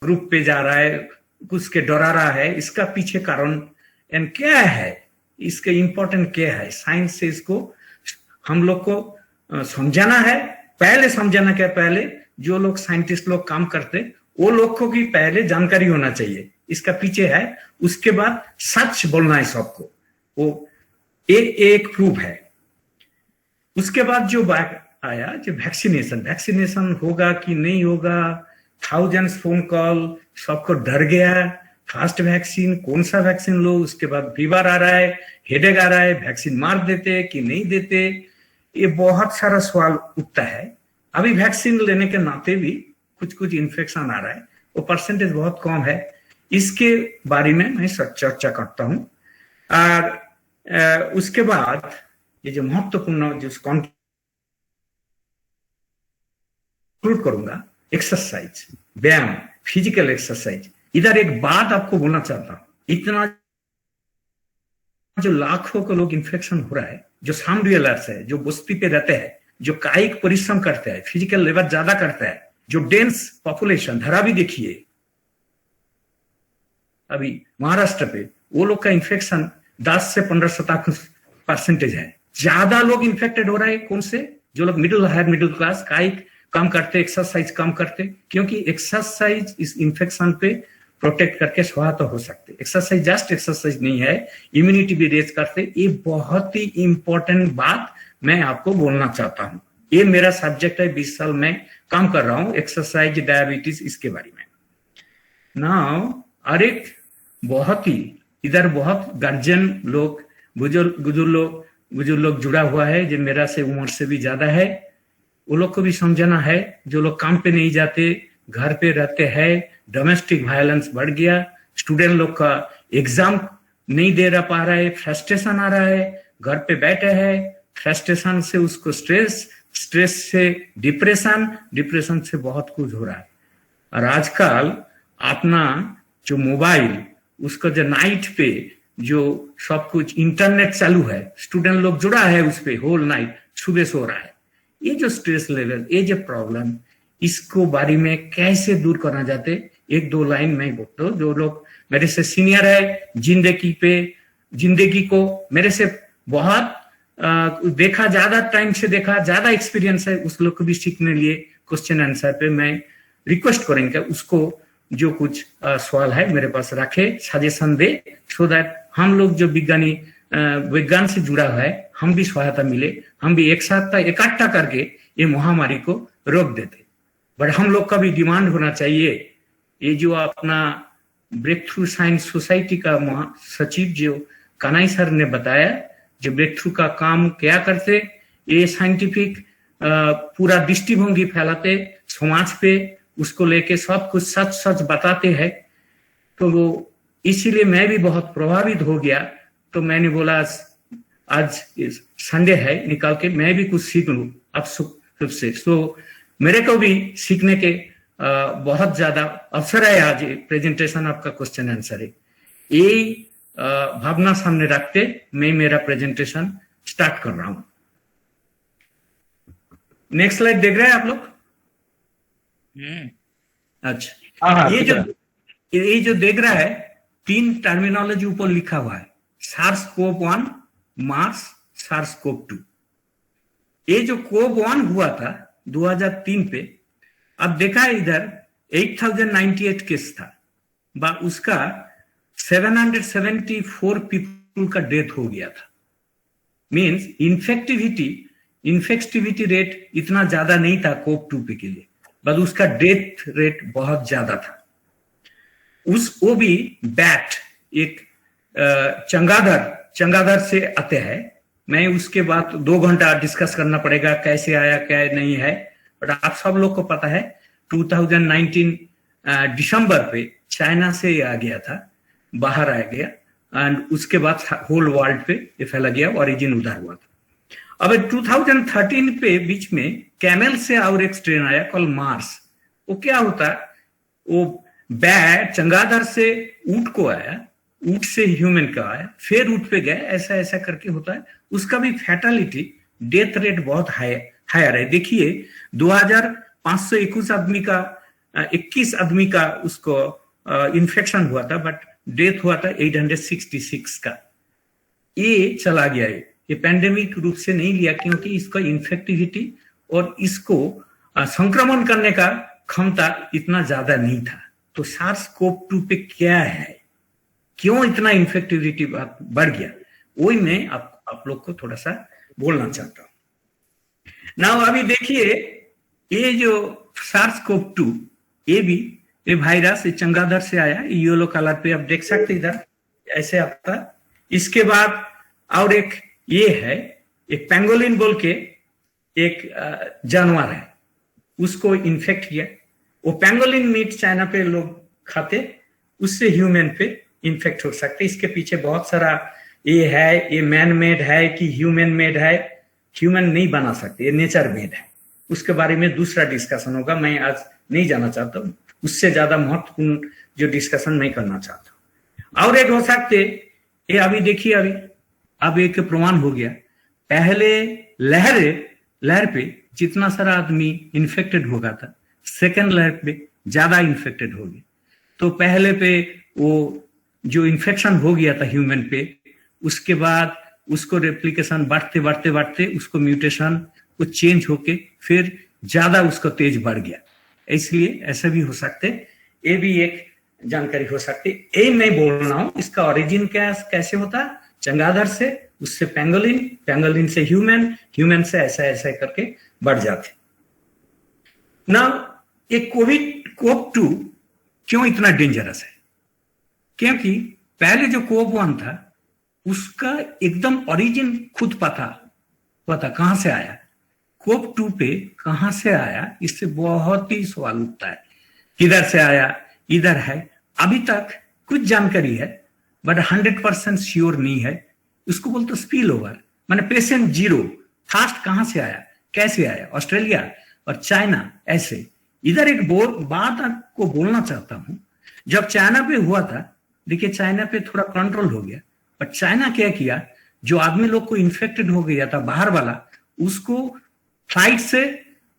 Group पे जा रहा है, कुछ के डरा रहा है, इसका पीछे कारण एंड क्या है, इसके इंपॉर्टेंट क्या है। साइंस से इसको हम लोग को समझाना है। पहले समझाना क्या, पहले जो लोग साइंटिस्ट लोग काम करते वो लोग को भी पहले जानकारी होना चाहिए इसका पीछे है, उसके बाद सच बोलना है सबको, वो एक प्रूफ है। उसके बाद जो बात आया जो वैक्सीनेशन होगा कि नहीं होगा, थाउजेंड्स फोन कॉल, सबको डर गया, फास्ट वैक्सीन, कौन सा वैक्सीन लो, उसके बाद फीवर आ रहा है, हेडेक आ रहा है, वैक्सीन मार देते कि नहीं देते, ये बहुत सारा सवाल उठता है। अभी वैक्सीन लेने के नाते भी कुछ इन्फेक्शन आ रहा है, वो परसेंटेज बहुत कम है, इसके बारे में मैं चर्चा करता हूं। और उसके बाद ये जो महत्वपूर्ण जो कंक्लूड करूंगा, एक्सरसाइज, व्यायाम, फिजिकल एक्सरसाइज। इधर एक बात आपको बोलना चाहता हूं, इतना जो लाखों को लोग इन्फेक्शन हो रहा है, जो साम डुएलर्स है, जो बस्ती पे रहते हैं, जो कायिक परिश्रम करते हैं, फिजिकल लेबर ज्यादा करता है, जो डेंस पॉपुलेशन, धारावी देखिए अभी महाराष्ट्र पे, वो लोग का इन्फेक्शन 10 से 15% है। ज्यादा लोग इन्फेक्टेड हो रहे हैं कौन से, जो लोग हायर मिडिल क्लास, कायिक कम करते, एक्सरसाइज कम करते, क्योंकि एक्सरसाइज इस इन्फेक्शन पे प्रोटेक्ट करके सहायता हो सकते। एक्सरसाइज जस्ट एक्सरसाइज नहीं है, इम्यूनिटी भी रेज करते। ये बहुत ही इंपॉर्टेंट बात मैं आपको बोलना चाहता हूं। ये मेरा सब्जेक्ट है, 20 साल में काम कर रहा हूं एक्सरसाइज, डायबिटीज, इसके बारे में। नाउ और एक बहुत ही इधर बहुत गार्जियन लोग, बुजुर्ग लोग जुड़ा हुआ है, जो मेरा से उम्र से भी ज्यादा है, वो लोग को भी समझाना है। जो लोग काम पे नहीं जाते, घर पे रहते हैं, डोमेस्टिक वायलेंस बढ़ गया, स्टूडेंट लोग का एग्जाम नहीं दे पा रहा है, फ्रस्ट्रेशन आ रहा है, घर पे बैठे हैं, फ्रस्ट्रेशन से उसको स्ट्रेस से डिप्रेशन से बहुत कुछ हो रहा है। और आजकल अपना जो मोबाइल, उसका जो नाइट पे जो सब कुछ इंटरनेट चालू है, स्टूडेंट लोग जुड़ा है उस पे होल नाइट, सुबह सो रहा है। ये जो स्ट्रेस लेवल, ये जो प्रॉब्लम, इसको बारे में कैसे दूर करना चाहते, 1-2 लाइन में बोलता हूँ। जो लोग मेरे से सीनियर है, जिंदगी को मेरे से बहुत देखा, ज्यादा टाइम से देखा, ज्यादा एक्सपीरियंस है, उस लोग को भी सीखने लिए क्वेश्चन आंसर पे मैं रिक्वेस्ट करेंगे, उसको जो कुछ सवाल है मेरे पास रखे, सजेशन दे, सो दैट हम लोग जो विज्ञान से जुड़ा है, हम भी सहायता मिले, हम भी एक साथ इकट्ठा करके ये महामारी को रोक देते। बट हम लोग का भी डिमांड होना चाहिए। ये जो अपना ब्रेक थ्रू साइंस सोसाइटी का सचिव जो कनाई सर ने बताया, जो ब्रेक थ्रू का काम क्या करते, ये साइंटिफिक पूरा दृष्टिभंगी फैलाते समाज पे, उसको लेके सब कुछ सच बताते हैं। तो वो इसीलिए मैं भी बहुत प्रभावित हो गया। तो मैंने बोला आज संडे है, निकाल के मैं भी कुछ सीख लूं अब खुद से। सो मेरे को भी सीखने के बहुत ज्यादा अवसर है। आज प्रेजेंटेशन आपका क्वेश्चन आंसर है, ये भावना सामने रखते मैं मेरा प्रेजेंटेशन स्टार्ट कर रहा हूं। नेक्स्ट स्लाइड देख रहे हैं आप लोग? अच्छा, ये जो देख रहा है, 3 टर्मिनोलॉजी ऊपर लिखा हुआ है, SARS-CoV-1, मार्स, SARS-CoV-2। ये जो CoV-1 हुआ था 2003 पे, अब देखा है इधर 8098 केस था, उसका 774 पीपल का डेथ हो गया था। मीन्स इन्फेक्टिविटी रेट इतना ज्यादा नहीं था CoV-2 पे के लिए, बट उसका डेथ रेट बहुत ज्यादा था। वो भी बैट, एक चंगादर से आते हैं। मैं उसके बाद 2 घंटा डिस्कस करना पड़ेगा कैसे आया क्या नहीं है, बट आप सब लोग को पता है 2019 दिसंबर पे चाइना से आ गया था, बाहर आ गया, एंड उसके बाद होल वर्ल्ड पे ये फैला गया, ओरिजिन उधर हुआ था। अब 2013 पे बीच में कैमल से और एक स्ट्रेन आया कॉल मार्स। वो क्या होता है, वो बैट चंगादर से ऊंट को आया, ऊंट से ह्यूमन का आया, फिर ऊंट पे गया, ऐसा करके होता है। उसका भी फैटालिटी डेथ रेट बहुत हायर है। देखिए 2521 आदमी का 21 आदमी का उसको इन्फेक्शन हुआ था, बट डेथ हुआ था 866 का। ये चला गया है, ये पैंडेमिक रूप से नहीं लिया क्योंकि इसका इन्फेक्टिविटी और इसको संक्रमण करने का क्षमता इतना ज्यादा नहीं था। तो सार्स कोव 2 पे क्या है, क्यों इतना इन्फेक्टिविटी बढ़ गया, वही मैं आप लोग को थोड़ा सा बोलना चाहता हूं ना। अभी देखिए ये जो सार्स कोव 2 ये वायरस चमगादड़ से आया, येलो कलर पे आप देख सकते इधर ऐसे आपका। इसके बाद और एक ये है, एक पेंगोलिन बोल के एक जानवर है, उसको इन्फेक्ट किया। वो पेंगोलिन मीट चाइना पे लोग खाते, उससे ह्यूमन पे इन्फेक्ट हो सकते। इसके पीछे बहुत सारा ये है, ये मैन मेड है कि ह्यूमन मेड है, ह्यूमन नहीं बना सकते, ये नेचर मेड है। उसके बारे में दूसरा डिस्कशन होगा, मैं आज नहीं जाना चाहता हूँ, उससे ज्यादा महत्वपूर्ण जो डिस्कशन मैं करना चाहता हूँ। और एक हो सकते, ये अभी देखिए अब एक प्रमाण हो गया, पहले लहर पे जितना सारा आदमी इन्फेक्टेड हो गया था, सेकेंड लहर पे ज्यादा इन्फेक्टेड हो गया। तो पहले पे वो जो इन्फेक्शन हो गया था ह्यूमन पे, उसके बाद उसको रेप्लिकेशन बढ़ते उसको म्यूटेशन को चेंज होके फिर ज्यादा उसका तेज बढ़ गया। इसलिए ऐसा भी हो सकते, ये भी एक जानकारी हो सकती। ये मैं बोल रहा हूं, इसका ओरिजिन कैसे होता, चमगादड़ से, उससे पेंगोलिन से ह्यूमन से ऐसा करके बढ़ जाते ना। ये कोव 2 क्यों इतना डेंजरस है, क्योंकि पहले जो कोव 1 था उसका एकदम ओरिजिन खुद पता कहां से आया। कोव 2 पे कहां से आया, इससे बहुत ही सवाल उठता है, किधर से आया, इधर है। अभी तक कुछ जानकारी है बट 100% श्योर नहीं है। उसको बोलते स्पिल ओवर, माने पेशेंट जीरो। फास्ट कहां से आया, कैसे आया, ऑस्ट्रेलिया और चाइना ऐसे। इधर एक बात आपको बोलना चाहता हूं, जब चाइना पे हुआ था, देखिए चाइना पे थोड़ा कंट्रोल हो गया, बट चाइना क्या किया, जो आदमी लोग को इन्फेक्टेड हो गया था बाहर वाला, उसको फ्लाइट से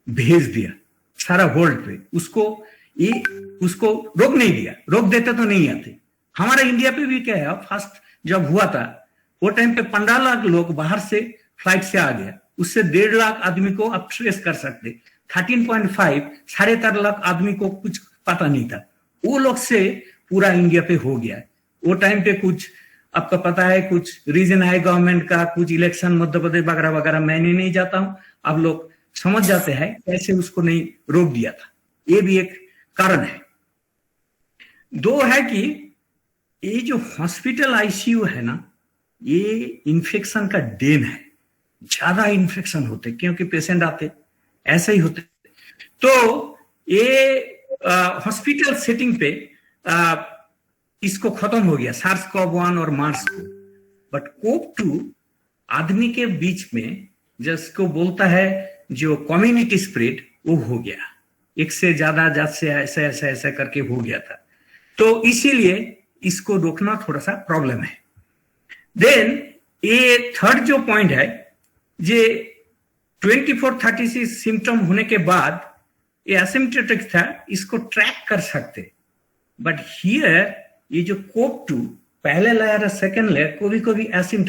भेज दिया सारा वर्ल्ड पे। उसको रोक नहीं दिया, रोक देते तो नहीं आते। हमारा इंडिया पे भी क्या है, फर्स्ट जब हुआ था वो टाइम पे 15 लाख लोग बाहर से फ्लाइट से आ गया, उससे 1.5 लाख आदमी को आप ट्रेस कर सकते। 13.5 13.5 लाख आदमी को कुछ पता नहीं था, वो लोग से पूरा इंडिया पे हो गया। वो टाइम पे कुछ आपका पता है, कुछ रीजन है गवर्नमेंट का, कुछ इलेक्शन मध्य प्रदेश वगैरह वगैरह, मैंने नहीं जाता हूं, आप लोग समझ जाते हैं कैसे उसको नहीं रोक दिया था। ये भी एक कारण है। दो है कि ये जो हॉस्पिटल आईसीयू है ना, ये इन्फेक्शन का डेन है, ज्यादा इन्फेक्शन होते क्योंकि पेशेंट आते ऐसे ही होते। तो ये हॉस्पिटल सेटिंग पे इसको खत्म हो गया, सार्स कोव 1 और मार्स को। बट कोव 2 आदमी के बीच में जिसको बोलता है जो कम्युनिटी स्प्रेड, वो हो गया, एक से ज्यादा जात से ऐसा करके हो गया था। तो इसीलिए इसको रोकना थोड़ा सा प्रॉब्लम है। देन ये थर्ड जो पॉइंट है, ये 24-36 सिम्टम होने के बाद ये एसिम्प्टोमेटिक था, इसको ट्रैक कर सकते। बट हियर ये जो कोव 2 पहले लेयर सेकेंड लेयर, कोई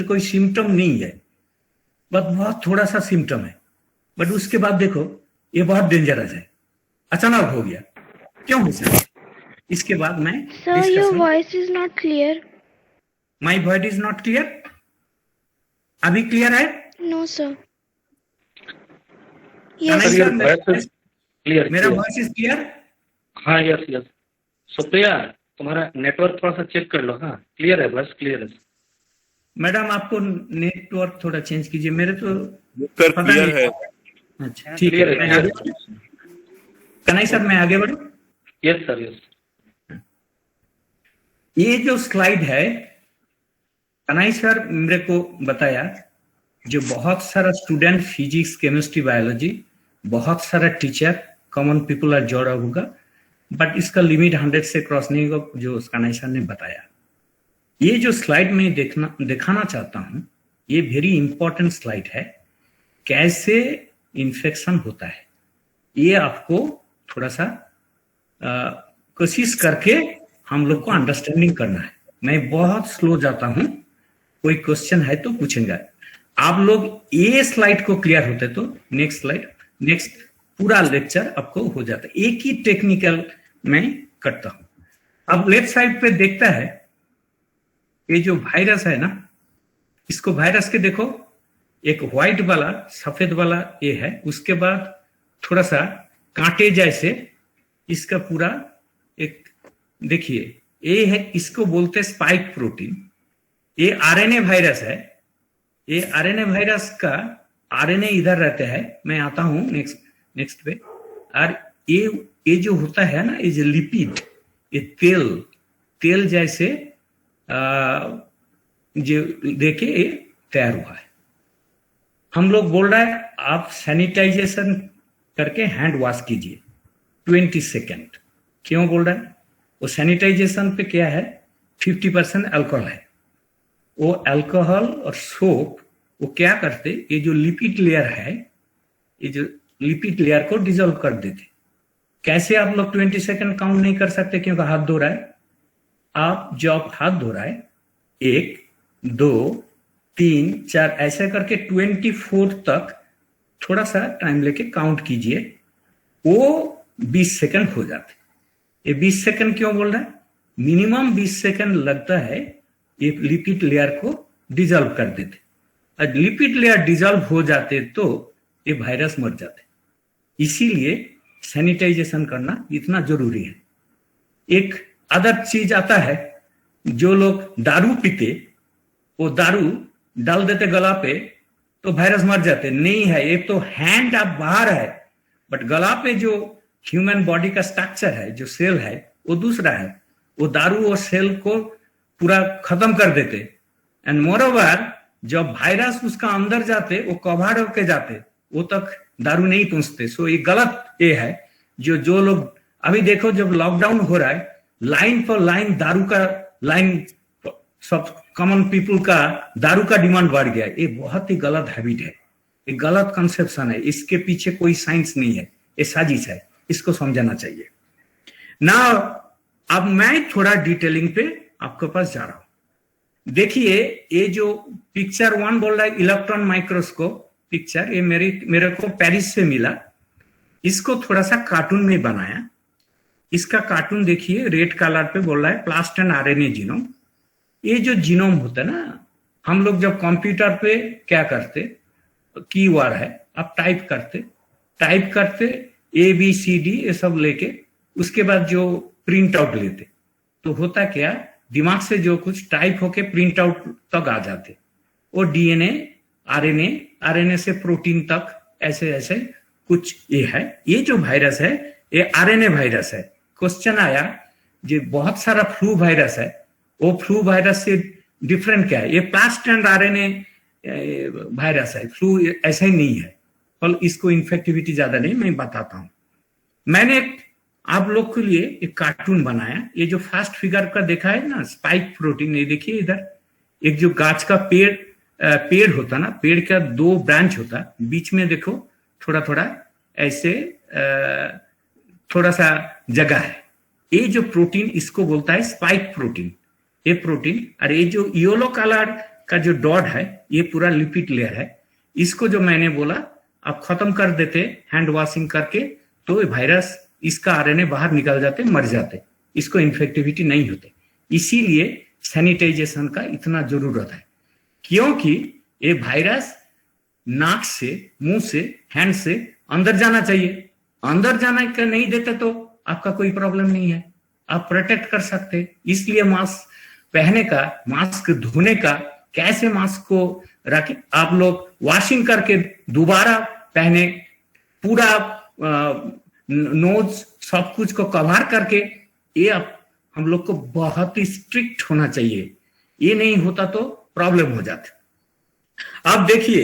कोई सिम्टम नहीं है, बट बहुत थोड़ा सा सिम्टम है, बट उसके बाद देखो ये बहुत डेंजरस है, अचानक हो गया, क्यों हो सकता। इसके बाद मैं sir, your voice is not clear. My voice is not clear. अभी क्लियर है? No sir. मेरा वॉइस इज क्लियर? हाँ, यस यस। सुप्रिया, तुम्हारा नेटवर्क थोड़ा सा चेक कर लो। हाँ, क्लियर है, बस क्लियर है। मैडम आपको नेटवर्क थोड़ा चेंज कीजिए, मेरे तो सर क्लियर है। अच्छा ठीक है, कन्हैया सर मैं आगे बढ़ूं? Yes sir, yes. ये जो स्लाइड है, कन्हैया सर मेरे को बताया, जो बहुत सारा स्टूडेंट फिजिक्स केमिस्ट्री बायोलॉजी, बहुत सारा टीचर कॉमन पीपल आर जोड़ा होगा, बट इसका लिमिट 100 से क्रॉस नहीं होगा, जो कन्हैया सर ने बताया। ये जो स्लाइड में दिखाना चाहता हूं, ये वेरी इंपॉर्टेंट स्लाइड है, कैसे इन्फेक्शन होता है। ये आपको थोड़ा सा कोशिश करके हम लोग को अंडरस्टैंडिंग करना है। मैं बहुत स्लो जाता हूं, कोई क्वेश्चन है तो पूछेंगे। आप लोग ये स्लाइड को क्लियर होते तो नेक्स्ट स्लाइड, नेक्स्ट पूरा लेक्चर आपको हो जाता है। एक ही टेक्निकल में करता हूं। अब लेफ्ट साइड पे देखता है ये जो वायरस है ना, इसको वायरस के देखो, एक व्हाइट वाला सफेद वाला ये है, उसके बाद थोड़ा सा कांटे जैसे इसका पूरा एक देखिए ये है, इसको बोलते हैं स्पाइक प्रोटीन। ये आरएनए वायरस है। ये आरएनए वायरस का आरएनए इधर रहता है। मैं आता हूं नेक्स्ट पे। और ये जो होता है ना, ये जो लिपिड, ये तेल जैसे जो देखिए ये तैयार हुआ है। हम लोग बोल रहा है आप सैनिटाइजेशन करके हैंड वॉश कीजिए 20 सेकेंड। क्यों बोल रहा है? वो सैनिटाइजेशन पे क्या है, 50% अल्कोहल है। वो अल्कोहल और सोप वो क्या करते, ये जो लिपिड लेयर है, ये जो लिपिड लेयर को डिजोल्व कर देते। कैसे आप लोग 20 सेकेंड काउंट नहीं कर सकते क्योंकि हाथ धो रहा है। आप जब हाथ धो रहा है 1 2 3 4 ऐसे करके 24 तक थोड़ा सा टाइम लेके काउंट कीजिए, वो 20 सेकंड हो जाते। ये 20 सेकंड क्यों बोल रहा है? मिनिमम 20 सेकंड लगता है ये लिपिड लेयर को डिजोल्व कर देते। और लिपिड लेयर डिजोल्व हो जाते तो ये वायरस मर जाते। इसीलिए सैनिटाइजेशन करना इतना जरूरी है। एक अदर चीज आता है, जो लोग दारू पीते वो दारू डाल देते गला पे तो वायरस मर जाते। नहीं है, ये तो हैंड आप बाहर है, बट गला पे जो ह्यूमन बॉडी का स्ट्रक्चर है, जो सेल है, वो दूसरा है। वो दारू और सेल को पूरा खत्म कर देते। एंड मोर ओवर जब वायरस उसका अंदर जाते, वो कवर होके जाते, वो तक दारू नहीं पहुंचते। सो ये गलत ये है। जो लोग अभी देखो, जब लॉकडाउन हो रहा है, लाइन पर लाइन दारू का लाइन, सब कॉमन पीपल का दारू का डिमांड बढ़ गया। ये बहुत ही गलत हैबिट है, ये गलत कंसेप्शन है। इसके पीछे कोई साइंस नहीं है, ये साजिश है। इसको समझना चाहिए ना। अब मैं थोड़ा डिटेलिंग पे आपके पास जा रहा हूं। देखिए ये जो पिक्चर 1 बोल रहा है, इलेक्ट्रॉन माइक्रोस्कोप पिक्चर, ये मेरे को पेरिस से मिला। इसको थोड़ा सा कार्टून में बनाया। इसका कार्टून देखिए, रेड कलर पे बोल रहा है प्लास्ट एंड आरएनए जीनोम। ये जो जीनोम होता है ना, हम लोग जब कंप्यूटर पे क्या करते, कीवर्ड है, आप टाइप करते ABCD ये सब लेके, उसके बाद जो प्रिंट आउट लेते, तो होता क्या, दिमाग से जो कुछ टाइप होके प्रिंट आउट तक आ जाते। वो DNA आरएनए से प्रोटीन तक, ऐसे ऐसे कुछ ये है। ये जो वायरस है ये आरएनए वायरस है। क्वेश्चन आया, जो बहुत सारा फ्लू वायरस है, वो फ्लू वायरस से डिफरेंट क्या है? ये प्लास्ट एंड आरएनए वायरस है, फ्लू ऐसा ही नहीं है। पर इसको इन्फेक्टिविटी ज्यादा नहीं, मैं बताता हूं। मैंने आप लोग के लिए एक कार्टून बनाया। ये जो फर्स्ट फिगर का देखा है ना, स्पाइक प्रोटीन, ये देखिए इधर एक जो गाछ का पेड़ होता ना, पेड़ का 2 ब्रांच होता, बीच में देखो थोड़ा थोड़ा ऐसे थोड़ा सा जगह है। ये जो प्रोटीन, इसको बोलता है स्पाइक प्रोटीन। ये प्रोटीन, और ये जो येलो कलर का जो डॉट है, ये पूरा लिपिड लेयर है। इसको जो मैंने बोला आप खत्म कर देते हैंड वॉशिंग करके, तो वायरस, इसका आरएनए बाहर निकल जाते, मर जाते, इसको इन्फेक्टिविटी नहीं होते। इसीलिए सैनिटाइजेशन का इतना जरूरत है, क्योंकि ये वायरस नाक से, मुंह से, हैंड से अंदर जाना चाहिए। अंदर जाना का नहीं देते तो आपका कोई प्रॉब्लम नहीं है, आप प्रोटेक्ट कर सकते। इसलिए मास्क पहने का, मास्क धोने का, कैसे मास्क को रखें, आप लोग वॉशिंग करके दोबारा पहने, पूरा नोज सब कुछ को कवर करके। ये हम लोग को बहुत ही स्ट्रिक्ट होना चाहिए। ये नहीं होता तो प्रॉब्लम हो जाती। अब देखिए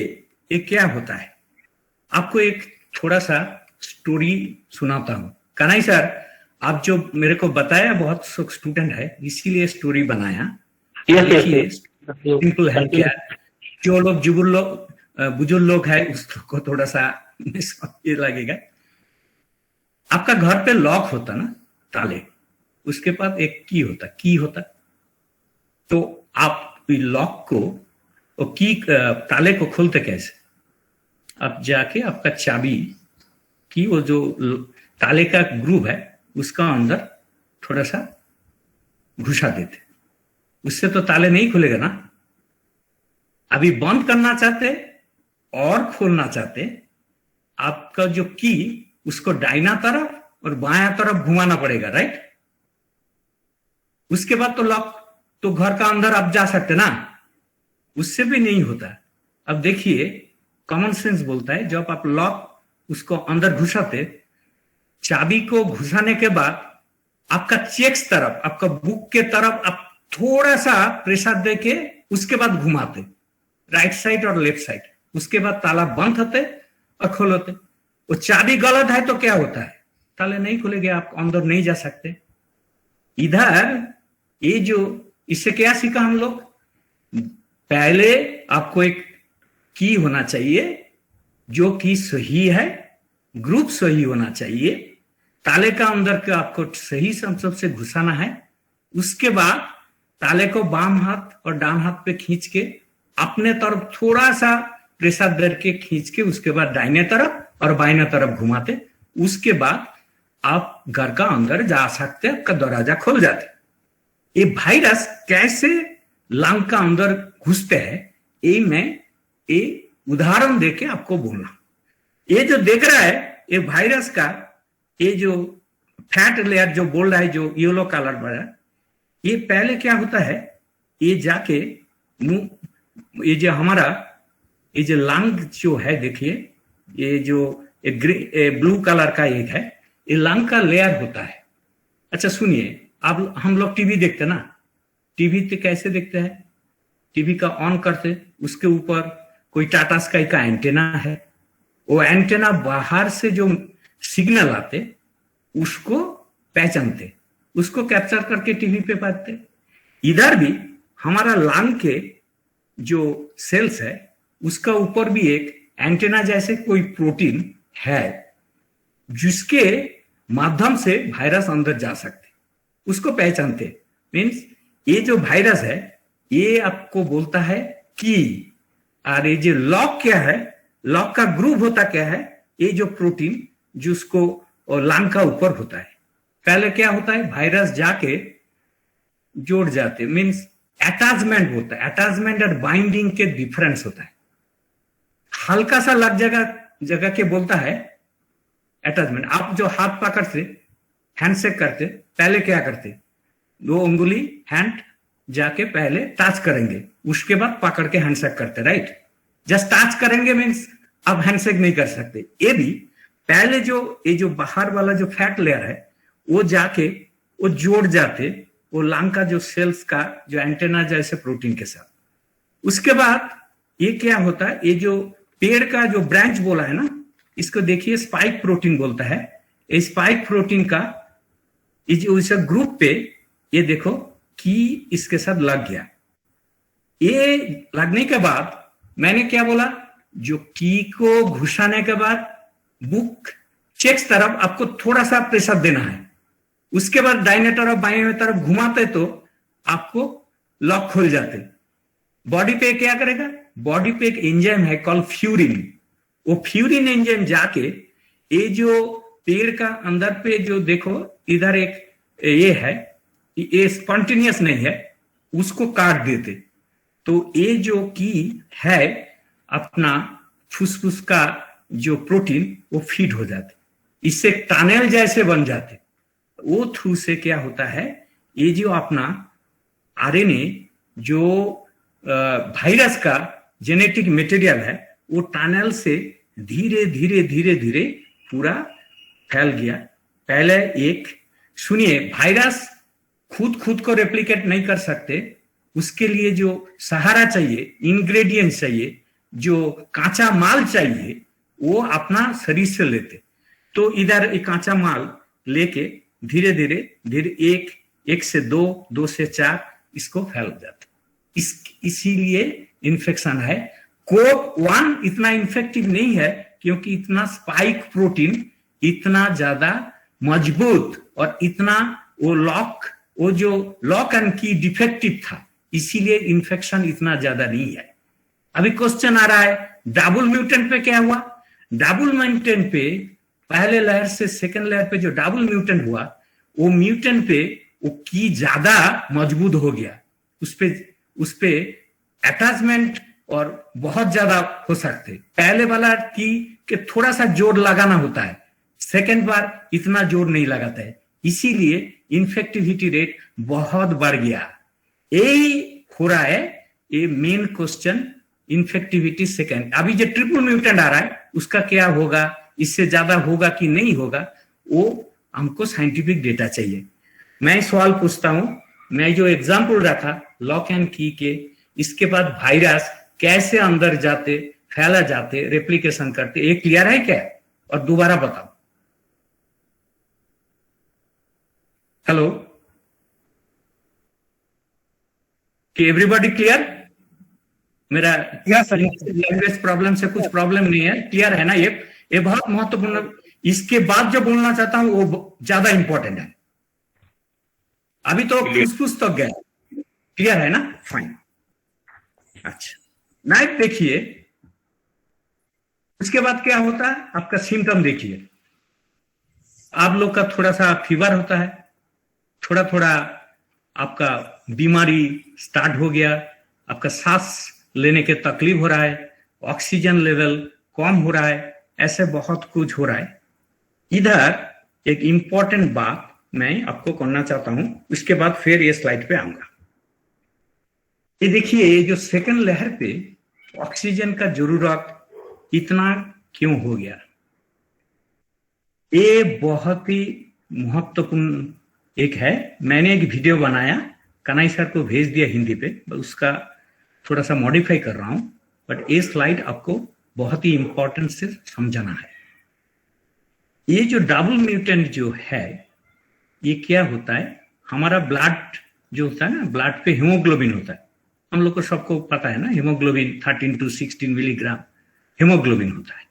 ये क्या होता है, आपको एक थोड़ा सा स्टोरी सुनाता हूं। कन्हई सर, आप जो मेरे को बताया, बहुत स्टूडेंट है इसीलिए स्टोरी बनाया। सिंपल है क्या, जो लोग बुजुर्ग लोग है उसको थोड़ा सा ये लगेगा। आपका घर पे लॉक होता ना, ताले, उसके बाद एक की होता। तो आप लॉक को और ताले को खोलते कैसे? आप जाके आपका चाबी की वो जो ताले का ग्रूव है उसका अंदर थोड़ा सा घुसा देते, उससे तो ताले नहीं खुलेगा ना। अभी बंद करना चाहते और खोलना चाहते, आपका जो की उसको दाहिना तरफ और बायां तरफ घुमाना पड़ेगा, राइट। उसके बाद तो लॉक तो घर का अंदर आप जा सकते ना, उससे भी नहीं होता। अब देखिए कॉमन सेंस बोलता है, जब आप लॉक उसको अंदर घुसाते, चाबी को घुसाने के बाद आपका चेक्स तरफ, आपका बुक के तरफ आप थोड़ा सा प्रेशर देके उसके बाद घुमाते, राइट साइड और लेफ्ट साइड। उसके बाद ताला बंद होते और खोलते। वो चाबी गलत है तो क्या होता है? ताले नहीं खुलेंगे, आप अंदर नहीं जा सकते। इधर ये जो इससे क्या सीखा हम लोग? पहले आपको एक की होना चाहिए जो कि सही है, ग्रुप सही होना चाहिए, ताले का अंदर के आपको सही सबसे घुसाना है। उसके बाद ताले को बाम हाथ और डान हाथ पे खींच के अपने तरफ थोड़ा सा प्रेशर दे के खींच के उसके बाद दाहिने तरफ और बाइने तरफ घुमाते। उसके बाद आप घर का अंदर जा सकते, आपका दरवाजा खुल जाते। ये वायरस कैसे लंग का अंदर घुसते हैं, ये मैं ये उदाहरण देके आपको बोलना। ये जो देख रहा है ये वायरस का, ये जो फैट लेयर जो बोल रहा है, जो येलो कलर वाला, ये पहले क्या होता है, ये जाके मुंह, ये जो हमारा ये जो लंग जो है, देखिए ये जो ब्लू कलर का एक है, ये लंग का लेयर होता है। अच्छा सुनिए, अब हम लोग टीवी देखते ना, टीवी तो कैसे देखते हैं? टीवी का ऑन करते, उसके ऊपर कोई टाटा स्काई का एंटेना है, वो एंटेना बाहर से जो सिग्नल आते उसको पहचानते, उसको कैप्चर करके टीवी पे पाते। इधर भी हमारा लंग के जो सेल्स है उसका ऊपर भी एक एंटेना जैसे कोई प्रोटीन है जिसके माध्यम से वायरस अंदर जा सकते, उसको पहचानते। मीन्स ये जो वायरस है ये आपको बोलता है कि, और ये जो लॉक क्या है, लॉक का ग्रुप होता क्या है, ये जो प्रोटीन जिसको लंग का ऊपर होता है। पहले क्या होता है, वायरस जाके जोड़ जाते, मीन्स अटैचमेंट होता है। अटैचमेंट और बाइंडिंग के डिफरेंस होता है। हल्का सा लग जगह के बोलता है अटैचमेंट। आप जो हाथ पकड़ते, हैंडशेक करते, पहले क्या करते, 2 उंगली हैंड जाके पहले टच करेंगे, उसके बाद पकड़ के हैंडशेक करते, राइट। जस्ट टच करेंगे मीन्स अब हैंडशेक नहीं कर सकते। ये भी पहले जो ये जो बाहर वाला जो फैट लेयर है वो जाके वो जोड़ जाते वो लंग का जो सेल्स का जो एंटेना जैसे प्रोटीन के साथ। उसके बाद ये क्या होता है, ये जो पेड़ का जो ब्रांच बोला है ना, इसको देखिए स्पाइक प्रोटीन बोलता है। ये स्पाइक प्रोटीन का इस ग्रुप पे ये देखो कि इसके साथ लग गया। ये लगने के बाद मैंने क्या बोला, जो की को घुसाने के बाद बुक चेक्स तरफ आपको थोड़ा सा प्रेशर देना है, उसके बाद दाहिने तरफ बाएं तरफ घुमाते तो आपको लॉक खुल जाते। बॉडी पे क्या करेगा, बॉडी पे एक एंजाइम है कॉल फ्यूरिन। वो फ्यूरिन एंजाइम जाके ये जो पेड़ का अंदर पे जो देखो इधर एक ये है, ये स्पॉन्टेनियस नहीं है, उसको काट देते। तो ये जो की है अपना फुसफुस का जो प्रोटीन वो फीड हो जाते, इससे टनल जैसे बन जाते। वो थ्रू से क्या होता है, ये जो अपना आरएनए जो वायरस का जेनेटिक मटेरियल है वो टनल से धीरे धीरे धीरे धीरे पूरा फैल गया। पहले एक सुनिए, वायरस खुद को रेप्लिकेट नहीं कर सकते, उसके लिए जो सहारा चाहिए, इंग्रेडिएंट चाहिए, जो कांचा माल चाहिए, वो अपना शरीर से लेते। तो इधर एक कांचा माल लेके धीरे धीरे धीरे एक से 2 से 4 इसको फैल जाता। इसीलिए इन्फेक्शन है। कोप 1 इतना इन्फेक्टिव नहीं है क्योंकि इतना स्पाइक प्रोटीन इतना ज्यादा मजबूत और इतना वो जो लॉक एंड की डिफेक्टिव था, इसीलिए इन्फेक्शन इतना ज्यादा नहीं है। अभी क्वेश्चन आ रहा है डबल म्यूटेंट पे क्या हुआ। डबल म्यूटेंट पे पहले लहर से सेकंड लहर पे जो डबल म्यूटेंट हुआ, वो म्यूटेंट पे वो की ज्यादा मजबूत हो गया, उस पे अटैचमेंट और बहुत ज्यादा हो सकते। पहले वाला की के थोड़ा सा जोर लगाना होता है, सेकंड बार इतना जोर नहीं लगाता है, इसीलिए इन्फेक्टिविटी रेट बहुत बढ़ गया। यही हो रहा है, ये मेन क्वेश्चन इन्फेक्टिविटी सेकंड। अभी जो ट्रिपल म्यूटेंट आ रहा है उसका क्या होगा, इससे ज्यादा होगा कि नहीं होगा, वो हमको साइंटिफिक डेटा चाहिए। मैं सवाल पूछता हूं, मैं जो एग्जाम्पल रखा लॉक एंड की के, इसके बाद वायरस कैसे अंदर जाते, फैला जाते, रेप्लिकेशन करते, ये क्लियर है क्या? और दोबारा बताओ। हेलो, कि एवरीबॉडी क्लियर? मेरा लैंग्वेज प्रॉब्लम से कुछ प्रॉब्लम नहीं है, क्लियर है ना? ये बहुत महत्वपूर्ण। इसके बाद जो बोलना चाहता हूं वो ज्यादा इंपॉर्टेंट है। अभी तो फुसफुस तक गया, क्लियर है ना? फाइन। अच्छा, नाइट देखिए, उसके बाद क्या होता है, आपका सिम्टम देखिए। आप लोग का थोड़ा सा फीवर होता है, थोड़ा थोड़ा आपका बीमारी स्टार्ट हो गया, आपका सांस लेने के तकलीफ हो रहा है, ऑक्सीजन लेवल कम हो रहा है, ऐसे बहुत कुछ हो रहा है। इधर एक इंपॉर्टेंट बात मैं आपको करना चाहता हूं, उसके बाद फिर ये स्लाइड पे आऊंगा। ये देखिए, ये जो सेकंड लहर पे ऑक्सीजन का जरूरत इतना क्यों हो गया, ये बहुत ही महत्वपूर्ण एक है। मैंने एक वीडियो बनाया, कनाई सर को भेज दिया हिंदी पे, उसका थोड़ा सा मॉडिफाई कर रहा हूं, बट ये स्लाइड आपको बहुत ही इंपॉर्टेंट से समझना है। ये जो डबल म्यूटेंट जो है, ये क्या होता है, हमारा ब्लड जो होता है ना, ब्लड पे हीमोग्लोबिन होता है, हम लोग को सबको पता है ना, हीमोग्लोबिन 13 to 16 मिलीग्राम हीमोग्लोबिन होता है।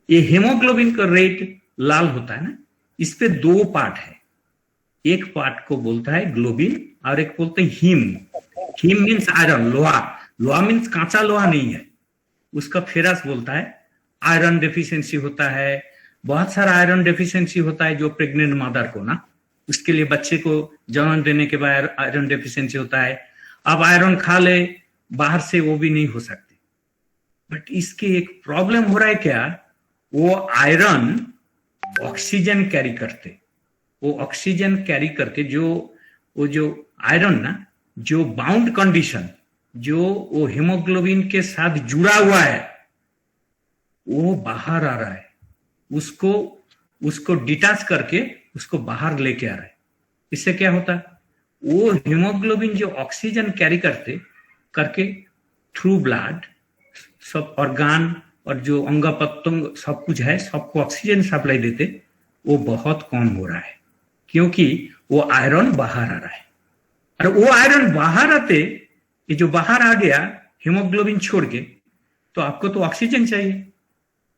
ये हीमोग्लोबिन का रेट लाल होता है ना, इस पे दो पार्ट है। एक पार्ट को बोलता है ग्लोबिन और एक बोलते हैं हीम। हीम मीन्स आयरन, लोहा। लोहा मीन्स कांचा लोहा नहीं है, उसका फेरस बोलता है। आयरन डेफिशिएंसी होता है, बहुत सारा आयरन डेफिशिएंसी होता है जो प्रेग्नेंट मदर को ना, उसके लिए बच्चे को जन्म देने के बाद आयरन डेफिशिएंसी होता है। अब आयरन खा ले बाहर से, वो भी नहीं हो सकते। बट इसके एक प्रॉब्लम हो रहा है क्या, वो आयरन ऑक्सीजन कैरी करते, वो ऑक्सीजन कैरी करके वो जो आयरन ना, जो बाउंड कंडीशन, जो वो हीमोग्लोबिन के साथ जुड़ा हुआ है, वो बाहर आ रहा है, उसको डिटैच करके उसको बाहर लेके आ रहा है। इससे क्या होता है, वो हीमोग्लोबिन जो ऑक्सीजन कैरी करके थ्रू ब्लड सब ऑर्गन और जो अंग प्रत्यंग सब कुछ है, सबको ऑक्सीजन सप्लाई देते, वो बहुत कम हो रहा है, क्योंकि वो आयरन बाहर आ रहा है। और वो आयरन बाहर आते, ये जो बाहर आ गया हीमोग्लोबिन छोड़ के, तो आपको तो ऑक्सीजन चाहिए।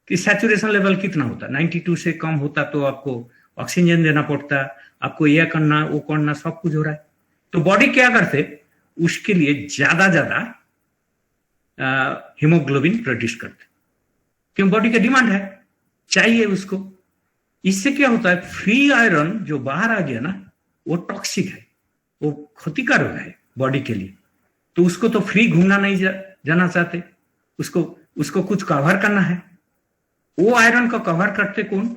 कि सैचुरेशन लेवल कितना होता, 92 से कम होता तो आपको ऑक्सीजन देना पड़ता, आपको यह करना वो करना, सब कुछ हो रहा है। तो बॉडी क्या करते, उसके लिए ज्यादा हीमोग्लोबिन प्रोड्यूस करते, क्यों, बॉडी का डिमांड है, चाहिए उसको। इससे क्या होता है, फ्री आयरन जो बाहर आ गया ना, वो टॉक्सिक है, वो क्षतिकारक है बॉडी के लिए। तो उसको तो फ्री घूमना नहीं जाना चाहते, उसको कुछ कवर करना है। वो आयरन को कवर करते कौन,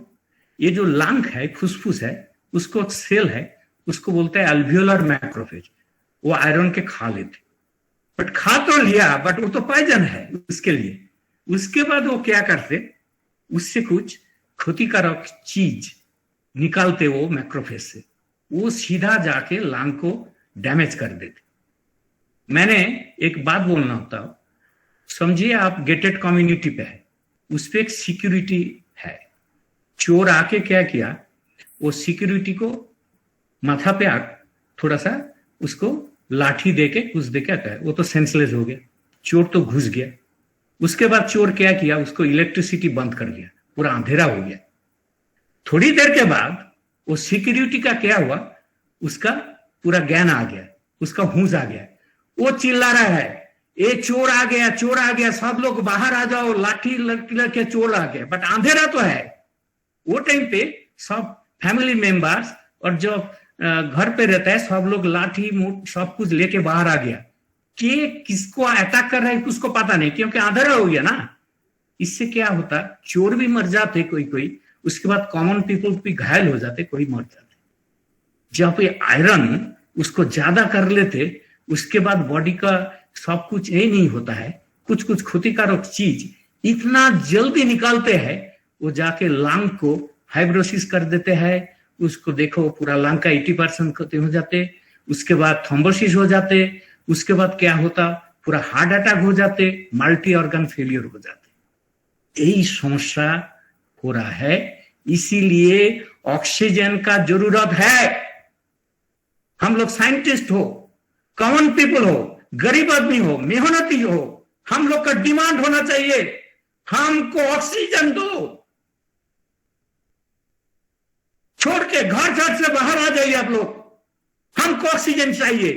ये जो लंग है, फुसफुस है, उसको सेल है, उसको बोलते हैं अल्वियोलर मैक्रोफेज। वो आयरन के खा लेते, बट खा तो लिया, बट वो तो पॉइजन है उसके लिए। उसके बाद वो क्या करते, उससे कुछ क्षतिकारक चीज निकालते वो मैक्रोफेज से, वो सीधा जाके लंग को डैमेज कर देते। मैंने एक बात बोलना होता, समझिए आप गेटेड कम्युनिटी पे है, उस पर एक सिक्योरिटी है, चोर आके क्या किया, वो सिक्योरिटी को माथा पे थोड़ा सा उसको लाठी देके कुछ देके आता है, वो तो सेंसलेस हो गया, चोर तो घुस गया। उसके बाद चोर क्या किया, उसको इलेक्ट्रिसिटी बंद कर दिया, पूरा अंधेरा हो गया। थोड़ी देर के बाद वो सिक्योरिटी का क्या हुआ, उसका पूरा ज्ञान आ गया, उसका होश आ गया, वो चिल्ला रहा है ये चोर आ गया, चोर आ गया, सब लोग बाहर आ जाओ, लाठी लड़के चोर आ गया, बट अंधेरा तो है। वो टाइम पे सब फैमिली मेंबर्स और जो घर पे रहता है सब लोग लाठी सब कुछ लेके बाहर आ गया कि किसको अटैक कर रहा है उसको पता नहीं, क्योंकि अंधेरा हो गया ना। इससे क्या होता, चोर भी मर जाते कोई कोई, उसके बाद कॉमन पीपल भी घायल हो जाते, कोई मर जाते। जब ये आयरन उसको ज्यादा कर लेते, उसके बाद बॉडी का सब कुछ यही नहीं होता है, कुछ कुछ क्षतिकारक चीज इतना जल्दी निकालते हैं, वो जाके लंग को फाइब्रोसिस कर देते हैं। उसको देखो पूरा लंग का 80% खत्म हो जाते, उसके बाद थ्रोम्बोसिस हो जाते, उसके बाद क्या होता, पूरा हार्ट अटैक हो जाते, मल्टी ऑर्गन फेलियर हो जाते। यही समस्या हो रहा है, इसीलिए ऑक्सीजन का जरूरत है। हम लोग साइंटिस्ट हो, कॉमन पीपल हो, गरीब आदमी हो, मेहनती हो, हम लोग का डिमांड होना चाहिए हमको ऑक्सीजन दो। छोड़ के घर से बाहर आ जाइए आप लोग, हमको ऑक्सीजन चाहिए।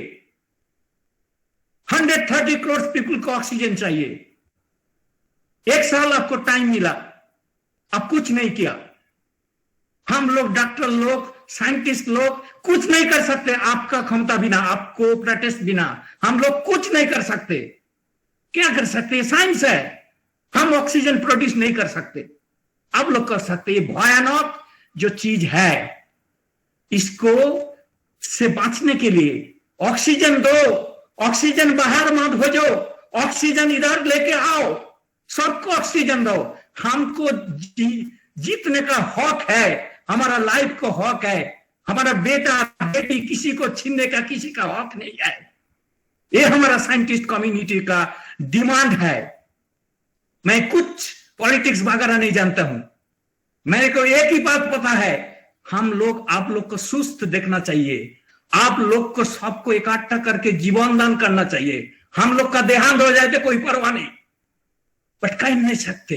130 करोड़ पीपल को ऑक्सीजन चाहिए। 1 साल आपको टाइम मिला, आप कुछ नहीं किया। हम लोग डॉक्टर लोग, साइंटिस्ट लोग कुछ नहीं कर सकते आपका क्षमता बिना, आपको प्रोटेस्ट बिना हम लोग कुछ नहीं कर सकते। क्या कर सकते, साइंस है, हम ऑक्सीजन प्रोड्यूस नहीं कर सकते, आप लोग कर सकते। ये भयानक जो चीज है, इसको से बचने के लिए ऑक्सीजन दो, ऑक्सीजन बाहर मत भेजो, ऑक्सीजन इधर लेके आओ, सबको ऑक्सीजन दो। हमको जीतने का हक है, हमारा लाइफ का हक है, हमारा बेटा बेटी किसी को छीनने का किसी का हक नहीं है। ये हमारा साइंटिस्ट कम्युनिटी का डिमांड है। मैं कुछ पॉलिटिक्स वगैरह नहीं जानता हूं, मेरे को एक ही बात पता है, हम लोग आप लोग को सुस्त देखना चाहिए, आप लोग को सबको इकट्ठा करके जीवन दान करना चाहिए। हम लोग का देहांत हो जाए तो कोई परवाह नहीं, बट कर नहीं सकते,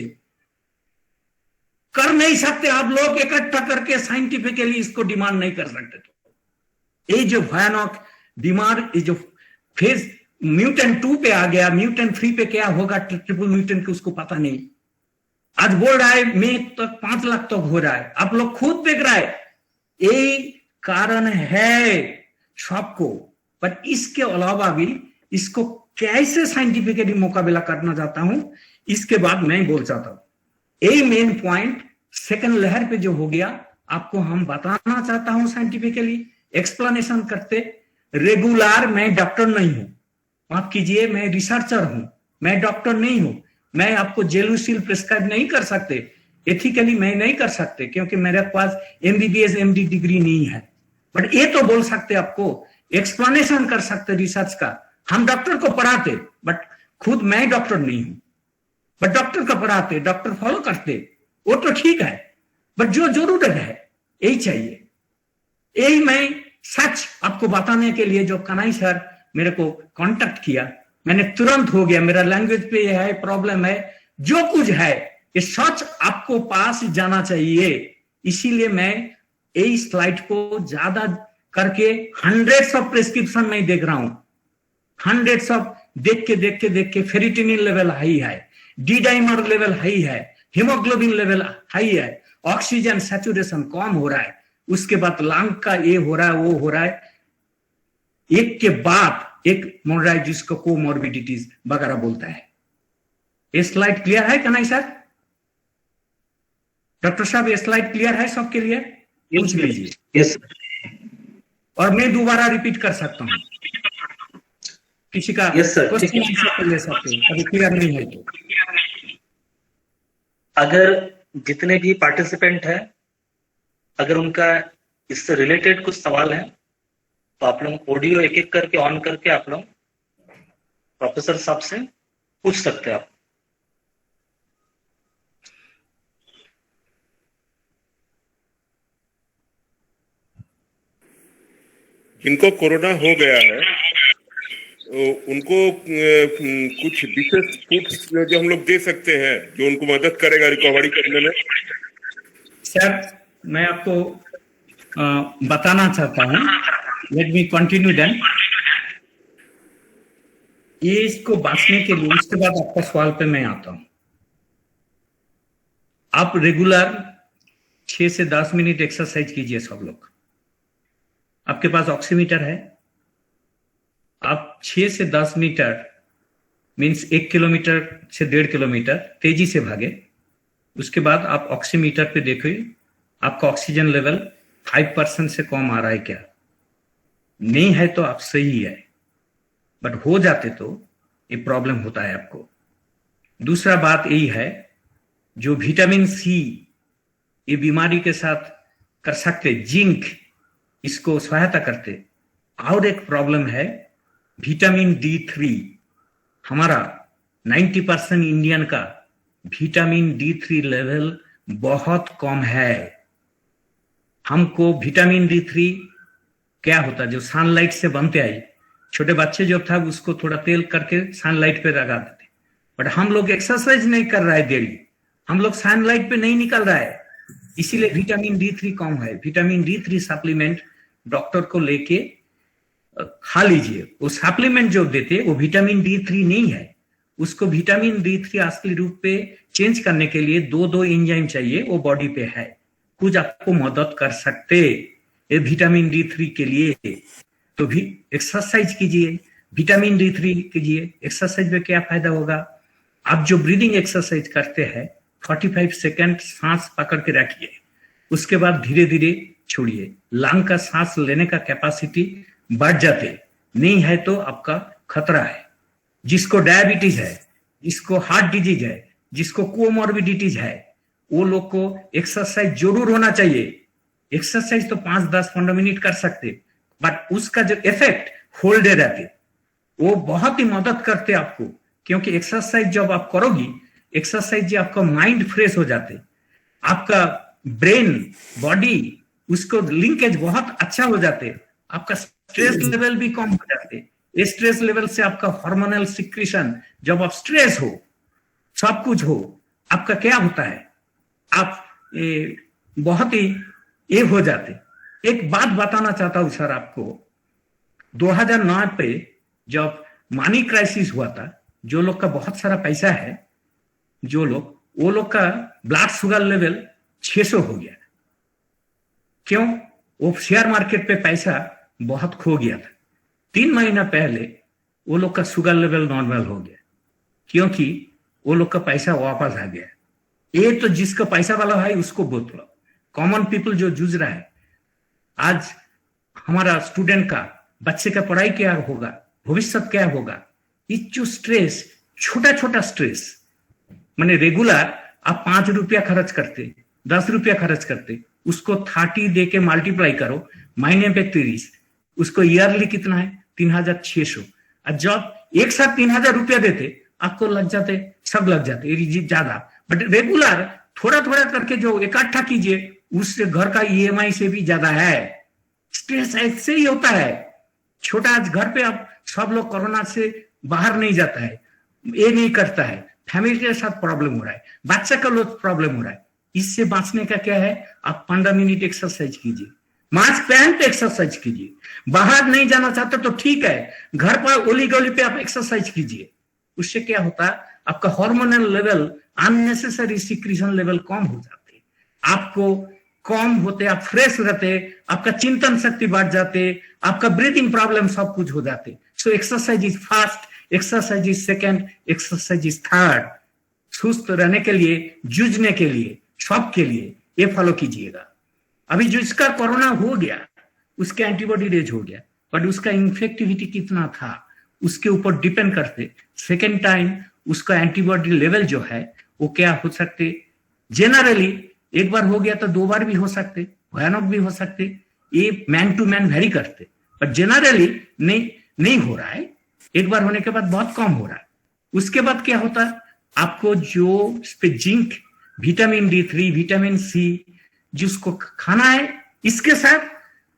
कर नहीं सकते। आप लोग इकट्ठा करके साइंटिफिकली इसको डिमांड नहीं कर सकते। तो ये जो भयानक बीमार, ये जो फेज म्यूटेंट 2 पे आ गया, म्यूटेंट 3 पे क्या होगा, ट्रिपल म्यूटेंट को उसको पता नहीं। आज बोल रहा है मई तक 5 लाख तक हो रहा है, आप लोग खुद देख रहा है। यही कारण है सबको, पर इसके अलावा भी इसको कैसे साइंटिफिकली मुकाबला करना चाहता हूं, इसके बाद मैं बोल चाहता हूं। यही मेन पॉइंट सेकंड लहर पे जो हो गया, आपको हम बताना चाहता हूं साइंटिफिकली एक्सप्लेनेशन करते। रेगुलर मैं डॉक्टर नहीं हूं, माफ कीजिए, मैं रिसर्चर हूं, मैं डॉक्टर नहीं हूं। मैं आपको जेलुसिल प्रिस्क्राइब नहीं कर सकते, एथिकली मैं नहीं कर सकते, क्योंकि मेरे पास MBBS MD डिग्री नहीं है। बट ये तो बोल सकते, आपको एक्सप्लेनेशन कर सकते रिसर्च का। हम डॉक्टर को पढ़ाते, बट खुद मैं डॉक्टर नहीं हूं, बट डॉक्टर को पढ़ाते, डॉक्टर फॉलो करते, वो तो ठीक है, बट जो जरूरत है यही चाहिए। यही मैं सच आपको बताने के लिए जो कन्हई सर मेरे को कांटेक्ट किया, मैंने तुरंत हो गया, मेरा लैंग्वेज पे ये है प्रॉब्लम है, जो कुछ है ये सच आपको पास जाना चाहिए। इसीलिए मैं यही स्लाइड को ज्यादा करके 100 ऑफ प्रिस्क्रिप्शन में देख रहा हूं, 100 ऑफ देख के फेरिटिनिन लेवल हाई है, डी डाइमर लेवल हाई है, हीमोग्लोबिन लेवल हाई है, ऑक्सीजन सैचुरेशन कम हो रहा है, उसके बाद लंग का ये हो रहा है, वो हो रहा है, एक के बाद एक मोड़ रहा है, जिसको कोमॉर्बिडिटीज वगैरह बोलता है। ये स्लाइड क्लियर है कन्हई सर? डॉक्टर साहब ये स्लाइड क्लियर है सबके लिए? पूछ लीजिए। यस, और मैं दोबारा रिपीट कर सकता हूं, किसी का क्वेश्चन ले सकते हैं, अभी क्लियर नहीं है तो। अगर जितने भी पार्टिसिपेंट हैं, अगर उनका इससे रिलेटेड कुछ सवाल है तो आप लोग ऑडियो एक एक करके ऑन करके आप लोग प्रोफेसर साहब से पूछ सकते हैं। आप जिनको कोरोना हो गया है तो उनको कुछ विशेष फूड्स जो हम लोग दे सकते हैं जो उनको मदद करेगा रिकवरी करने में। सर मैं आपको बताना चाहता हूँ। Let me continue then. ये इसको बांटने के लिए उसके बाद आपका सवाल पे मैं आता हूँ। आप रेगुलर 6 से 10 मिनट एक्सरसाइज कीजिए सब लोग। आपके पास ऑक्सीमीटर है, आप 6 से 10 मीटर मीन्स 1 किलोमीटर से 1.5 किलोमीटर तेजी से भागे। उसके बाद आप ऑक्सीमीटर पे देखिए आपका ऑक्सीजन लेवल 5% से कम आ रहा है क्या। नहीं है तो आप सही है, बट हो जाते तो ये प्रॉब्लम होता है आपको। दूसरा बात यही है, जो विटामिन सी ये बीमारी के साथ कर सकते, जिंक इसको सहायता करते। और एक प्रॉब्लम है विटामिन D3। हमारा 90% इंडियन का विटामिन D3 लेवल बहुत कम है। हमको विटामिन D3 क्या होता है, जो सनलाइट से बनते आई, छोटे बच्चे जो था उसको थोड़ा तेल करके सनलाइट पे लगा देते। बट हम लोग एक्सरसाइज नहीं कर रहा है डेली, हम लोग सनलाइट पे नहीं निकल रहा है, इसीलिए विटामिन D3 कम है। विटामिन D3 सप्लीमेंट डॉक्टर को लेके खा लीजिए। वो सप्लीमेंट जो देते वो विटामिन D3 नहीं है, उसको विटामिन D3 असली रूप पे चेंज करने के लिए दो एंजाइम चाहिए, वो बॉडी पे है, कुछ आपको मदद कर सकते ये विटामिन D3 के लिए। तो भी एक्सरसाइज कीजिए, विटामिन D3 कीजिए। एक्सरसाइज में क्या फायदा होगा, आप जो ब्रीदिंग एक्सरसाइज करते हैं 45 सेकंड सांस पकड़ के रखिए, उसके बाद धीरे धीरे छोड़िए। लंग का सांस लेने का कैपेसिटी बढ़ जाते, नहीं है तो आपका खतरा है। जिसको डायबिटीज है, जिसको हार्ट डिजीज है, जिसको कोमॉर्बिडिटीज है, वो लोग को एक्सरसाइज जरूर होना चाहिए। एक्सरसाइज तो 5, 10, 15 मिनट कर सकते, बट उसका जो इफेक्ट होल्ड रहते, वो बहुत ही मदद करते आपको। क्योंकि एक्सरसाइज जब आप करोगी, एक्सरसाइज से आपका माइंड फ्रेश हो जाते, आपका ब्रेन बॉडी उसको लिंकेज बहुत अच्छा हो जाते, आपका स्ट्रेस लेवल भी कम हो जाते। स्ट्रेस लेवल से आपका हार्मोनल सिक्रीशन, जब आप स्ट्रेस हो, सब कुछ हो, आपका क्या होता है, आप बहुत ही ये हो जाते। एक बात बताना चाहता हूं सर आपको, 2009 पे जब मनी क्राइसिस हुआ था, जो लोग का बहुत सारा पैसा है, जो लोग, वो लोग का ब्लड शुगर लेवल 600 हो गया। क्यों? वो शेयर मार्केट पे पैसा बहुत खो गया था। 3 महीना पहले वो लोग का शुगर लेवल नॉर्मल हो गया, क्योंकि वो लोग का पैसा वापस आ गया। ये तो जिसका पैसा वाला है उसको बोल लो, कॉमन पीपल जो जूझ रहा है। आज हमारा स्टूडेंट का, बच्चे का पढ़ाई क्या होगा, भविष्य क्या होगा, ये जो स्ट्रेस, छोटा छोटा स्ट्रेस, माने रेगुलर आप 5 रुपया खर्च करते, 10 रुपया खर्च करते, उसको 30 दे के मल्टीप्लाई करो, महीने पे 30, उसको ईयरली कितना है, 3600। और जब एक साथ 3000 रुपया देते, आपको लग जाते, सब लग जाते ज्यादा। बट रेगुलर थोड़ा थोड़ा करके जो इकट्ठा कीजिए, उससे घर का EMI से भी ज्यादा है। स्ट्रेस ऐसे ही होता है। छोटा आज घर पे आप सब लोग कोरोना से बाहर नहीं जाता है, ये नहीं करता है, फैमिली के साथ प्रॉब्लम हो रहा है, बच्चा का लोग प्रॉब्लम हो रहा है। इससे बांचने का क्या है, आप 15 मिनट एक्सरसाइज कीजिए, मास्क पहन के एक्सरसाइज कीजिए। बाहर नहीं जाना चाहते तो ठीक है, घर पर ओली गली पे आप एक्सरसाइज कीजिए। उससे क्या होता है, आपका hormonal level, unnecessary secretion level कम हो जाते, आपको कम होते, आप फ्रेश रहते, आपका चिंतन शक्ति बढ़ जाते, आपका ब्रीथिंग प्रॉब्लम सब कुछ हो जाते। So exercise is first, exercise is second, exercise is third. सुस्त रहने के लिए, जूझने के लिए, सब के लिए ये फॉलो कीजिएगा। अभी जो इसका कोरोना हो गया, उसके एंटीबॉडी रेज हो गया, बट उसका इन्फेक्टिविटी कितना था उसके ऊपर डिपेंड करते, सेकेंड टाइम उसका एंटीबॉडी लेवल जो है वो क्या हो सकते। जनरली एक बार हो गया तो 2 बार भी हो सकते, भयानक भी हो सकते, ये मैन टू मैन वेरी करते, बट जनरली नहीं हो रहा है। एक बार होने के बाद बहुत कम हो रहा है। उसके बाद क्या होता है, आपको जो zinc, vitamin D3, vitamin C जिसको खाना है, इसके साथ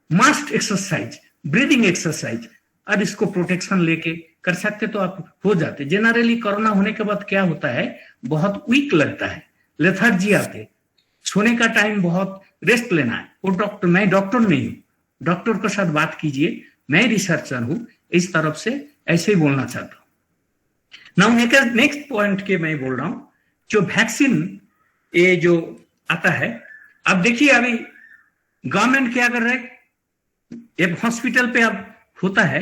मस्ट एक्सरसाइज, ब्रीदिंग एक्सरसाइज, और इसको प्रोटेक्शन लेके कर सकते तो आप हो जाते। जनरली कोरोना होने के बाद क्या होता है, बहुत वीक लगता है, लेथर्जी आते, सोने का टाइम बहुत रेस्ट लेना है। वो डॉक्टर, मैं डॉक्टर नहीं हूं, डॉक्टर के साथ बात कीजिए, मैं रिसर्चर हूं, इस तरफ से ऐसे ही बोलना चाहता हूं। नाउ नेक्स्ट पॉइंट के मैं बोल रहा हूं, जो वैक्सीन ये जो आता है, अब देखिए अभी गवर्नमेंट क्या कर रहा है, एक हॉस्पिटल पे अब होता है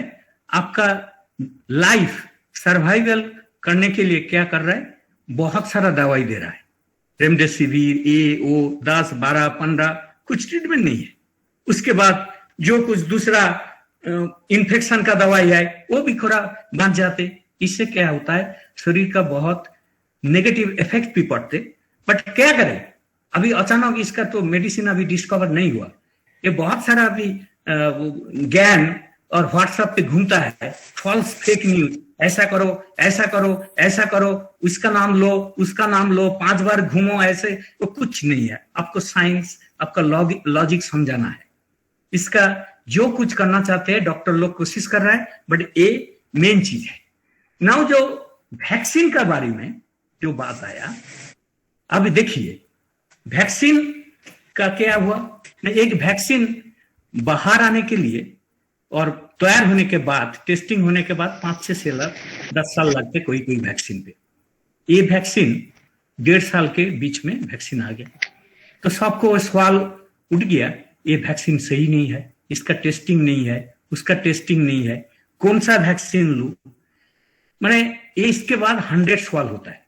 आपका लाइफ सर्वाइवल करने के लिए क्या कर रहा है, बहुत सारा दवाई दे रहा है, रेमडेसिविर, ए ओ 10 12 15, कुछ ट्रीटमेंट नहीं है। उसके बाद जो कुछ दूसरा इन्फेक्शन का दवाई है वो भी थोड़ा बांध जाते। इससे क्या होता है, शरीर का बहुत नेगेटिव इफेक्ट भी पड़ते। बट क्या करें, अभी अचानक इसका तो मेडिसिन अभी डिस्कवर नहीं हुआ। ये बहुत सारा अभी ज्ञान और व्हाट्सएप पे घूमता है, फॉल्स फेक न्यूज, ऐसा करो ऐसा करो ऐसा करो, उसका नाम लो उसका नाम लो, 5 बार घूमो, ऐसे वो कुछ नहीं है। आपको साइंस, आपका लॉजिक समझाना है। इसका जो कुछ करना चाहते हैं डॉक्टर लोग कोशिश कर रहा है, बट ये मेन चीज है। नाउ जो वैक्सीन का बारे में जो बात आया, अब देखिए वैक्सीन का क्या हुआ, एक वैक्सीन बाहर आने के लिए और तैयार होने के बाद, टेस्टिंग होने के बाद 5 से 10 साल लगते कोई कोई वैक्सीन पे। ये वैक्सीन 1.5 साल के बीच में वैक्सीन आ गया, तो सबको सवाल उठ गया, ये वैक्सीन सही नहीं है, इसका टेस्टिंग नहीं है, उसका टेस्टिंग नहीं है, कौन सा वैक्सीन लूं। मैंने ये इसके बाद 100 सवाल होता है।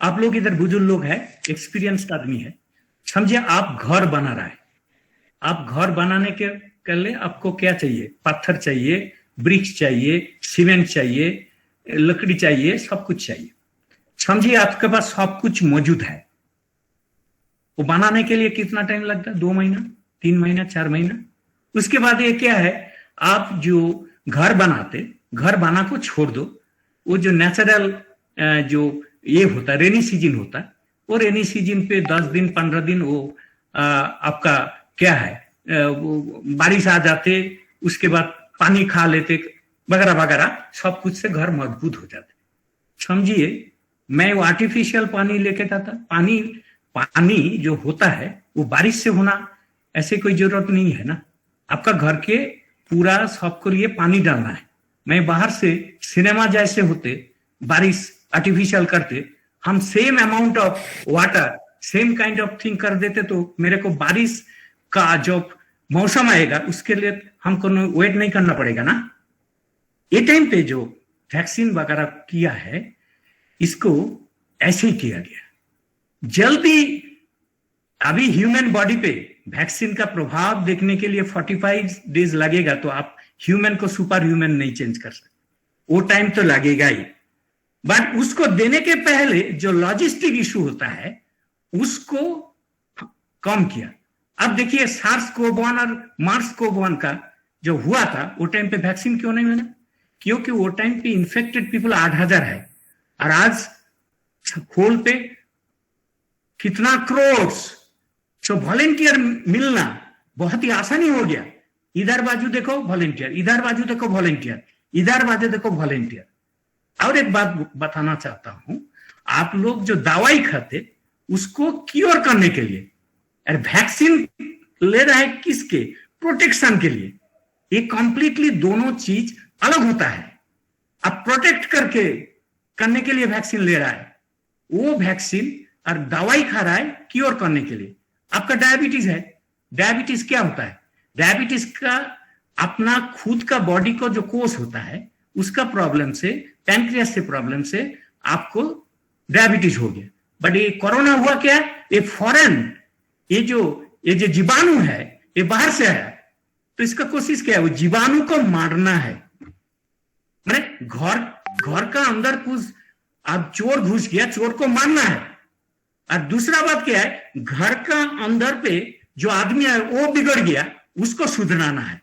आप लोग इधर बुजुर्ग लोग हैं, एक्सपीरियंस्ड आदमी है, समझिए आप घर बना रहा है, आप घर बनाने के लिए आपको क्या चाहिए, पत्थर चाहिए, ब्रिक्स चाहिए, सीमेंट चाहिए, लकड़ी चाहिए, सब कुछ चाहिए। समझिए आपके पास सब कुछ मौजूद है, वो बनाने के लिए कितना टाइम लगता है, 2 महीना 3 महीना 4 महीना। उसके बाद ये क्या है, आप जो घर बनाते, घर बना को छोड़ दो, वो जो नेचुरल जो ये होता है, रेनी सीजन होता है, वो रेनी सीजन पे 10 दिन 15 दिन वो आपका क्या है, बारिश आ जाते, उसके बाद पानी खा लेते वगैरह वगैरह, सब कुछ से घर मजबूत हो जाते। समझिए मैं वो आर्टिफिशियल पानी लेके जाता, पानी जो होता है वो बारिश से होना ऐसे कोई जरूरत नहीं है ना। आपका घर के पूरा सबको लिए पानी डालना है। मैं बाहर से सिनेमा जैसे होते, बारिश आर्टिफिशियल करते, हम same amount of water same kind of thing कर देते, तो मेरे को बारिश का जो मौसम आएगा उसके लिए हमको वेट नहीं करना पड़ेगा ना। ये टाइम पे जो वैक्सीन वगैरह किया है, इसको ऐसे ही किया गया जल्दी। अभी ह्यूमन बॉडी पे वैक्सीन का प्रभाव देखने के लिए 45 डेज लगेगा, तो आप ह्यूमन को सुपर ह्यूमन नहीं चेंज कर सकते, वो टाइम तो लगेगा ही। बट उसको देने के पहले जो लॉजिस्टिक इशू होता है उसको कम किया। अब देखिए SARS-CoV-1 और MERS-CoV-1 का जो हुआ था, वो टाइम पे वैक्सीन क्यों नहीं मिला, क्योंकि वो टाइम पे इन्फेक्टेड पीपल 8,000 है, और आज होल पे कितना करोड़। तो वॉलेंटियर मिलना बहुत ही आसानी हो गया। इधर बाजू देखो वॉलेंटियर, इधर बाजू देखो वॉलेंटियर, इधर बाजू देखो वॉलेंटियर। और एक बात बताना चाहता हूं, आप लोग जो दवाई खाते उसको क्योर करने के लिए, और वैक्सीन ले रहा है किसके, प्रोटेक्शन के लिए। ये कंप्लीटली दोनों चीज अलग होता है। अब प्रोटेक्ट करने के लिए वैक्सीन ले रहा है, वो वैक्सीन और दवाई खा रहा है क्योर करने के लिए। आपका डायबिटीज है, डायबिटीज क्या होता है, डायबिटीज का अपना खुद का बॉडी को जो कोष होता है उसका प्रॉब्लम से, पैनक्रियास से प्रॉब्लम से आपको डायबिटीज हो गया। बट ये कोरोना हुआ क्या, ये फॉरेन, ये जो जीवाणु है ये बाहर से आया, तो इसका कोशिश क्या है, वो जीवाणु को मारना है। मैंने घर का अंदर कुछ अब चोर घुस गया, चोर को मारना है। और दूसरा बात क्या है, घर का अंदर पे जो आदमी है वो बिगड़ गया, उसको सुधराना है।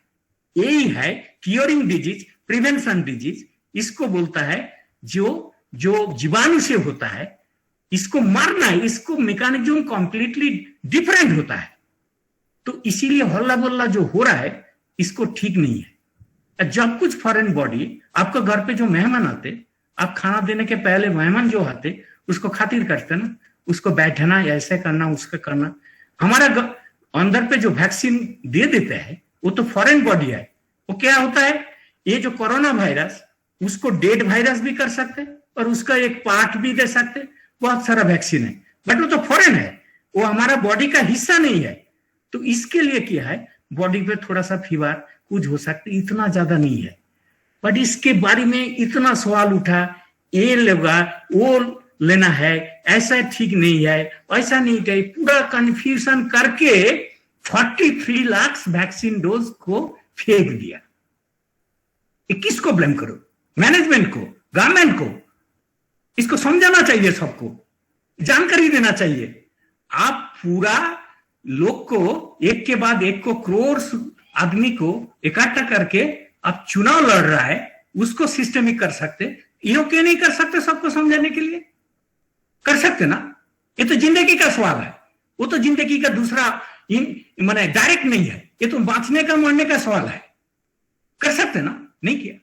यही है क्योरिंग डिजीज, प्रिवेंशन डिजीज, इसको बोलता है। जो जीवाणु से होता है इसको मारना है, इसको मैकेनिज्म कंप्लीटली डिफरेंट होता है। तो इसीलिए हल्ला बोल्ला जो हो रहा है इसको ठीक नहीं है। जब कुछ फॉरेन बॉडी आपको घर पे जो मेहमान आते, आप खाना देने के पहले मेहमान जो आते उसको खातिर करते ना, उसको बैठना, ऐसे करना, उसका करना। हमारा अंदर पे जो वैक्सीन दे देते हैं वो तो फॉरेन बॉडी है। वो क्या होता है, ये जो कोरोना वायरस उसको डेड वायरस भी कर सकते और उसका एक पार्ट भी दे सकते, बहुत सारा वैक्सीन है, बट वो तो फॉरेन है, वो हमारा बॉडी का हिस्सा नहीं है। तो इसके लिए क्या है, बॉडी पे थोड़ा सा फीवर कुछ हो सकता है, इतना ज्यादा नहीं है। बट इसके बारे में इतना सवाल उठा, ये लेगा वो लेना है, ऐसा ठीक नहीं है, ऐसा नहीं है, पूरा कंफ्यूजन करके 43 लाख वैक्सीन डोज को फेंक दिया। किसको ब्लेम करो? मैनेजमेंट को, गवर्नमेंट को? इसको समझाना चाहिए, सबको जानकारी देना चाहिए। आप पूरा लोग को एक के बाद एक को करोड़ आदमी को इकट्ठा करके आप चुनाव लड़ रहा है, उसको सिस्टमिक कर सकते, ये क्यों नहीं कर सकते? सबको समझाने के लिए कर सकते ना। ये तो जिंदगी का सवाल है, वो तो जिंदगी का दूसरा माने डायरेक्ट नहीं है, ये तो बांचने का मरने का सवाल है। कर सकते ना, नहीं किया,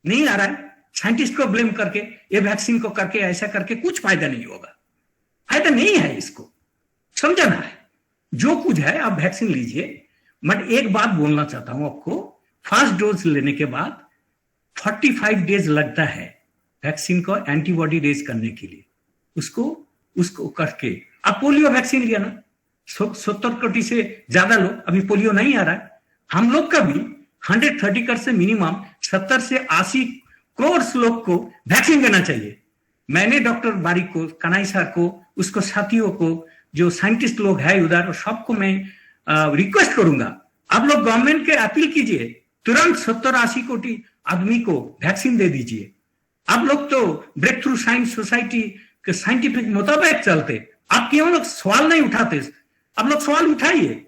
नहीं आ रहा है। साइंटिस्ट को ब्लेम करके, ये वैक्सीन को करके, ऐसा करके कुछ फायदा नहीं होगा, फायदा नहीं है। इसको समझना है, जो कुछ है आप वैक्सीन लीजिए। मैं एक बात बोलना चाहता हूं आपको, फर्स्ट डोज लेने के बाद 45 डेज लगता है वैक्सीन को एंटीबॉडी रेज करने के लिए। उसको करके आप पोलियो वैक्सीन लिया ना, 70 कोटी से ज्यादा लोग अभी पोलियो नहीं आ रहा है। हम लोग का भी 130 कर से मिनिमम 70 से 80 करोड़ लोग को वैक्सीन देना चाहिए। मैंने डॉक्टर बारिक को, कनाई सर को, उसको साथियों को, जो साइंटिस्ट लोग हैं उधर, सबको मैं रिक्वेस्ट करूंगा, आप लोग गवर्नमेंट के अपील कीजिए, तुरंत 70-80 कोटी आदमी को वैक्सीन दे दीजिए। आप लोग तो ब्रेक थ्रू साइंस सोसाइटी के साइंटिफिक मुताबिक चलते, आप क्यों लोग सवाल नहीं उठाते? आप लोग सवाल उठाइए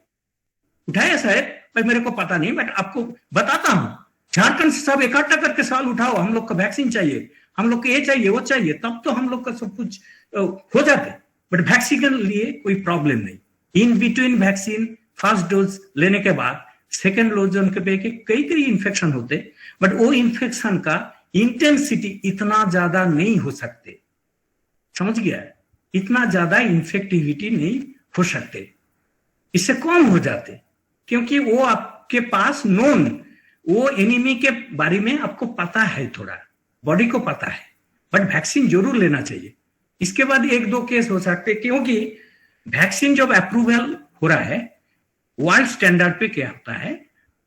शायद, भाई मेरे को पता नहीं, बट आपको बताता हूं। झारखंड से सब इकट्ठा करके सवाल उठाओ, हम लोग को वैक्सीन चाहिए, हम लोग को ये चाहिए, वो चाहिए, तब तो हम लोग का सब कुछ हो जाते। बट वैक्सीन के लिए कोई प्रॉब्लम नहीं। In between vaccine first dose लेने के बाद सेकेंड डोज उनके पे कई इन्फेक्शन होते, बट वो इन्फेक्शन का इंटेंसिटी इतना ज्यादा नहीं हो सकते, समझ गया? इतना ज्यादा इन्फेक्टिविटी नहीं हो सकते, इससे कम हो जाते, क्योंकि वो आपके पास नोन, वो एनिमी के बारे में आपको पता है, थोड़ा बॉडी को पता है। बट वैक्सीन जरूर लेना चाहिए। इसके बाद 1-2 केस हो सकते, क्योंकि वैक्सीन जब अप्रूवल हो रहा है, वर्ल्ड स्टैंडर्ड पे क्या होता है,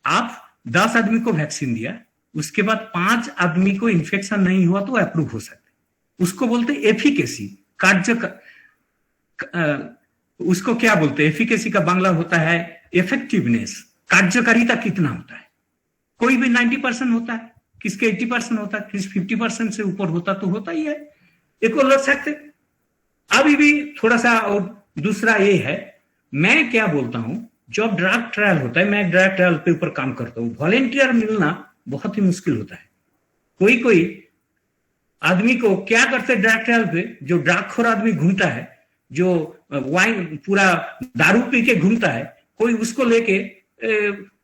आप 10 आदमी को वैक्सीन दिया, उसके बाद 5 आदमी को इन्फेक्शन नहीं हुआ तो अप्रूव हो सकते। उसको बोलते एफिकेसी, उसको क्या बोलते हैं? एफिकेसी का बांग्ला होता है इफेक्टिवनेस, कार्यकारिता कितना होता है। कोई भी 90% होता है, किसके 80% होता है, किस 50% से ऊपर होता तो होता ही है, एक को लड़ सकते। अभी भी थोड़ा सा, और दूसरा ये है, मैं क्या बोलता हूं, जब ड्रग ट्रायल होता है, मैं ड्रग ट्रायल के ऊपर काम करता हूं, वॉलेंटियर मिलना बहुत ही मुश्किल होता है। कोई आदमी को क्या करते ड्रग ट्रायल पे, जो ड्रगखोर आदमी घूमता है, जो वाइन पूरा दारू पी के घूमता है, कोई उसको लेके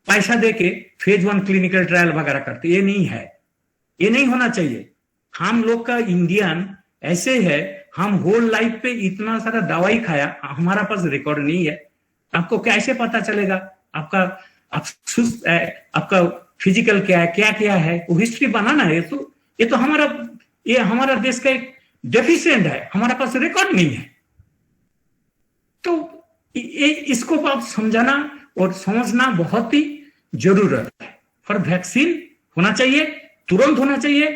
पैसा देके फेज 1 क्लिनिकल ट्रायल वगैरह करते। ये नहीं है, ये नहीं होना चाहिए। हम लोग का इंडियन ऐसे है, हम होल लाइफ पे इतना सारा दवाई खाया, हमारा पास रिकॉर्ड नहीं है। आपको कैसे पता चलेगा आपका फिजिकल क्या है, क्या क्या है, वो हिस्ट्री बनाना है। तो ये हमारा देश का एक डेफिशिएंट है, हमारा पास रिकॉर्ड नहीं है। तो इसको आप समझाना और समझना बहुत ही जरूरत है। फॉर वैक्सीन होना चाहिए, तुरंत होना चाहिए,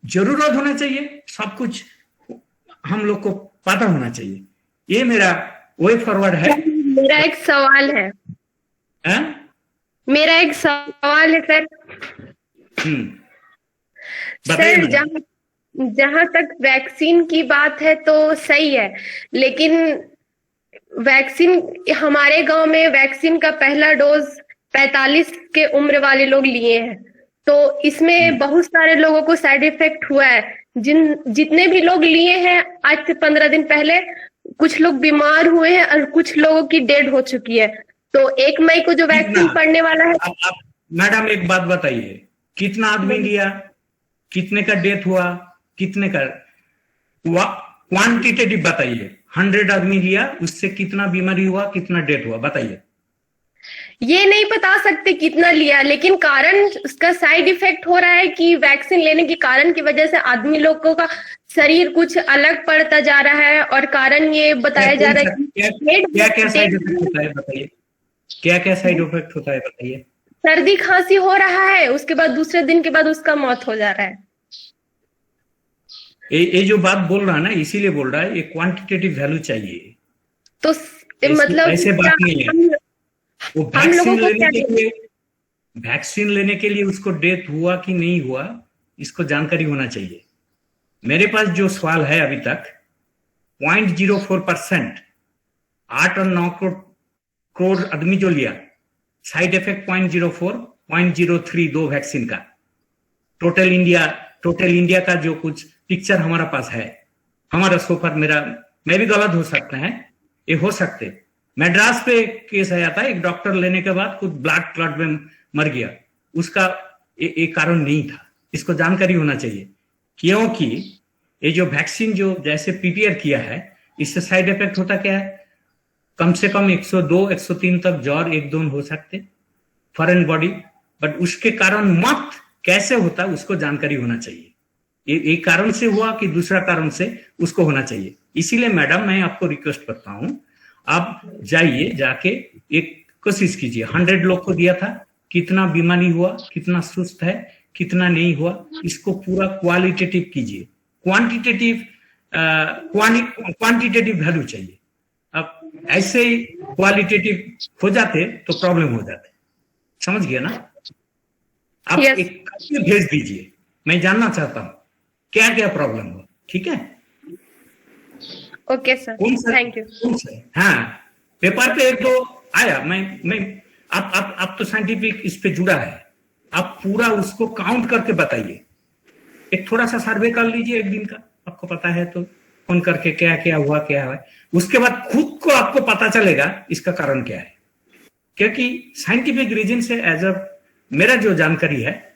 जरूरत होना चाहिए, सब कुछ हम लोग को पता होना चाहिए। ये मेरा वे फॉरवर्ड है। मेरा एक सवाल है। मेरा एक सवाल है सर। सर, जहां तक वैक्सीन की बात है तो सही है, लेकिन वैक्सीन, हमारे गांव में वैक्सीन का पहला डोज 45 के उम्र वाले लोग लिए हैं, तो इसमें बहुत सारे लोगों को साइड इफेक्ट हुआ है। जितने भी लोग लिए हैं आज से 15 दिन पहले, कुछ लोग बीमार हुए हैं और कुछ लोगों की डेड हो चुकी है। तो 1 मई को जो वैक्सीन पड़ने वाला है। आप मैडम एक बात बताइए, कितना आदमी लिया, कितने का डेथ हुआ, कितने का क्वांटिटेटिव बताइए। 100 आदमी लिया, उससे कितना बीमारी हुआ, कितना डेथ हुआ, बताइए। ये नहीं बता सकते कितना लिया, लेकिन कारण उसका साइड इफेक्ट हो रहा है कि वैक्सीन लेने के कारण की वजह से आदमी लोगों का शरीर कुछ अलग पड़ता जा रहा है, और कारण ये बताया जा रहा है कि क्या क्या साइड इफेक्ट होता है बताइए, क्या क्या साइड इफेक्ट होता है बताइए। सर्दी खांसी हो रहा है, उसके बाद दूसरे दिन के बाद उसका मौत हो जा रहा है। ये जो बात बोल रहा है ना, इसीलिए बोल रहा है, ये क्वांटिटेटिव वैल्यू चाहिए। तो मतलब ऐसे बात नहीं है। वो हम लोगों को वैक्सीन लेने के लिए उसको डेथ हुआ कि नहीं हुआ, इसको जानकारी होना चाहिए। मेरे पास जो सवाल है अभी तक 0.04%, 8 और 9 करोड़ आदमी जो लिया, साइड इफेक्ट 0.04, 0.03 दो वैक्सीन का। टोटल इंडिया का जो कुछ पिक्चर हमारा पास है, हमारा सोफर, मैं भी गलत हो सकता है, ये हो सकते। मद्रास पे केस आया था, एक डॉक्टर लेने के बाद कुछ ब्लड क्लॉट में मर गया, उसका एक कारण नहीं था। इसको जानकारी होना चाहिए, क्योंकि ये जो वैक्सीन जो जैसे प्रिपेयर किया है, इससे साइड इफेक्ट होता क्या है, कम से कम 102 103 तक ज्वर 1-2 हो सकते फॉरेन बॉडी, बट उसके कारण मौत कैसे होता है उसको जानकारी होना चाहिए। एक कारण से हुआ कि दूसरा कारण से उसको होना चाहिए। इसीलिए मैडम मैं आपको रिक्वेस्ट करता हूं, आप जाइए, जाके एक कोशिश कीजिए। 100 लोग को दिया था, कितना बीमारी हुआ, कितना सुस्त है, कितना नहीं हुआ, इसको पूरा क्वालिटेटिव कीजिए। क्वांटिटेटिव वैल्यू चाहिए। अब ऐसे ही क्वालिटेटिव हो जाते तो प्रॉब्लम हो जाते, समझ गया ना। आप एक भेज दीजिए, मैं जानना चाहता हूं क्या क्या प्रॉब्लम हो, ठीक है। Okay sir, thank you. हाँ, पेपर पे एक दो आया, मैं आप तो साइंटिफिक इस पे जुड़ा है, आप पूरा उसको काउंट करके बताइए। एक थोड़ा सा सर्वे कर लीजिए एक दिन का, आपको पता है तो फोन करके क्या क्या हुआ क्या है, उसके बाद खुद को आपको पता चलेगा इसका कारण क्या है। क्योंकि साइंटिफिक रीजन से एज अ मेरा जो जानकारी है,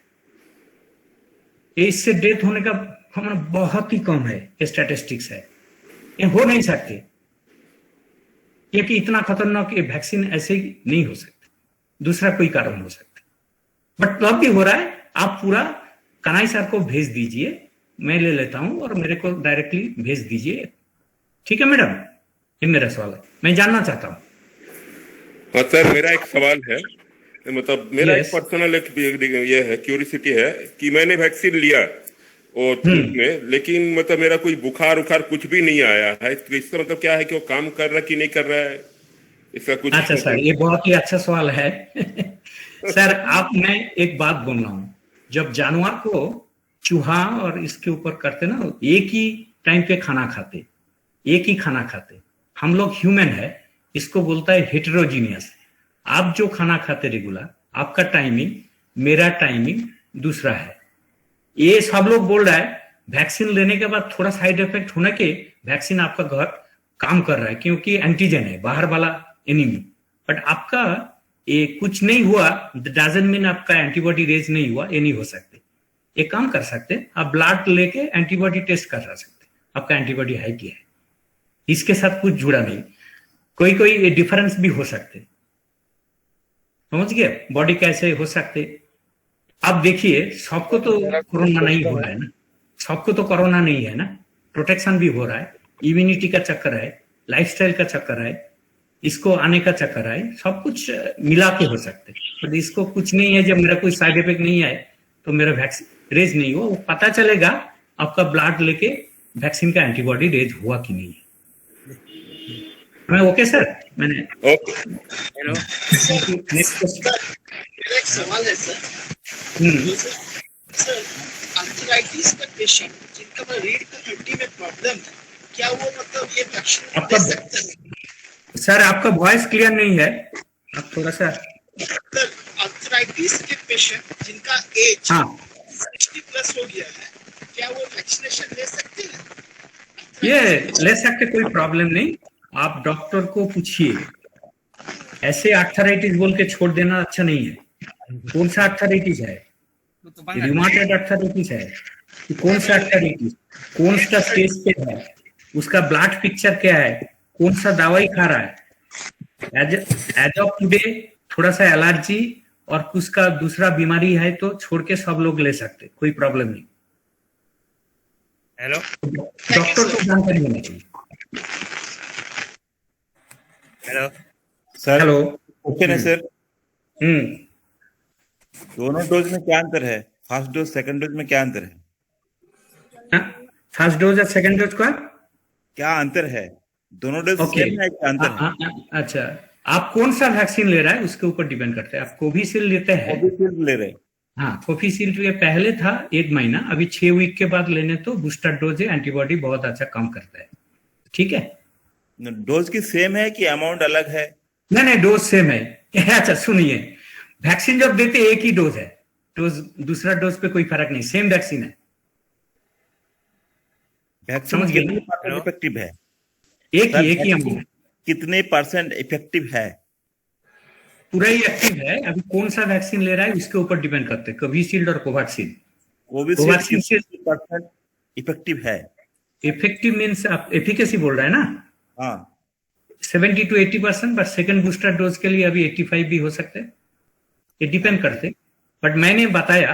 इससे डेथ होने का हमारा बहुत ही कम है, स्टैटिस्टिक्स है, ये हो नहीं सकते, क्योंकि इतना खतरनाक ये वैक्सीन ऐसे ही नहीं हो सकती, दूसरा कोई कारण हो सकता। बट तब भी हो रहा है, आप पूरा कनाई सर को भेज दीजिए, मैं ले लेता हूं और मेरे को डायरेक्टली भेज दीजिए, ठीक है मैडम। ये मेरा सवाल है, मैं जानना चाहता हूं। हाँ सर, मेरा एक सवाल है, मतलब मेरा एक पर्सनल ये है, क्यूरियोसिटी है कि मैंने वैक्सीन लिया और में, लेकिन मतलब मेरा कोई बुखार उखार कुछ भी नहीं आया है, तो इसका मतलब क्या है कि वो काम कर रहा है कि नहीं कर रहा है, इसका कुछ। अच्छा सर, ये बहुत ही अच्छा सवाल है सर। मैं एक बात बोल रहा हूँ, जब जानवर को चूहा और इसके ऊपर करते ना, एक ही टाइम पे खाना खाते, एक ही खाना खाते, हम लोग ह्यूमन है, इसको बोलता है हेटेरोजीनियस। आप जो खाना खाते रेगुलर, आपका टाइमिंग मेरा टाइमिंग दूसरा है। ये सब लोग बोल रहा है वैक्सीन लेने के बाद थोड़ा साइड इफेक्ट होने के वैक्सीन आपका घर काम कर रहा है, क्योंकि एंटीजन है, बाहर वाला एनिमी। बट आपका ये कुछ नहीं हुआ, डजंट मीन आपका एंटीबॉडी रेज नहीं हुआ, ये नहीं हो सकते। एक काम कर सकते, आप ब्लड लेके एंटीबॉडी टेस्ट कर सकते, आपका एंटीबॉडी है क्या है, इसके साथ कुछ जुड़ा नहीं। कोई डिफरेंस भी हो सकते, समझ गए, बॉडी कैसे हो सकते। अब देखिए, सबको तो कोरोना नहीं हो रहा है ना, सबको तो कोरोना नहीं है ना, प्रोटेक्शन भी हो रहा है, इम्यूनिटी का चक्कर है, लाइफस्टाइल का चक्कर है, इसको आने का चक्कर है, सब कुछ मिला के हो सकते। तो इसको कुछ नहीं है, जब मेरा कोई साइड इफेक्ट नहीं आए तो मेरा वैक्सीन रेज नहीं हुआ, वो पता चलेगा आपका ब्लड लेके वैक्सीन का एंटीबॉडी रेज हुआ कि नहीं है। मैं ओके सर, मैंने एक सवाल है सर। सर, आर्थराइटिस का पेशेंट जिनका रीढ़ की हड्डी में प्रॉब्लम है, क्या वो मतलब ये वैक्सीन ले सकते हैं? सर आपका वॉइस क्लियर नहीं है, आप थोड़ा सा। सर, आर्थराइटिस के पेशेंट जिनका एज 60+ हो गया है, क्या वो वैक्सीनेशन ले सकते हैं? ये ले सकते, कोई प्रॉब्लम नहीं। आप डॉक्टर को पूछिए, ऐसे आर्थराइटिस बोल के छोड़ देना अच्छा नहीं है। कौन सा आर्थराइटिस है, रिमाटॉइड आर्थराइटिस है कि कौन सा आर्थराइटिस, कौन सा स्टेज पे है, उसका ब्लड पिक्चर क्या है, कौन सा दवाई खा रहा है। एज ऑफ टुडे थोड़ा सा एलर्जी और कुछ का दूसरा बीमारी है तो छोड़ के सब लोग ले सकते, कोई प्रॉब्लम नहीं। हेलो, डॉक्टर को जानकारी होनी चाहिए। हेलो सर, हेलो, क्वेश्चन है सर, दोनों डोज में क्या अंतर है? फर्स्ट डोज सेकंड डोज में क्या अंतर है? फर्स्ट डोज और सेकंड डोज का क्या अंतर है? दोनों डोज ओके। सेम है, क्या अंतर है? अच्छा, आप कौन सा वैक्सीन ले रहा है उसके ऊपर डिपेंड करता है। आप कोविशील्ड लेते हैं? कोविशील्ड ले रहे हैं। हाँ, कोविशील्ड ये पहले था 1 महीना, अभी 6 वीक के बाद लेने तो बूस्टर डोज है, एंटीबॉडी बहुत अच्छा काम करता है। ठीक है, डोज की सेम है कि अमाउंट अलग है? नहीं, डोज सेम है। अच्छा सुनिए, वैक्सीन जब देते एक ही डोज है, डोज दूसरा डोज पे कोई फर्क नहीं, सेम वैक्सीन है। वैक्सीन कितने परसेंट इफेक्टिव है? एक ही अमाउंट। कितने परसेंट इफेक्टिव है? पूरा ही एक्टिव है। अभी कौन सा वैक्सीन ले रहा है उसके ऊपर डिपेंड करते हैं, कोविशील्ड और कोवैक्सीन। कोविशील्ड से परसेंट इफेक्टिव है? इफेक्टिव मीन्स आप एफिकेसी बोल रहे हैं ना? हाँ, 70 to 80%, but second booster dose के लिए अभी 85 भी हो सकते हैं, ये डिपेंड करते। बट मैंने बताया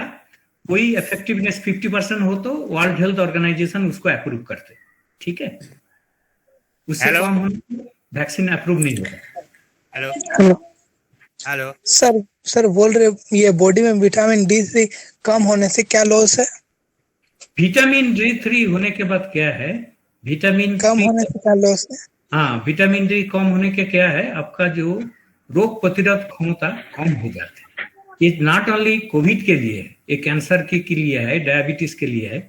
कोई इफेक्टिवनेस 50% हो तो वर्ल्ड हेल्थ ऑर्गेनाइजेशन उसको अप्रूव करते। ठीक है, उससे कम होने वैक्सीन अप्रूव नहीं होगा। हेलो हेलो हेलो सर बोल रहे ये बॉडी में विटामिन D3 कम होने से क्या लॉस है? विटामिन D3 होने के बाद क्या है, विटामिन कम होने से क्या लॉस है? हाँ, विटामिन डी कम होने के क्या है, आपका जो रोग प्रतिरोधक क्षमता कम हो जाती है। ये नॉट ओनली कोविड के लिए, ये कैंसर के लिए है, डायबिटीज के लिए है,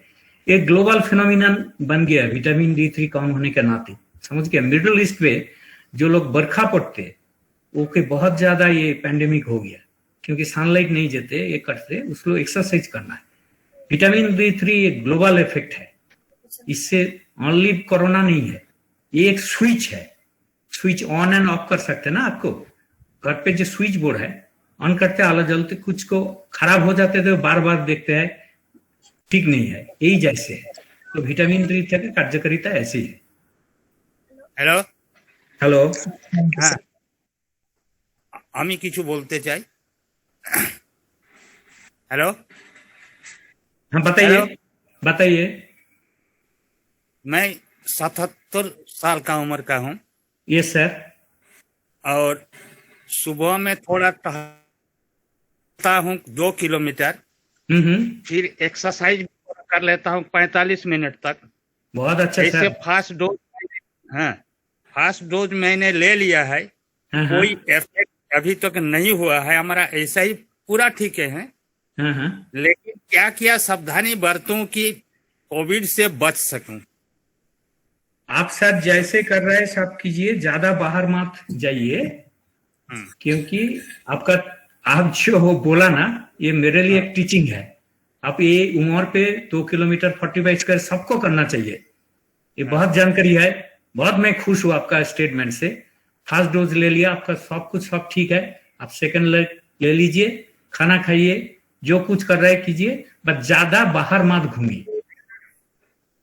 एक ग्लोबल फिनोमिनन बन गया विटामिन D3 कम होने के नाते। समझ गया? मिडिल ईस्ट में जो लोग बरखा पड़ते ओके बहुत ज्यादा ये पैंडेमिक हो गया, क्योंकि सनलाइट नहीं देते, ये करते, उसको एक्सरसाइज करना है। विटामिन D3 एक ग्लोबल इफेक्ट है, इससे ओनली कोरोना नहीं है, ये एक स्विच है। स्विच ऑन एंड ऑफ कर सकते हैं ना। आपको घर पे जो स्विच बोर्ड है, ऑन करते आला जलते, कुछ को खराब हो जाते तो बार बार देखते हैं, ठीक नहीं है, यही जैसे है। तो विटामिन D की कार्यकारिता ऐसी है। हेलो हेलो, हाँ, আমি কিছু বলতে চাই। हेलो हाँ बताइए बताइए। मैं 77 साल का उम्र का हूँ। Yes sir. और सुबह में थोड़ा टहलता हूँ 2 किलोमीटर, फिर एक्सरसाइज कर लेता हूँ 45 मिनट तक। बहुत अच्छा ऐसे सर। फर्स्ट डोज मैंने ले लिया है, कोई इफेक्ट अभी तक नहीं हुआ है, हमारा ऐसा ही पूरा ठीक है। लेकिन क्या क्या सावधानी बरतूं कि कोविड से बच सकूं? आप सर जैसे कर रहे हैं सब कीजिए, ज्यादा बाहर मत जाइए, क्योंकि आपका आप जो हो बोला ना, ये मेरे लिए एक टीचिंग है। आप ये उम्र पे 2 किलोमीटर 45 स्क्वायर सबको करना चाहिए, ये बहुत जानकारी है। बहुत मैं खुश हूँ आपका स्टेटमेंट से। फर्स्ट डोज ले लिया, आपका सब कुछ सब ठीक है, आप सेकंड ले लीजिए, खाना खाइए, जो कुछ कर रहे कीजिए, बस ज्यादा बाहर मत घूमिए,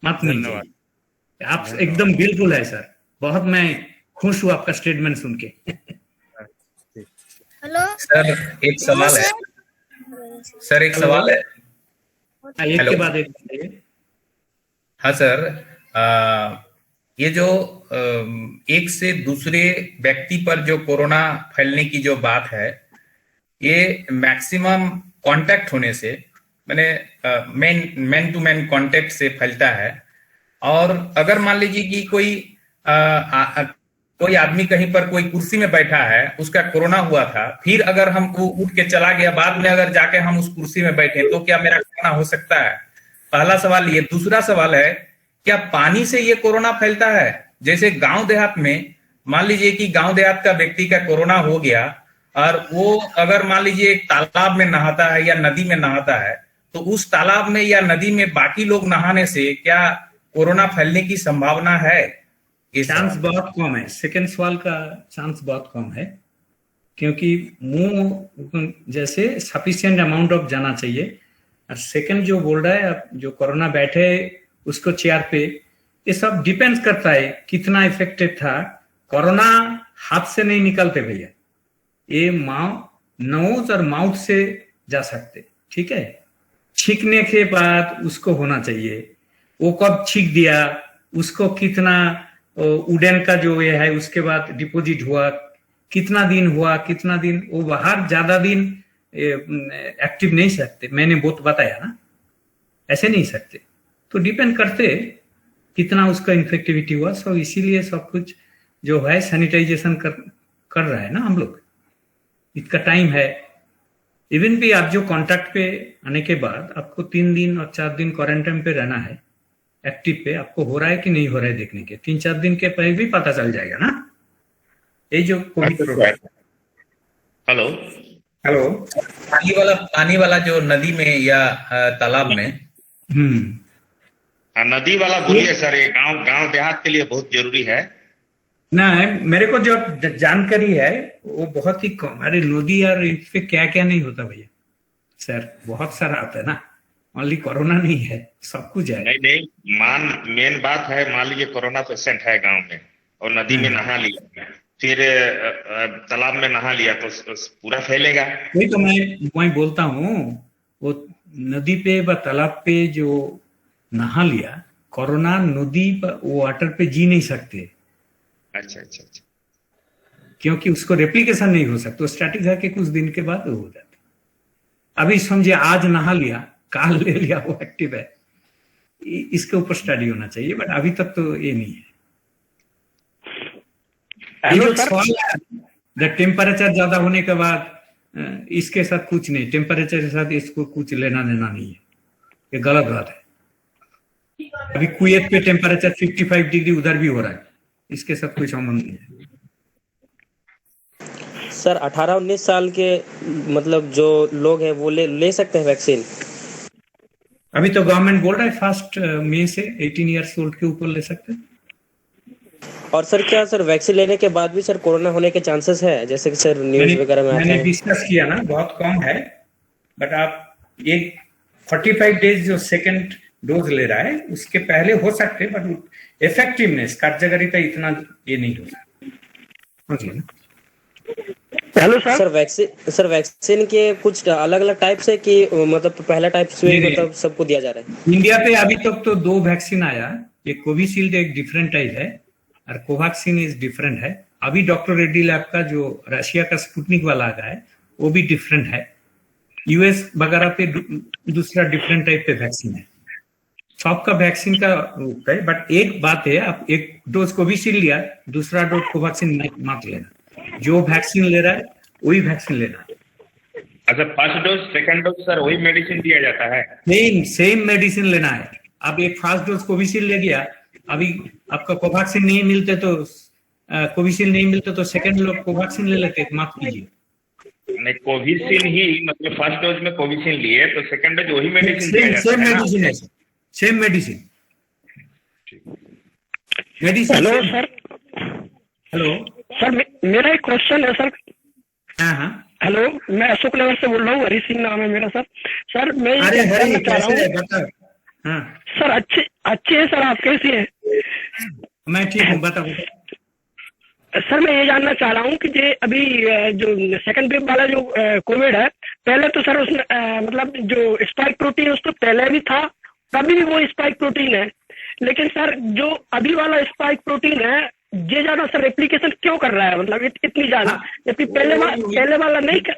मत नहीं। आप एकदम बिल्कुल है सर, बहुत मैं खुश हूँ आपका स्टेटमेंट सुन के। हेलो सर, एक सवाल है सर, एक सवाल है। एक के बाद एक। हाँ सर, ये जो एक से दूसरे व्यक्ति पर जो कोरोना फैलने की जो बात है, ये मैक्सिमम कांटेक्ट होने से, मैंने मैन टू मैन कांटेक्ट से फैलता है। और अगर मान लीजिए कि कोई आदमी कहीं पर कोई कुर्सी में बैठा है, उसका कोरोना हुआ था, फिर अगर हम वो उठ के चला गया, बाद में अगर जाके हम उस कुर्सी में बैठे, तो क्या मेरा कोरोना हो सकता है? पहला सवाल ये। दूसरा सवाल है, क्या पानी से ये कोरोना फैलता है? जैसे गांव देहात में मान लीजिए कि गांव देहात का व्यक्ति का कोरोना हो गया, और वो अगर मान लीजिए एक तालाब में नहाता है या नदी में नहाता है, तो उस तालाब में या नदी में बाकी लोग नहाने से क्या कोरोना फैलने की संभावना है? चांस बहुत कम है। सेकंड सवाल का चांस बहुत कम है, क्योंकि मुंह जैसे सफिशिएंट अमाउंट ऑफ जाना चाहिए। और सेकंड जो बोल रहा है, जो कोरोना बैठे उसको चेयर पे, ये सब डिपेंड करता है कितना इफेक्टेड था। कोरोना हाथ से नहीं निकलते भैया, ये नोज और माउथ से जा सकते, ठीक है। छींकने के बाद उसको होना चाहिए, वो कब छींक दिया, उसको कितना उड़न का जो ये है उसके बाद डिपॉजिट हुआ, कितना दिन हुआ, कितना दिन वो बाहर ज्यादा दिन एक्टिव नहीं सकते, मैंने बहुत बताया ना, ऐसे नहीं सकते। तो डिपेंड करते कितना उसका इन्फेक्टिविटी हुआ। सो इसीलिए सब कुछ जो है सैनिटाइजेशन कर रहा है ना हम लोग, इसका टाइम है। इवन भी आप जो कॉन्टैक्ट पे आने के बाद आपको 3 दिन और 4 दिन क्वारंटाइन पे रहना है, एक्टिव पे आपको हो रहा है कि नहीं हो रहा है देखने के 3-4 दिन के पहले भी पता चल जाएगा ना, ये जो कोविड। हेलो हेलो, पानी वाला जो नदी में या तालाब में, नदी वाला बोलिए सर, ये गांव देहात के लिए बहुत जरूरी है ना। मेरे को जो जानकारी है वो बहुत ही कम। अरे नदी और इस पे क्या क्या नहीं होता भैया सर, बहुत सारा आता है ना, ओनली कोरोना नहीं है, सब कुछ है। नहीं, मेन बात है, मान लीजिए कोरोना पेशेंट है गांव में और नदी में नहा लिया, फिर तालाब में नहा लिया तो पूरा फैलेगा। वही तो मैं बोलता हूँ, वो नदी पे व तालाब पे जो नहा लिया, कोरोना नदी वाटर पे जी नहीं सकते। अच्छा अच्छा अच्छा, क्योंकि उसको रेप्लिकेशन नहीं हो सकता, स्टैटिक है कि कुछ दिन के बाद हो जाता। अभी समझे आज नहा लिया, काल ले लिया, वो एक्टिव है, इसके ऊपर स्टडी होना चाहिए, बट अभी तक तो ये नहीं है। टेम्परेचर ज्यादा होने के बाद इसके साथ कुछ नहीं, टेम्परेचर के साथ इसको कुछ लेना देना नहीं है, ये गलत बात है। अभी कुवैत पे टेम्परेचर 55 डिग्री उधर भी हो रहा है, इसके साथ कोई संबंध नहीं है। सर 18-19 साल के मतलब जो लोग हैं वो ले सकते हैं वैक्सीन? अभी तो गवर्नमेंट बोल रहा है 1 मई से 18 ईयर्स ओल्ड के ऊपर ले सकते हैं। और सर क्या सर वैक्सीन लेने के बाद भी सर कोरोना होने के चांसेस है, जैसे कि सर न्यूज वगैरह में मैंने डिस्कस किया ना, बहुत कम है, बट आप एक 45 डेज जो सेकंड डोज ले रहा है उसके पहले हो सकते, बट इफेक्टिवनेस कार्यकारिता इतना ये नहीं हो सकता। हेलो सर वैक्सीन के कुछ अलग अलग टाइप है कि मतलब पहला टाइप से मतलब सबको दिया जा रहा है? इंडिया पे अभी तक तो 2 वैक्सीन आया, एक कोविशील्ड एक डिफरेंट टाइप है और कोवैक्सीन इज डिफरेंट है। अभी डॉक्टर रेड्डी लैब का जो रशिया का स्पुतनिक वाला आ है वो भी डिफरेंट है। यूएस वगैरह पे दूसरा डिफरेंट टाइप पे वैक्सीन है, सबका वैक्सीन का है। बट एक बात है, आप एक डोज कोविशील्ड लिया, दूसरा डोज कोवैक्सीन मत लेना, जो वैक्सीन ले रहा है वही वैक्सीन लेना। अच्छा, first dose second dose sir वही मेडिसिन दिया जाता है? सेम मेडिसिन लेना है। आप एक फर्स्ट डोज कोविशील्ड ले गया, अभी आपका कोवैक्सीन नहीं मिलते तो कोविशील्ड नहीं मिलते तो सेकंड लोग कोवैक्सीन ले लेते, मत कीजिए। नहीं, कोविशील्ड ही मतलब फर्स्ट डोज में कोविशील्ड लिए तो सेकंड डोज वही मेडिसिन दिया जाता है? सेम मेडिसिन है, same medicine. Hello sir. Hello sir, मेरा एक क्वेश्चन है सर। हाँ। हेलो, मैं अशोक नगर से बोल रहा हूँ, हरी सिंह नाम है मेरा सर। सर मैं ये जानना चाह रहा हूँ सर, अच्छे है सर, आप कैसी है? मैं ठीक हूँ, बताओ। सर मैं ये जानना चाह रहा हूँ कि ये अभी जो सेकंड वेव वाला जो कोविड है, पहले तो सर उसमें मतलब जो स्पाइक प्रोटीन उसको पहले भी था, तभी भी वो स्पाइक प्रोटीन है, लेकिन सर जो अभी वाला स्पाइक प्रोटीन है ये ज्यादा सर रेप्लिकेशन क्यों कर रहा है, मतलब इतनी ज्यादा, जबकि पहले वाला नहीं कर।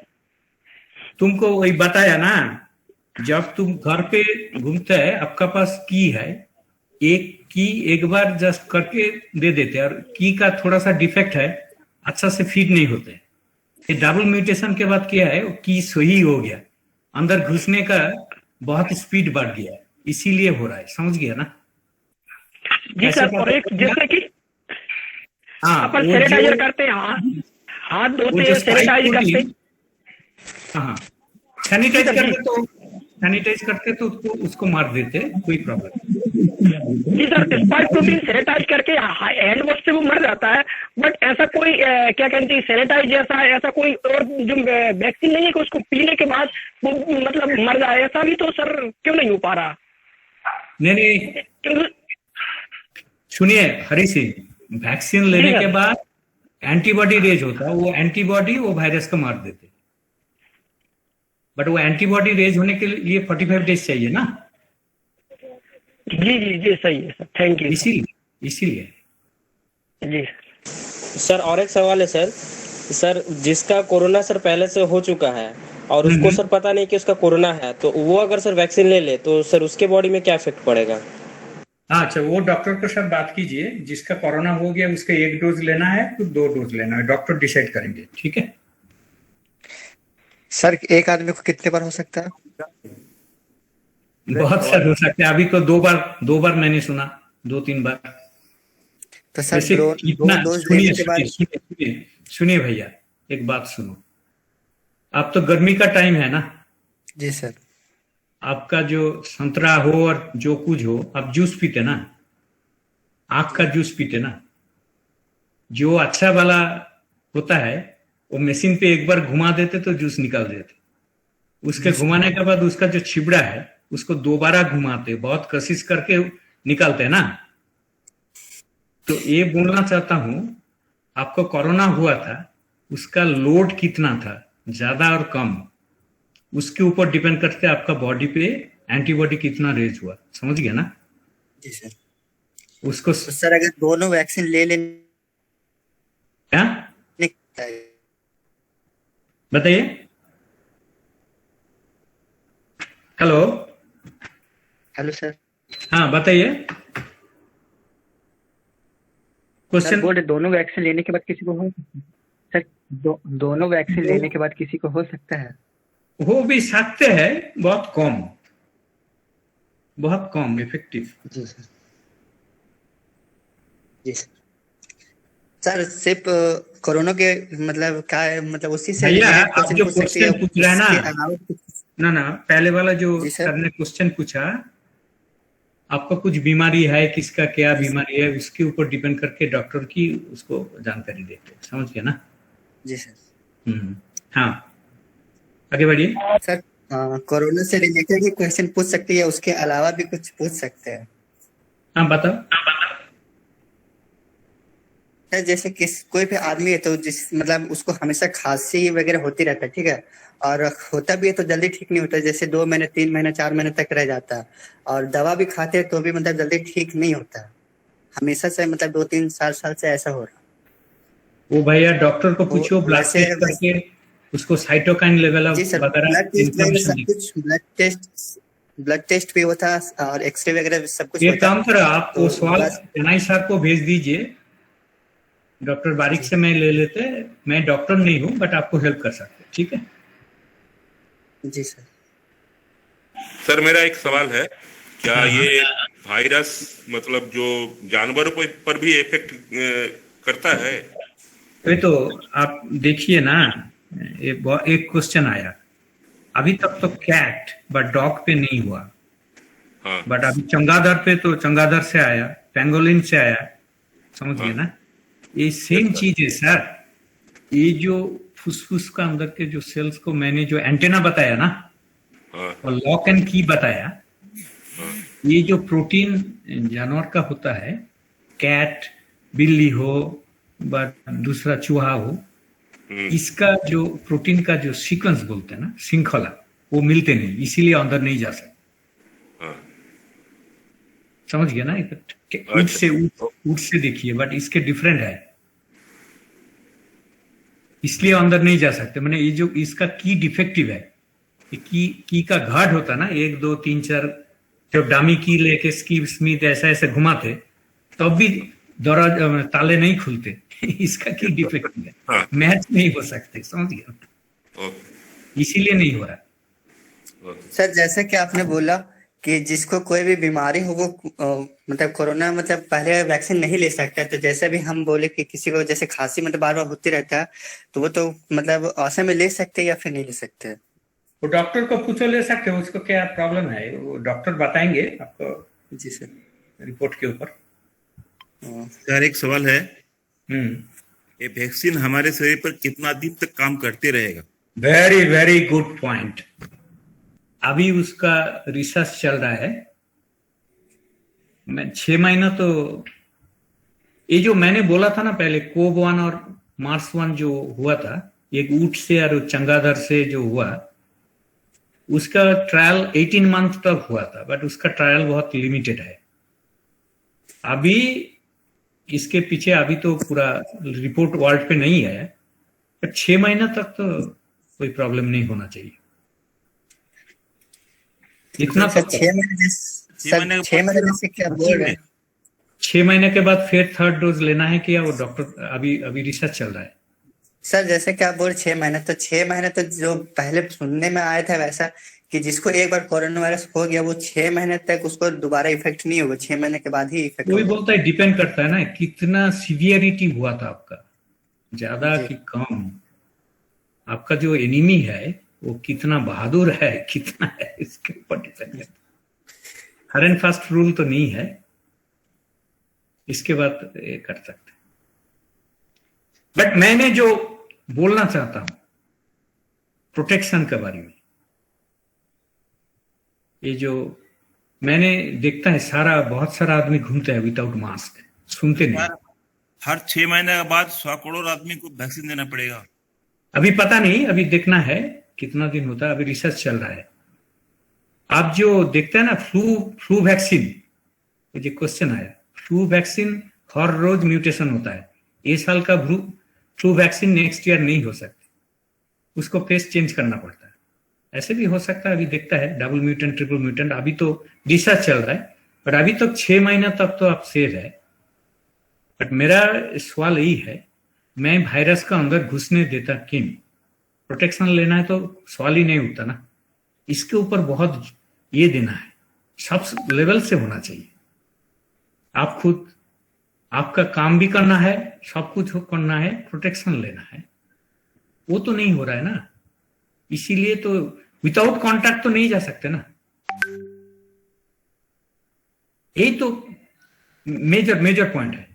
तुमको वही बताया ना, जब तुम घर पे घूमते है आपका पास की है, एक बार जस्ट करके दे देते, और की का थोड़ा सा डिफेक्ट है, अच्छा से फीड नहीं होते। ये डबल म्यूटेशन के बाद क्या है, वो की सही हो गया, अंदर घुसने का बहुत स्पीड बढ़ गया, इसीलिए हो रहा है, समझ गया ना? जी सर, और एक जैसे कि अपन सैनिटाइजर करते हैं, हाथ धोते हैं, सैनिटाइज करते हैं। हाँ, सैनिटाइज करते तो उसको मार देते, कोई प्रॉब्लम। जी सर, स्पाइक प्रोटीन सैनिटाइज करके हैंड वॉश से वो मर जाता है, बट ऐसा कोई क्या कहते हैं सैनिटाइज जैसा ऐसा कोई और जो वैक्सीन नहीं है कि उसको पीने के बाद वो मतलब मर जाए, ऐसा भी तो सर क्यों नहीं हो पा रहा? नहीं, सुनिए हरी सिंह, वैक्सीन लेने के बाद एंटीबॉडी रेज होता है, वो एंटीबॉडी वो वायरस को मार देते, बट वो एंटीबॉडी रेज होने के लिए 45 डेज चाहिए ना। जी जी जी सही है सर, थैंक यू। इसीलिए जी सर और एक सवाल है सर जिसका कोरोना सर पहले से हो चुका है और उसको सर पता नहीं कि उसका कोरोना है, तो वो अगर सर वैक्सीन ले ले तो सर उसके बॉडी में क्या इफेक्ट पड़ेगा? अच्छा, वो डॉक्टर के साथ बात कीजिए। जिसका कोरोना हो गया उसके 1 डोज लेना है तो 2 डोज लेना है, डॉक्टर डिसाइड करेंगे। ठीक है सर, एक आदमी को कितने बार हो सकता है? बहुत सर हो सकता है। अभी तो 2 बार मैंने सुना, 2-3 बार। तो सर सुनिए भैया, एक बात सुनो। अब तो गर्मी का टाइम है ना। जी सर। आपका जो संतरा हो और जो कुछ हो, आप जूस पीते ना, आँख का जूस पीते ना, जो अच्छा वाला होता है वो मशीन पे एक बार घुमा देते तो जूस निकाल देते। उसके घुमाने के बाद उसका जो छिबड़ा है उसको दोबारा घुमाते, बहुत कोशिश करके निकालते हैं ना। तो ये बोलना चाहता हूं, आपको कोरोना हुआ था, उसका लोड कितना था, ज्यादा और कम, उसके ऊपर डिपेंड करते आपका बॉडी पे एंटीबॉडी कितना रेज हुआ। समझ गया ना? जी सर। उसको तो सर अगर दोनों वैक्सीन ले लें क्या बताइए? Hello sir. हाँ बताइए क्वेश्चन। बोले दोनों वैक्सीन लेने के बाद किसी को हो सर, दोनों वैक्सीन लेने के बाद किसी को हो सकता है? हो भी सकते हैं, बहुत कम इफेक्टिव। जी सर। जी सर। सर सिर्फ कोरोना के मतलब क्या है, मतलब उसी से भैया आप जो क्वेश्चन पूछ रहे हैं ना, पहले वाला जो सर ने क्वेश्चन पूछा, आपको कुछ बीमारी है, किसका क्या बीमारी है, उसके ऊपर डिपेंड करके डॉक्टर की उसको जानकारी देते। समझ गया ना? जी सर। हाँ आगे बढ़िए सर। कोरोना से रिलेटेड ही क्वेश्चन पूछ सकते हैं, उसके अलावा भी कुछ पूछ सकते हैं? हाँ बताओ। सर जैसे कोई भी आदमी है तो मतलब उसको हमेशा खांसी वगैरह होती रहता है, ठीक है, और होता भी है तो जल्दी ठीक नहीं होता, जैसे 2 महीने 3 महीने 4 महीने तक रह जाता है, और दवा भी खाते हैं तो भी मतलब जल्दी ठीक नहीं होता, हमेशा से मतलब 2-3 साल से ऐसा हो रहा। वो भैया डॉक्टर को पूछो, ब्लड टेस्ट करके उसको साइटोकाइन लेवल ब्लड टेस्ट भी होता और एक्सरे वगैरह सब कुछ। ये काम करो आप, वो सवाल NI सर को भेज दीजिए, डॉक्टर बारिक से मैं ले लेते। मैं डॉक्टर नहीं हूँ बट आपको हेल्प कर सकते। ठीक है जी सर। सर मेरा एक सवाल है, क्या ये वायरस मतलब जो जानवरों पर भी इफेक्ट करता है? ये तो आप देखिए ना, एक क्वेश्चन आया अभी तक तो कैट बट डॉग पे नहीं हुआ। हाँ। बट अभी चमगादड़ पे तो चमगादड़ से आया, पेंगोलिन से आया। समझ गए ना? ये सेम चीज है सर। ये जो फुसफुस का अंदर के जो सेल्स को मैंने जो एंटेना बताया ना, और लॉक एंड की बताया, ये जो प्रोटीन जानवर का होता है, कैट, बिल्ली हो बट दूसरा चूहा हो, इसका जो प्रोटीन का जो सीक्वेंस बोलते हैं ना, श्रृंखला, वो मिलते नहीं, इसीलिए अंदर नहीं जा सकते। समझ गया ना? ऊट से देखिए, बट इसके डिफरेंट है, इसलिए अंदर नहीं जा सकते। मैंने ये जो इसका की डिफेक्टिव है, की का घाट होता ना, 1 2 3 4, जब डामी की लेके स्कीव स्मिथ ऐसे घुमाते तब भी दरवाजा ताले नहीं खुलते। इसका की डिफेक्टिव है, मैच नहीं हो सकते। समझ गया? इसीलिए नहीं हो रहा। सर जैसे कि आपने बोला कि जिसको कोई भी बीमारी हो वो मतलब कोरोना मतलब पहले वैक्सीन नहीं ले सकता, तो जैसे भी हम बोले कि किसी को जैसे खांसी मतलब बार बार होती रहता है, तो वो तो मतलब ऐसे में ले सकते हैं या फिर नहीं ले सकते? वो डॉक्टर को पूछो, ले सकते हो, उसको क्या प्रॉब्लम है वो डॉक्टर बताएंगे आपको। जी सर। रिपोर्ट के ऊपर। सर एक सवाल है, ये वैक्सीन हमारे शरीर पर कितना दिन तक काम करते रहेगा? Very very good point. अभी उसका रिसर्च चल रहा है। मैं 6 महीना तो, ये जो मैंने बोला था ना पहले, कोव 1 और मार्स 1 जो हुआ था, एक ऊट से और चंगादर से जो हुआ, उसका ट्रायल 18 मंथ तक हुआ था, बट उसका ट्रायल बहुत लिमिटेड है। अभी इसके पीछे अभी तो पूरा रिपोर्ट वर्ल्ड पे नहीं है, पर 6 महीना तक तो कोई प्रॉब्लम नहीं होना चाहिए। इतना सर 6 महीने से क्या बोल रहे हैं? 6 महीने के बाद फिर थर्ड डोज लेना है क्या? वो डॉक्टर अभी रिसर्च चल रहा है। सर जैसे कि आप बोल 6 महीने, तो 6 महीने तो जो पहले सुनने में आया था वैसा कि जिसको एक बार कोरोना वायरस हो गया वो 6 महीने तक उसको दोबारा इफेक्ट नहीं होगा, 6 महीने के बाद ही इफेक्ट कोई होगा। बोलता है, डिपेंड करता है ना कितना सीवियरिटी हुआ था आपका, ज्यादा कि कम। आपका जो एनिमी है वो कितना बहादुर है, कितना है, इसके ऊपर डिपेंड करता है। हर एंड फास्ट रूल तो नहीं है, इसके बाद ये कर सकते। बट मैंने जो बोलना चाहता हूं प्रोटेक्शन के बारे में, ये जो मैंने देखता है बहुत सारा आदमी घूमता है विदाउट मास्क, सुनते नहीं। हर 6 महीने के बाद 100 करोड़ आदमी को वैक्सीन देना पड़ेगा। अभी पता नहीं, अभी देखना है कितना दिन होता है, अभी रिसर्च चल रहा है। आप जो देखते हैं ना फ्लू वैक्सीन, ये जो क्वेश्चन आया, फ्लू वैक्सीन हर रोज म्यूटेशन होता है। ये साल का फ्लू वैक्सीन नेक्स्ट ईयर नहीं हो सकती, उसको फेस चेंज करना पड़ता है। ऐसे भी हो सकता है, अभी देखता है डबल म्यूटेंट ट्रिपल म्यूटेंट, अभी तो रिसर्च चल रहा है। बट अभी तक 6 महीना तक तो आप सेफ है। बट मेरा सवाल यही है, मैं वायरस का अंदर घुसने देता क्यों? प्रोटेक्शन लेना है तो सवाल ही नहीं उठता ना। इसके ऊपर बहुत ये देना है, सब लेवल से होना चाहिए। आप खुद आपका काम भी करना है, सब कुछ करना है, प्रोटेक्शन लेना है, वो तो नहीं हो रहा है ना। इसीलिए तो विदाउट कॉन्टैक्ट तो नहीं जा सकते ना। यही तो मेजर पॉइंट है।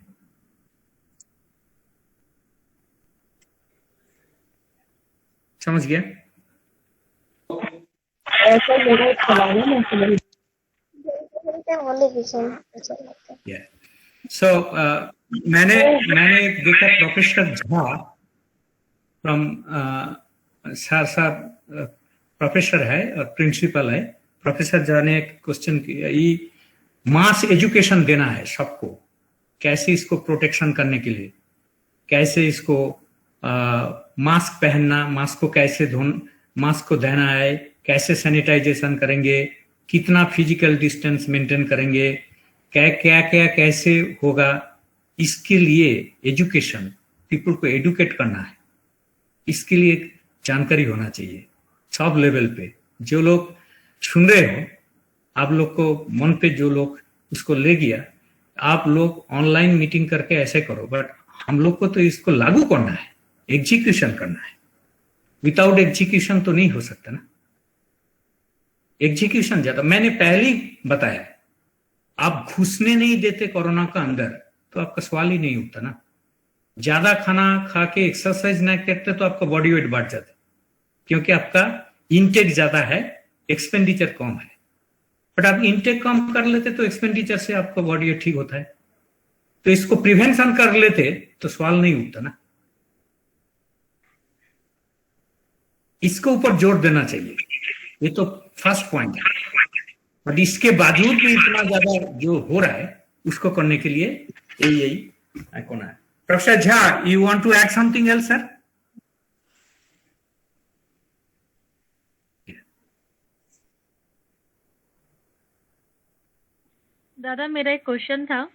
समझ गया? ऐसा मेरा एक सवाल है, मैं समझ सो मैंने देखा प्रोफेसर झा फ्रॉम सार प्रोफेसर है और प्रिंसिपल है। प्रोफेसर झा ने एक क्वेश्चन किया, ये मास एजुकेशन देना है सबको, कैसे इसको प्रोटेक्शन करने के लिए, कैसे इसको मास्क पहनना, मास्क को कैसे मास्क को देना है, कैसे सैनिटाइजेशन करेंगे, कितना फिजिकल डिस्टेंस मेंटेन करेंगे, क्या कैसे होगा। इसके लिए एजुकेशन, पीपल को एडुकेट करना है, इसके लिए जानकारी होना चाहिए सब लेवल पे। जो लोग सुन रहे हो, आप लोग को मन पे जो लोग उसको ले गया, आप लोग ऑनलाइन मीटिंग करके ऐसे करो, बट हम लोग को तो इसको लागू करना है, एग्जीक्यूशन करना है। विदाउट एग्जीक्यूशन तो नहीं हो सकता ना। एग्जीक्यूशन ज्यादा, मैंने पहले ही बताया, आप घुसने नहीं देते कोरोना का अंदर तो आपका सवाल ही नहीं उठता ना। ज्यादा खाना खा के एक्सरसाइज ना करते तो आपका बॉडी वेट बढ़ जाता, क्योंकि आपका इंटेक ज्यादा है, एक्सपेंडिचर कम है। बट आप इंटेक कम कर लेते तो एक्सपेंडिचर से आपका बॉडी वेट ठीक होता है। तो इसको प्रिवेंशन कर लेते तो सवाल नहीं उठता ना। इसके ऊपर जोर देना चाहिए, ये तो फर्स्ट पॉइंट है। बट इसके बावजूद भी इतना ज्यादा जो हो रहा है उसको करने के लिए यही कोना है। Professor Jha, you want to add something else sir? दादा मेरा एक क्वेश्चन था।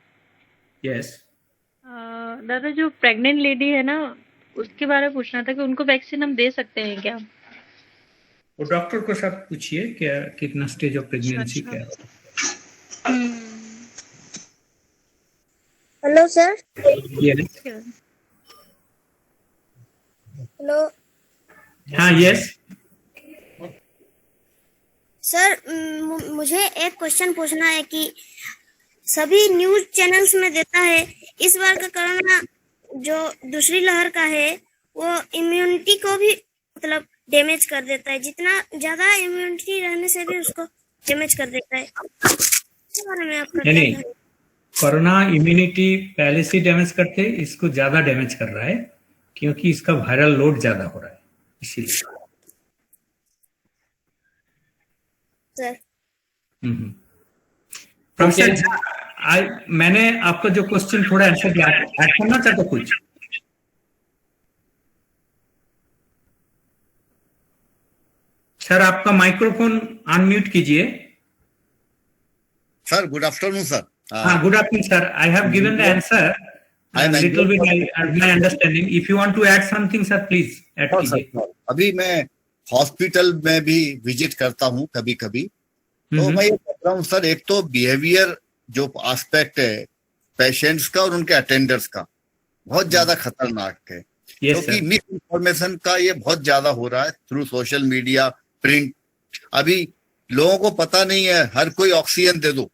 यस दादा, जो प्रेग्नेंट लेडी है ना, उसके बारे में पूछना था कि उनको वैक्सीन हम दे सकते हैं क्या? वो डॉक्टर को साथ पूछिए क्या कितना स्टेज ऑफ प्रेगनेंसी क्या है। Hello sir. Yes hello. हाँ यस सर, मुझे एक क्वेश्चन पूछना है कि सभी न्यूज चैनल्स में देता है इस बार का कोरोना जो दूसरी लहर का है वो इम्यूनिटी को भी मतलब डैमेज कर देता है, जितना ज्यादा इम्यूनिटी रहने से भी उसको डैमेज कर देता है। इसके बारे में आपका क्या नहीं, है? कोरोना इम्यूनिटी पहले से डैमेज करते, इसको ज्यादा डैमेज कर रहा है। क्योंकि इसका वायरल लोड ज्यादा हो रहा है इसीलिए। सर प्रोफेसर मैंने आपका जो क्वेश्चन थोड़ा आंसर दिया, ऐड करना चाहते कुछ? सर आपका माइक्रोफोन अनम्यूट कीजिए। Sir good afternoon sir. हाँ, good afternoon sir. I have given the answer little bit my understanding. If you want to add something sir please add कीजिए। अभी मैं हॉस्पिटल में भी विजिट करता हूँ कभी कभी, तो मैं ये कह रहा हूँ सर, एक तो बिहेवियर जो एस्पेक्ट है पेशेंट्स का और उनके अटेंडर्स का बहुत ज्यादा खतरनाक है, क्योंकि मिस इन्फॉर्मेशन का ये बहुत ज्यादा हो रहा है थ्रू सोशल मीडिया, प्रिंट। अभी लोगों को पता नहीं है, हर कोई ऑक्सीजन दे दो,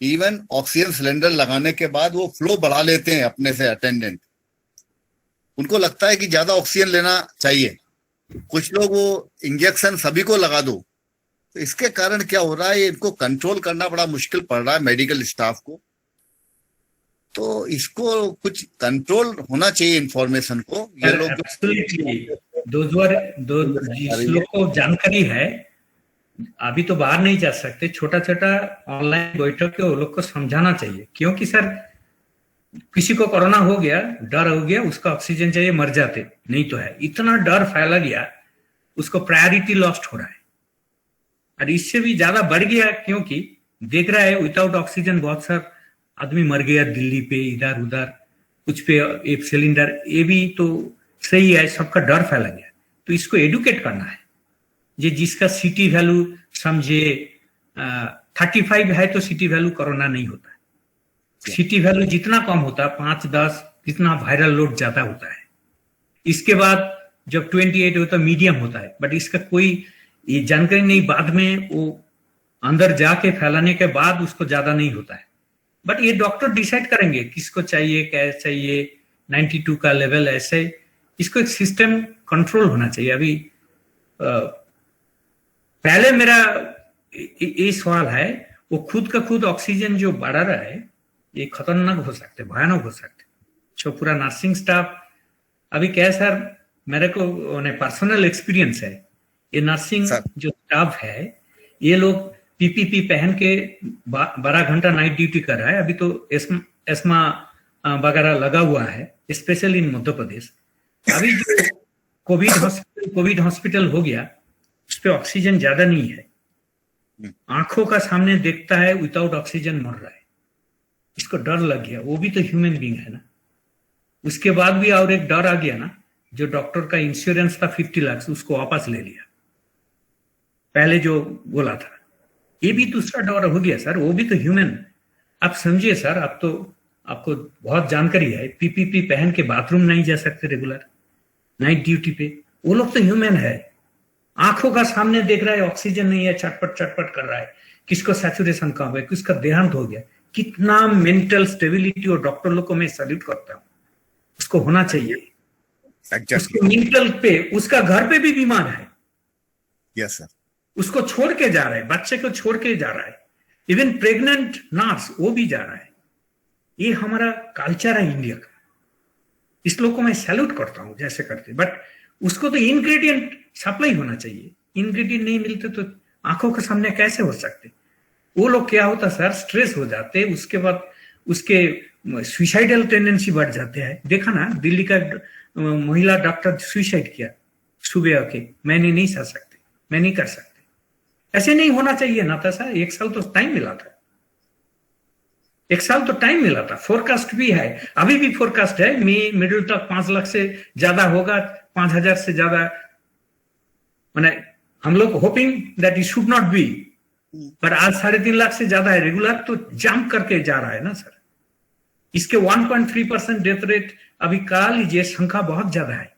इवन ऑक्सीजन सिलेंडर लगाने के बाद वो फ्लो बढ़ा लेते हैं अपने से अटेंडेंट, उनको लगता है कि ज्यादा ऑक्सीजन लेना चाहिए। कुछ लोग वो इंजेक्शन सभी को लगा दो, तो इसके कारण क्या हो रहा है, इनको कंट्रोल करना बड़ा मुश्किल पड़ रहा है मेडिकल स्टाफ को। तो इसको कुछ कंट्रोल होना चाहिए इंफॉर्मेशन को। ये लोग जिस लोग को जानकारी है अभी तो बाहर नहीं जा सकते, छोटा छोटा ऑनलाइन बैठक के वो लोग को समझाना चाहिए, क्योंकि सर किसी को कोरोना हो गया, डर हो गया, उसका ऑक्सीजन चाहिए, मर जाते नहीं तो है। इतना डर फैला गया, उसको प्रायोरिटी लॉस्ट हो रहा है और इससे भी ज्यादा बढ़ गया, क्योंकि देख रहा है विदाउट ऑक्सीजन बहुत सारा आदमी मर गया दिल्ली पे, इधर उधर कुछ पे एक सिलेंडर, ये भी तो सही है, सबका डर फैला गया। तो इसको एडुकेट करना है, ये जिसका सिटी वैल्यू समझे 35 है तो सिटी वैल्यू कोरोना नहीं होता है। सिटी वैल्यू जितना कम होता है 5-10 जितना वायरल लोड ज्यादा होता है। इसके बाद जब 28 होता है मीडियम होता है, बट इसका कोई ये जानकारी नहीं, बाद में वो अंदर जाके फैलाने के बाद उसको ज्यादा नहीं होता है। बट ये डॉक्टर डिसाइड करेंगे किसको चाहिए, क्या चाहिए, 92 का लेवल, ऐसे इसको एक सिस्टम कंट्रोल होना चाहिए। अभी पहले मेरा ये सवाल है, वो खुद का खुद ऑक्सीजन जो बढ़ा रहा है ये खतरनाक हो सकते, भयानक हो सकते। जो पूरा नर्सिंग स्टाफ अभी क्या है सर, मेरे को पर्सनल एक्सपीरियंस है, ये नर्सिंग जो स्टाफ है ये लोग पीपीपी पहन के 12 घंटा नाइट ड्यूटी कर रहा है। अभी तो एस्मा वगैरह लगा हुआ है, स्पेशली इन मध्य प्रदेश। अभी जो कोविड हॉस्पिटल हो गया, उस पे ऑक्सीजन ज्यादा नहीं है, आंखों का सामने देखता है विदाउट ऑक्सीजन मर रहा है, इसको डर लग गया। वो भी तो ह्यूमन बींग है ना। उसके बाद भी और एक डर आ गया ना, जो डॉक्टर का इंश्योरेंस था 50 लाख, उसको वापस ले लिया, पहले जो बोला था। ये भी दूसरा डर हो गया सर, वो भी तो ह्यूमन। आप समझिए सर, आप तो आपको बहुत जानकारी है, पीपीपी पहन के बाथरूम नहीं जा सकते रेगुलर नाइट ड्यूटी पे, वो लोग तो ह्यूमन है। आंखों का सामने देख रहा है ऑक्सीजन नहीं है, चटपट चटपट कर रहा है, किसको सैचुरेशन कम है, किसका देहांत हो गया। कितना मेंटल स्टेबिलिटी, और डॉक्टर लोग को मैं सैल्यूट करता हूँ, उसको होना चाहिए। उसको मेंटल पे, उसका घर पे भी बीमार है, यस सर, उसको छोड़ के जा रहा है, बच्चे को छोड़ के जा रहा है, इवन प्रेग्नेंट नर्स वो भी जा रहा है। ये हमारा कल्चर है इंडिया का, इस लोग को मैं सैल्यूट करता हूं जैसे करते। बट उसको तो इंग्रेडिएंट सप्लाई होना चाहिए, इंग्रेडिएंट नहीं मिलते तो आंखों के सामने कैसे हो सकते। वो लोग क्या होता सर, स्ट्रेस हो जाते, उसके बाद उसके सुसाइडल टेंडेंसी बढ़ जाते हैं। देखा ना, दिल्ली का महिला डॉक्टर सुसाइड किया सुबह आके, मैं नहीं सह सकते, मैं नहीं कर सकते। ऐसे नहीं होना चाहिए ना था सर। 1 साल तो टाइम मिला था, 1 साल तो टाइम मिला था। फोरकास्ट भी है, अभी भी फोरकास्ट है, मई मिडिल तक 5 लाख से ज्यादा होगा, 5000 से ज्यादा। मैंने हम लोग hoping that it should not be, पर आज 3.5 लाख से ज्यादा है रेगुलर, तो जंप करके जा रहा है ना सर। इसके 1.3% डेथ रेट अभी करा लीजिए, संख्या बहुत ज्यादा है।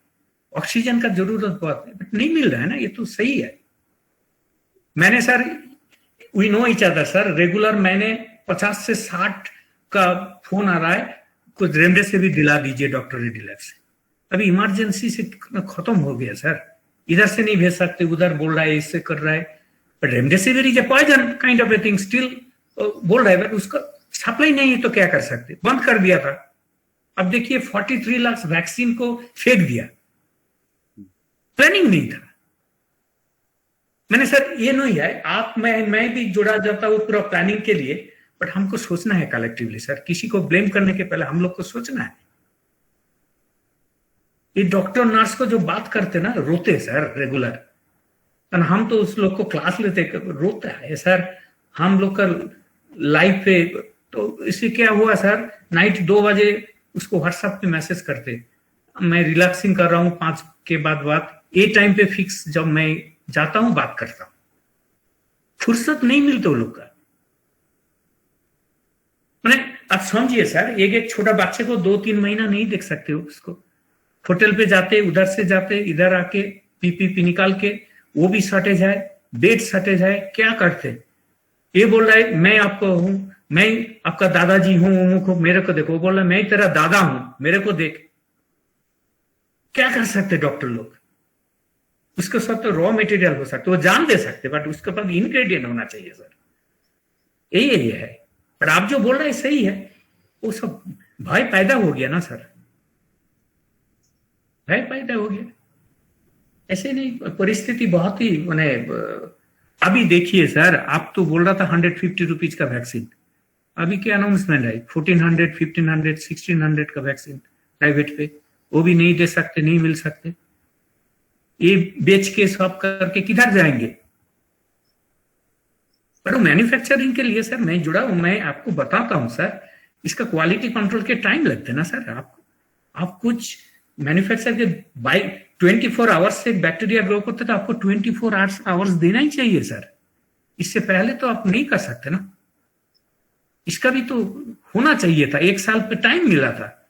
ऑक्सीजन का जरूरत बहुत है, बट नहीं मिल रहा है ना, ये तो सही है। मैंने sir, we know each other sir, regular मैंने 50 से 60 का फोन आ रहा है, कुछ रेमडेसिविर दिला दीजिए डॉक्टर रेड्डी लैब से। अभी इमरजेंसी से खत्म हो गया सर, इधर से नहीं भेज सकते, उधर बोल रहा है, इससे कर रहा है। But remdesivir is a poison kind of a thing, still बोल रहा है, बट उसका सप्लाई नहीं है तो क्या कर सकते, बंद कर दिया था। अब देखिए 43 लाख वैक्सीन को फेंक दिया, प्लानिंग नहीं था। मैंने सर ये नहीं है, आप मैं भी जुड़ा जाता हूँ पूरा प्लानिंग के लिए, बट हमको सोचना है कलेक्टिवली सर, किसी को ब्लेम करने के पहले हम लोग को सोचना है। ये डॉक्टर नर्स को जो बात करते ना रोते सर रेगुलर, और हम तो उस लोग को क्लास लेते रोता है सर हम लोग का लाइफ पे। तो इससे क्या हुआ सर, नाइट 2 बजे उसको व्हाट्सएप पे मैसेज करते, मैं रिलैक्सिंग कर रहा हूँ 5 के बाद बात, ये टाइम पे फिक्स जब मैं जाता हूं बात करता हूं, फुर्सत नहीं मिलता वो लोग का। मैंने आप समझिए सर, एक छोटा बच्चे को 2-3 महीना नहीं देख सकते हो उसको, होटल पे जाते, उधर से जाते, इधर आके पीपीपी निकाल के, वो भी सटे जाए, बेड सटे जाए, क्या करते। ये बोल रहा है मैं आपको हूं, मैं आपका दादाजी हूं, मेरे को देखो, बोल रहा है मैं तेरा दादा हूं, मेरे को देख। क्या कर सकते डॉक्टर लोग, उसके साथ तो रॉ मटेरियल हो सकते, वो जान दे सकते, बट उसके पास इंग्रेडिएंट होना चाहिए सर, यही है। पर आप जो बोल रहे हैं सही है, वो सब भय पैदा हो गया ना सर, भय पैदा हो गया। ऐसे नहीं, परिस्थिति बहुत ही मैंने अभी देखिए सर, आप तो बोल रहा था 150 रुपीज का वैक्सीन, अभी क्या अनाउंसमेंट है 1400, 1500, 1600 का वैक्सीन प्राइवेट पे, वो भी नहीं दे सकते, नहीं मिल सकते। ये बेच के सब करके किधर जाएंगे। पर मैन्युफैक्चरिंग के लिए सर मैं जुड़ा हूं, मैं आपको बताता हूं सर, इसका क्वालिटी कंट्रोल के टाइम लगते ना सर। आप कुछ मैन्युफैक्चर के बाय 24 आवर्स से बैक्टीरिया ग्रो करते तो आपको 24 आवर्स देना ही चाहिए सर, इससे पहले तो आप नहीं कर सकते ना। इसका भी तो होना चाहिए था, 1 साल पे टाइम मिला था,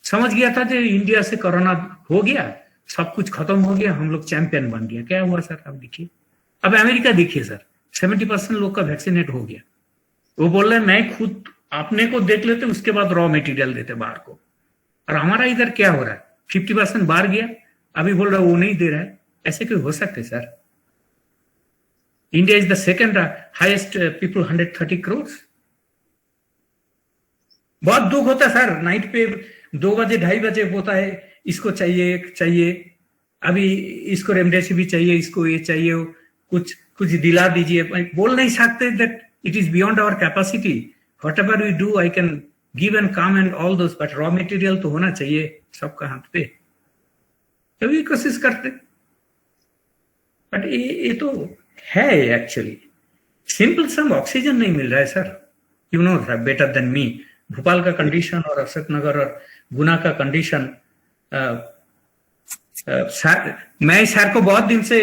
समझ गया था कि इंडिया से कोरोना हो गया, सब कुछ खत्म हो गया, हम लोग चैंपियन बन गया। क्या हुआ सर, अब देखिए, अब अमेरिका देखिए सर, 70% लोग का वैक्सीनेट हो गया। वो बोल रहे मैं खुद अपने को देख लेते, उसके बाद रॉ मटेरियल देते बाहर को। और हमारा इधर क्या हो रहा है, 50% बाहर गया, अभी बोल रहा है वो नहीं दे रहा है। ऐसे क्यों हो सकते sir. India is the second highest people, 130 crore. बहुत दुख होता है सर, नाइट पे 2 बजे 2:30 बजे होता है, इसको चाहिए, अभी इसको रेमडेसिविर चाहिए, इसको ये चाहिए, कुछ दिला दीजिए। बोल नहीं सकते that it is beyond our capacity, whatever we do I can give and come and all those, but raw material तो होना चाहिए सबका हाथ पे, तभी कोशिश करते। बट ये तो है एक्चुअली सिंपल सम, ऑक्सीजन नहीं मिल रहा है sir, you know better than me. Bhopal का कंडीशन और अशोकनगर और गुना का कंडीशन, मैं सर को बहुत दिन से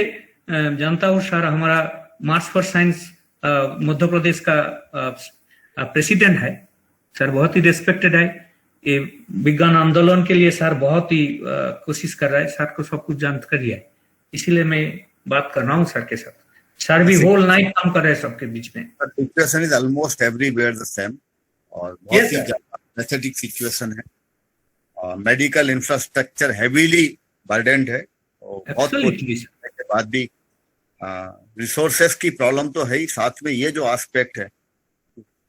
जानता हूँ सर, हमारा मार्च फॉर साइंस मध्य प्रदेश का प्रेसिडेंट है सर, बहुत ही रिस्पेक्टेड है। ये विज्ञान आंदोलन के लिए सर बहुत ही कोशिश कर रहा है, सर को सब कुछ जानकारी है, इसीलिए मैं बात कर रहा हूँ सर के साथ। सर भी होल नाइट काम कर रहे हैं सबके बीच में। Situation is almost everywhere the same, और बहुत ही पैथेटिक सिचुएशन है, और मेडिकल इंफ्रास्ट्रक्चर हेवीली बर्डेंड है, और बहुत कोशिश के बाद भी रिसोर्सेस की प्रॉब्लम तो है ही, साथ में ये जो एस्पेक्ट है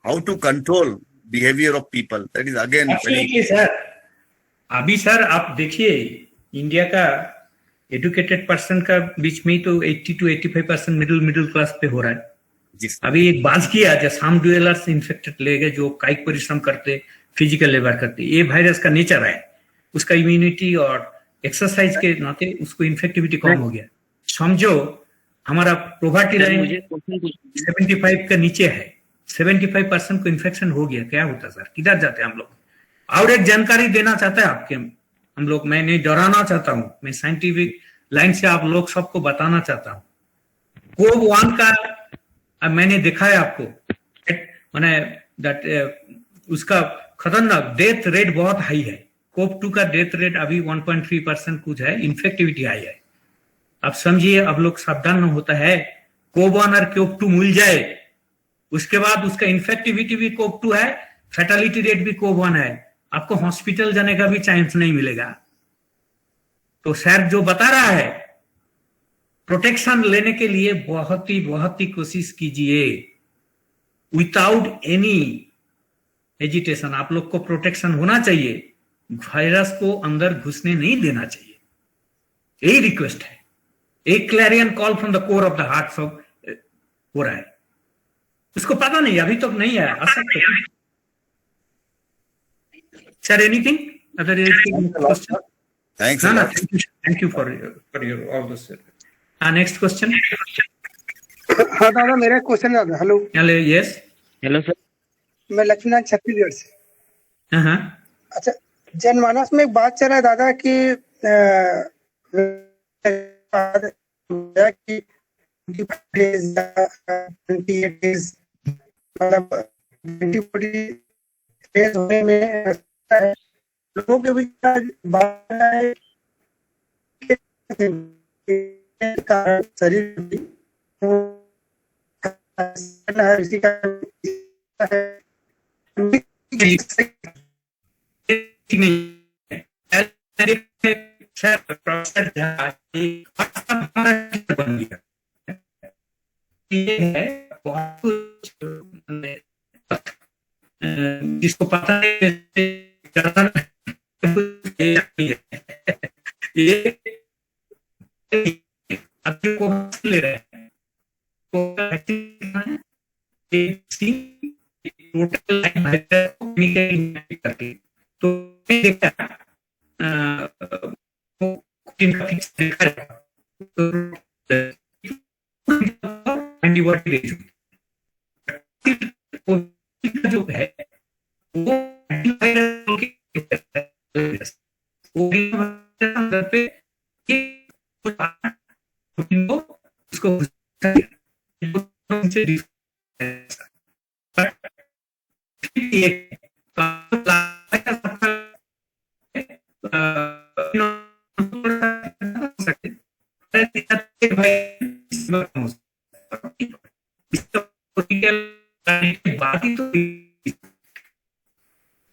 how to control behaviour of people, that is again sir. अभी सर आप देखिए इंडिया का एजुकेटेड पर्सन का बीच में तो 80 to 85% मिडिल क्लास पे हो रहा है। अभी एक बात किया, जैसे हम डुएलर्स इन्फेक्टेड ले गए जो कायिक परिश्रम करते, फिजिकल लेबर करते, ये वायरस का नेचर है, उसका इम्यूनिटी और एक्सरसाइज के नाते उसको इन्फेक्टिविटी कम हो गया। समझो हमारा प्रोवर्टी लाइन 75 का नीचे है, 75% को इन्फेक्शन हो गया, क्या होता सर, किधर जाते हम लोग। और एक जानकारी देना चाहता है आपके हम लोग, मैं नहीं डराना चाहता हूं, मैं साइंटिफिक लाइन से आप लोग सबको बताना चाहता हूं। कोव-1 का अब मैंने दिखाया आपको, मैंने उसका खतरनाक डेथ रेट बहुत हाई है। कोव-2 का डेथ रेट अभी 1.3% कुछ है, इन्फेक्टिविटी हाई है। अब समझिए, अब लोग सावधान होता है, कोव-1 और कोव-2 मिल जाए, उसके बाद उसका इन्फेक्टिविटी भी कोव-2 है, फैटेलिटी रेट भी कोव-1 है, आपको हॉस्पिटल जाने का भी चांस नहीं मिलेगा। तो सर जो बता रहा है, प्रोटेक्शन लेने के लिए बहुत ही कोशिश कीजिए, विदाउट एनी हेजिटेशन। आप लोग को प्रोटेक्शन होना चाहिए, वायरस को अंदर घुसने नहीं देना चाहिए, यही रिक्वेस्ट है। एक Clarion call from the core of the heart सब हो रहा है, उसको पता नहीं, अभी तक नहीं आया, आ सकते। Sir anything other question? Thanks No, a no, lot. thank you for your all this. Next question. हाँ दादा, मेरा क्वेश्चन है। Hello yes. Hello sir. मैं लक्ष्मीनाथ छत्तीसगढ़ से। हाँ। अच्छा, जनमानस में एक बात चल रहा है दादा कि 28 days मतलब 20 days होने में है, लोगों के बीच बात है कारण शरीर इसी का है जिसको पता है ये अभी को ले रहे हैं तो टोटल करके तो देखा एंटीबॉडी जो है वो पे उसको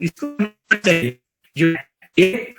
इसको चाहिए जो एक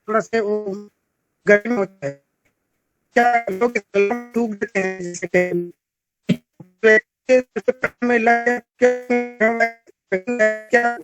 थोड़ा से गर्मी होता है, क्या लोग टूक देते हैं जैसे कि में क्या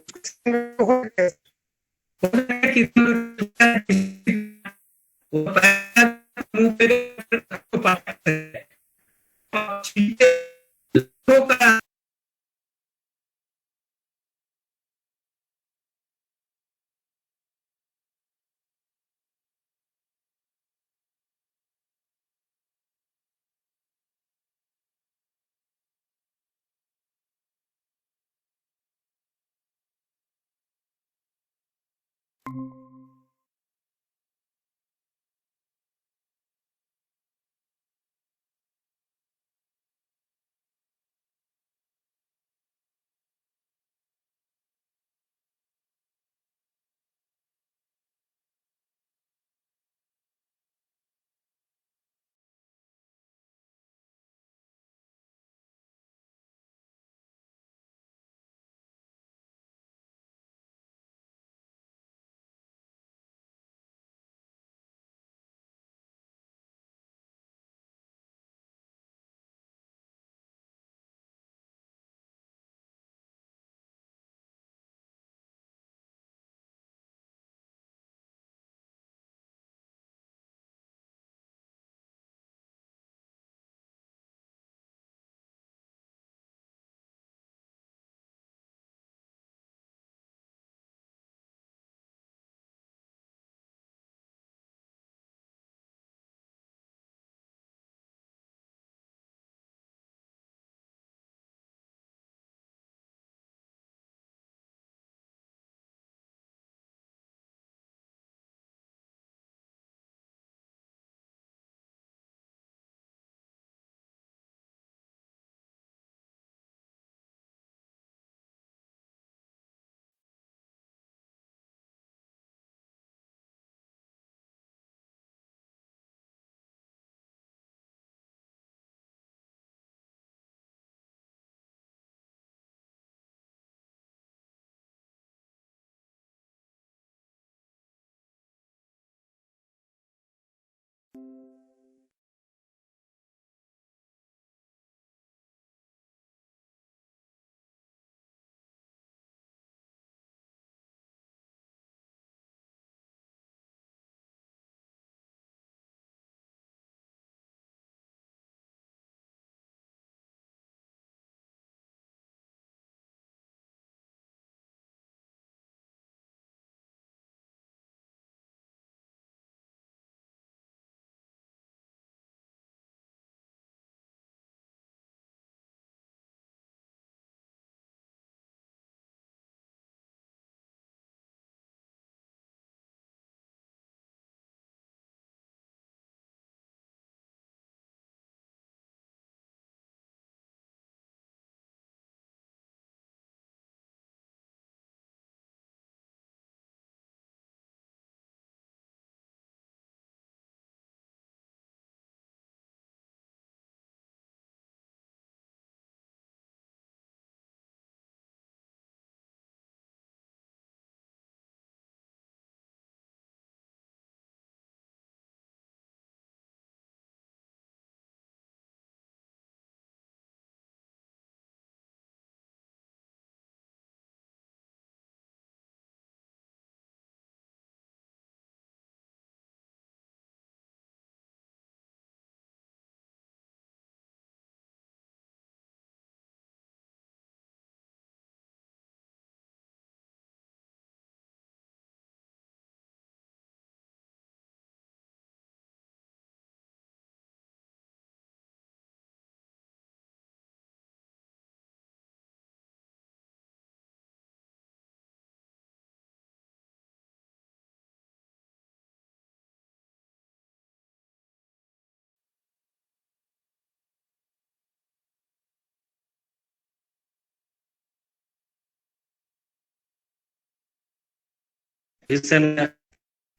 इससे मैं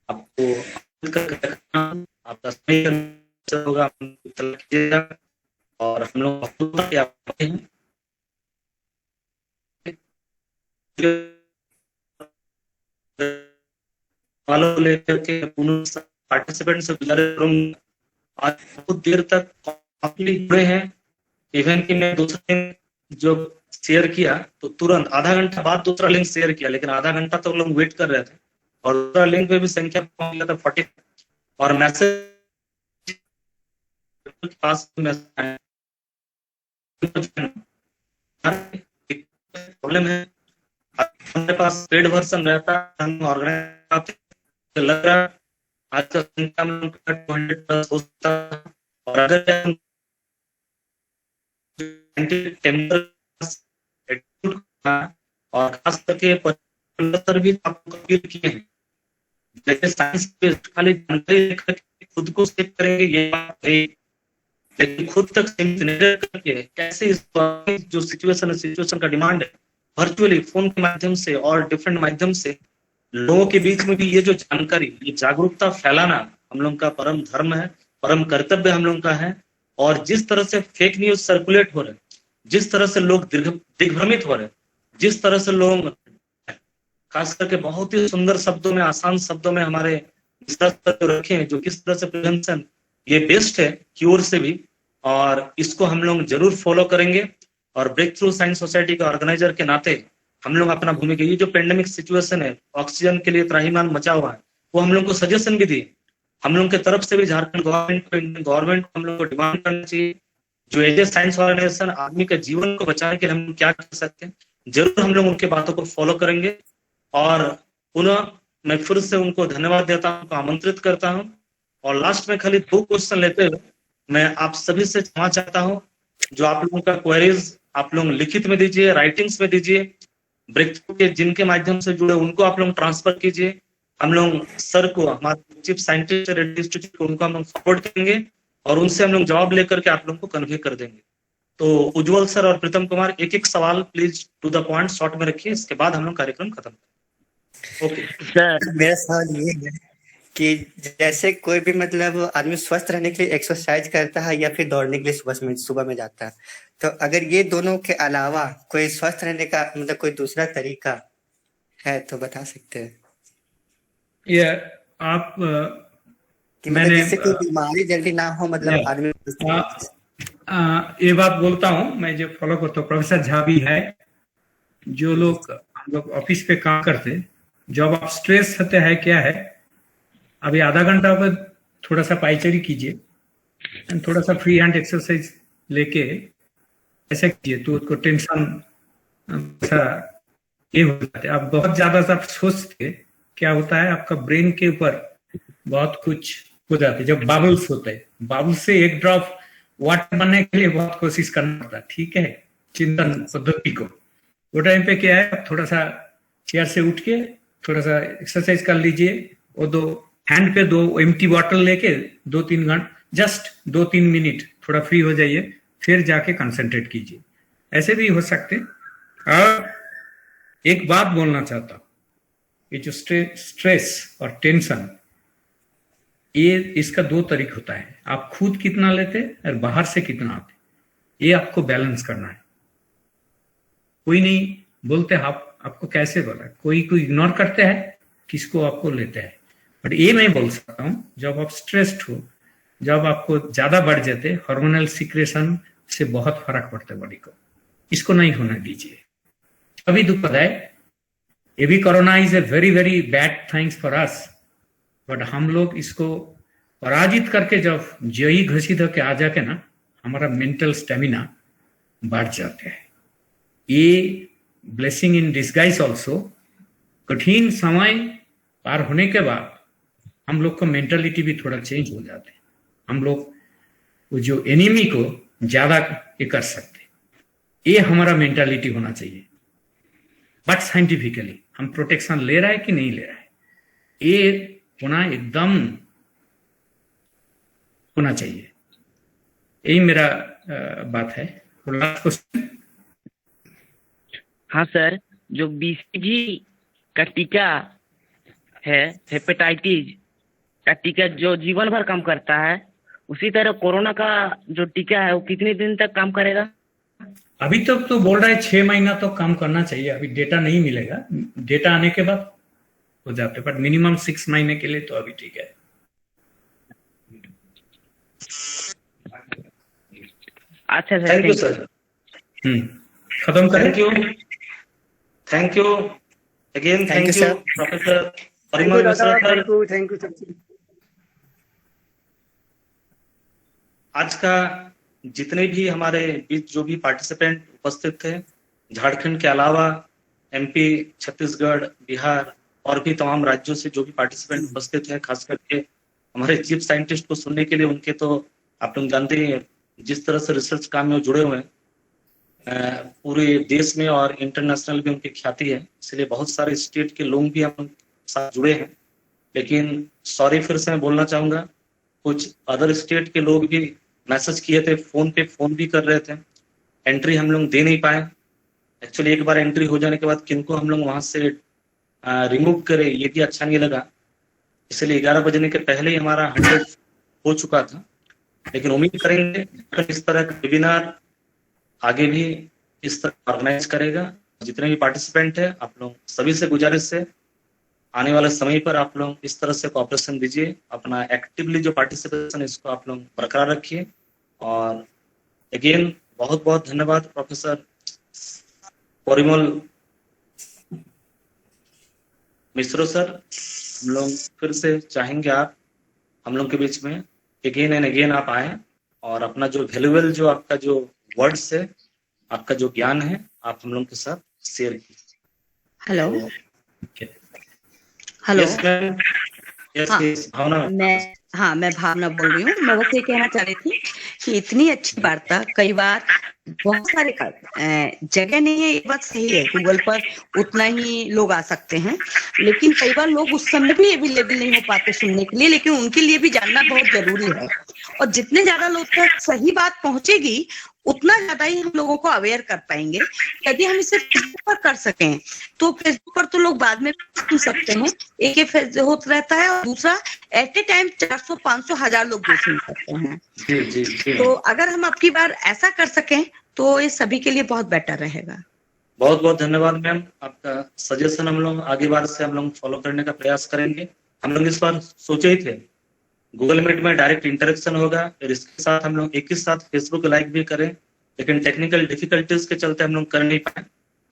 आपको आपका समय होगा कीजिएगा और हम लोग लेकर के पार्टिसिपेंट से आज बहुत देर तक जुड़े हैं। इवन कि मैं दूसरे जो शेयर किया तो तुरंत आधा घंटा बाद दूसरा लिंक शेयर किया, लेकिन आधा घंटा तो लोग वेट कर रहे थे और दूसरा लिंक पे भी संख्या पहुंच गया था 40 और मैसेज पास प्रॉब्लम है। हमारे पास पेड वर्जन रहता हम ऑर्गेनाइज लग रहा आज का संख्या में 200+ हो सकता और अगर और खास करके भी किए हैं जैसे साइंस पे खाली जानकारी खुद को सेव करेंगे ये बात है, लेकिन खुद तक सीमित नहीं करके कैसे इस जो सिचुएशन का डिमांड है वर्चुअली फोन के माध्यम से और डिफरेंट माध्यम से लोगों के बीच में भी ये जो जानकारी ये जागरूकता फैलाना हम लोग का परम धर्म है, परम कर्तव्य हम लोग का है। और जिस तरह से फेक न्यूज सर्कुलेट हो रहे, जिस तरह से लोग दिग्भ्रमित हो रहे, जिस तरह से लोग खास करके बहुत ही सुंदर शब्दों में आसान शब्दों में हमारे रखे हैं जो किस तरह से प्रिवेंशन ये बेस्ट है क्यूर से भी, और इसको हम लोग जरूर फॉलो करेंगे। और ब्रेक थ्रू साइंस सोसाइटी के ऑर्गेनाइजर के नाते हम लोग अपना भूमिका ये जो पेंडेमिक सिचुएशन है ऑक्सीजन के लिए त्राहिमाम मचा हुआ है वो हम लोग को सजेशन भी दिए। हम लोग की तरफ से भी झारखंड गवर्नमेंट हम लोग को डिमांड करना चाहिए जो एज साइंस ऑर्गेनाइजेशन आदमी के जीवन को बचाने के लिए हम क्या कर सकते हैं, जरूर हम लोग उनके बातों को फॉलो करेंगे। और पुनः मैं फिर से उनको धन्यवाद देता हूँ, आमंत्रित करता हूँ। और लास्ट में खाली 2 क्वेश्चन लेते हुए मैं आप सभी से क्षमा चाहता हूँ, जो आप लोगों का क्वेरीज आप लोग लिखित में दीजिए, राइटिंग्स में दीजिए, ब्रेक थ्रू के जिनके माध्यम से जुड़े उनको आप लोग ट्रांसफर कीजिए। हम लोग सर को हमारे चीफ साइंटिस्ट रेड्डी इंस्टीट्यूट को उनको हम लोग फॉरवर्ड करेंगे और उनसे हम लोग जवाब लेकर के आप लोगों को कन्वे कर देंगे। तो उज्जवल सर और प्रीतम कुमार एक एक सवाल please to the point short में रखिए, इसके बाद हम लोग कार्यक्रम खत्म करें। ओके मेरा सवाल ये है कि जैसे कोई भी मतलब आदमी स्वस्थ रहने के लिए एक्सरसाइज करता है या फिर दौड़ने के लिए सुबह में जाता है, तो अगर ये दोनों के अलावा कोई स्वस्थ रहने का मतलब कोई दूसरा तरीका है तो बता सकते हैं? ये आप कि मतलब जिससे कोई बीमारी जल्दी ना हो, मतलब आदमी ये बात बोलता हूँ मैं, जो फॉलो करता हूँ, प्रोफेसर झा भी है, जो लोग हम लोग ऑफिस पे काम करते, जब आप स्ट्रेस होते हैं क्या है, अभी आधा घंटा पर थोड़ा सा पाइचरी कीजिए, थोड़ा सा फ्री हैंड एक्सरसाइज लेके ऐसे कीजिए तो उसको टेंशन ये हो जाता है। आप बहुत ज्यादा सब सोचते क्या होता है, आपका ब्रेन के ऊपर बहुत कुछ हो जाता है। जब बाबल्स होते हैं, बाबल्स से एक ड्रॉप वाटर बनने के लिए बहुत कोशिश करना पड़ता है, ठीक है, चिंतन पद्धति को। वो टाइम पे क्या है, आप थोड़ा सा चेयर से उठ के थोड़ा सा एक्सरसाइज कर लीजिए, और दो हैंड पे 2 एम्प्टी बॉटल लेके 2-3 घंटे, जस्ट 2-3 मिनट थोड़ा फ्री हो जाइए, फिर जाके कंसंट्रेट कीजिए। ऐसे भी हो सकते। और एक बात बोलना चाहता हूं, ये जो स्ट्रेस और टेंशन, ये इसका 2 तरीका होता है। आप खुद कितना लेते और बाहर से कितना आते, ये आपको बैलेंस करना है। कोई नहीं बोलते आपको कैसे बोला, कोई इग्नोर करते हैं, किसको आपको लेते हैं। बट ये मैं बोल सकता हूं, जब आप स्ट्रेस्ड हो, जब आपको ज्यादा बढ़ जाते, हार्मोनल सिक्रेशन से बहुत फर्क पड़ता है बॉडी को, इसको नहीं होना दीजिए। अभी दुखद है, ये भी corona is a very very bad things for us, but हम लोग इसको पराजित करके जब जयी घोषित होकर आ जाके ना, हमारा मेंटल स्टेमिना बढ़ जाते हैं। ये ब्लेसिंग इन डिस्गाइज ऑल्सो। कठिन समय पार होने के बाद हम लोग का मेंटालिटी भी थोड़ा चेंज हो जाते हैं। हम लोग वो जो एनिमी को ज्यादा ये कर सकते, ये हमारा मेंटालिटी होना चाहिए। बट साइंटिफिकली हम प्रोटेक्शन ले रहा है कि नहीं ले रहा है, ये होना एकदम होना चाहिए। यही मेरा बात है। Last question. हाँ सर, जो बीसीजी का टीका है, हेपेटाइटिस का टीका जो जीवन भर काम करता है, उसी तरह कोरोना का जो टीका है वो कितने दिन तक काम करेगा? अभी तक तो बोल रहा है 6 महीना तो काम करना चाहिए। अभी डेटा नहीं मिलेगा, डेटा आने के बाद हो जाते, बट मिनिमम 6 महीने के लिए तो अभी ठीक है। अच्छा सर, थैंक यू सर। खत्म करें। Thank you again, thank you professor Parimal Mishra sir. Thank you sir. आज का जितने भी हमारे बीच जो भी पार्टिसिपेंट उपस्थित थे, झारखंड के अलावा एमपी, छत्तीसगढ़, बिहार और भी तमाम राज्यों से जो भी पार्टिसिपेंट उपस्थित हैं, खास करके हमारे चीफ साइंटिस्ट को सुनने के लिए, उनके तो आप लोग जानते हैं जिस तरह से रिसर्च काम में जुड़े हुए हैं, पूरे देश में और इंटरनेशनल भी उनकी ख्याति है, इसलिए बहुत सारे स्टेट के लोग भी हम साथ जुड़े हैं। लेकिन सॉरी, फिर से मैं बोलना चाहूंगा, कुछ अदर स्टेट के लोग भी मैसेज किए थे, फोन पे फोन भी कर रहे थे, एंट्री हम लोग दे नहीं पाए। एक्चुअली एक बार एंट्री हो जाने के बाद किनको हम लोग वहां से रिमूव करें, ये भी अच्छा नहीं लगा, इसलिए 11 बजने के पहले ही हमारा 100 हो चुका था। लेकिन उम्मीद करेंगे इस तरह का वेबिनार आगे भी इस तरह ऑर्गेनाइज करेगा। जितने भी पार्टिसिपेंट है, आप लोग सभी से गुजारिश है, आने वाले समय पर आप लोग इस तरह से कोऑपरेशन दीजिए, अपना एक्टिवली जो पार्टिसिपेशन है इसको आप लोग बरकरार रखिए। और अगेन बहुत बहुत धन्यवाद प्रोफेसर परिमल मिश्रा सर। हम लोग फिर से चाहेंगे आप हम लोग के बीच में अगेन एंड अगेन आप आए और अपना जो वैल्यूएबल जो आपका जो वर्ड्स है, आपका जो ज्ञान है, आप हम लोग के साथ शेयर कीजिए। हेलो भावना। मैं भावना बोल रही हूँ। मैं बस ये कहना चाह रही थी कि इतनी अच्छी वार्ता, कई बार बहुत सारे जगह नहीं है, ये बात सही है, गूगल पर उतना ही लोग आ सकते हैं, लेकिन कई बार लोग उस समय भी अवेलेबल नहीं हो पाते सुनने के लिए, लेकिन उनके लिए भी जानना बहुत जरूरी है। और जितने ज्यादा लोग तक सही बात पहुंचेगी, उतना ज्यादा ही हम लोगों को अवेयर कर पाएंगे। यदि हम इसे फेसबुक पर कर सकें, तो फेसबुक पर तो लोग बाद में सुन सकते हैं, एक ही फेस होता रहता है, और दूसरा एट ए टाइम 400, 500, 1000 लोग भी सुन सकते हैं। जी। तो अगर हम अब की बार ऐसा कर सकें तो ये सभी के लिए बहुत बेटर रहेगा। बहुत बहुत धन्यवाद मैम, आपका सजेशन हम लोग आगे बार से हम लोग फॉलो करने का प्रयास करेंगे। हम लोग इस बार सोचे ही थे गूगल मीट में डायरेक्ट इंटरेक्शन होगा। फिर इसके साथ हम लोग एक ही साथ फेसबुक लाइव भी करें, लेकिन टेक्निकल डिफिकल्टीज के चलते हम लोग कर नहीं पाए।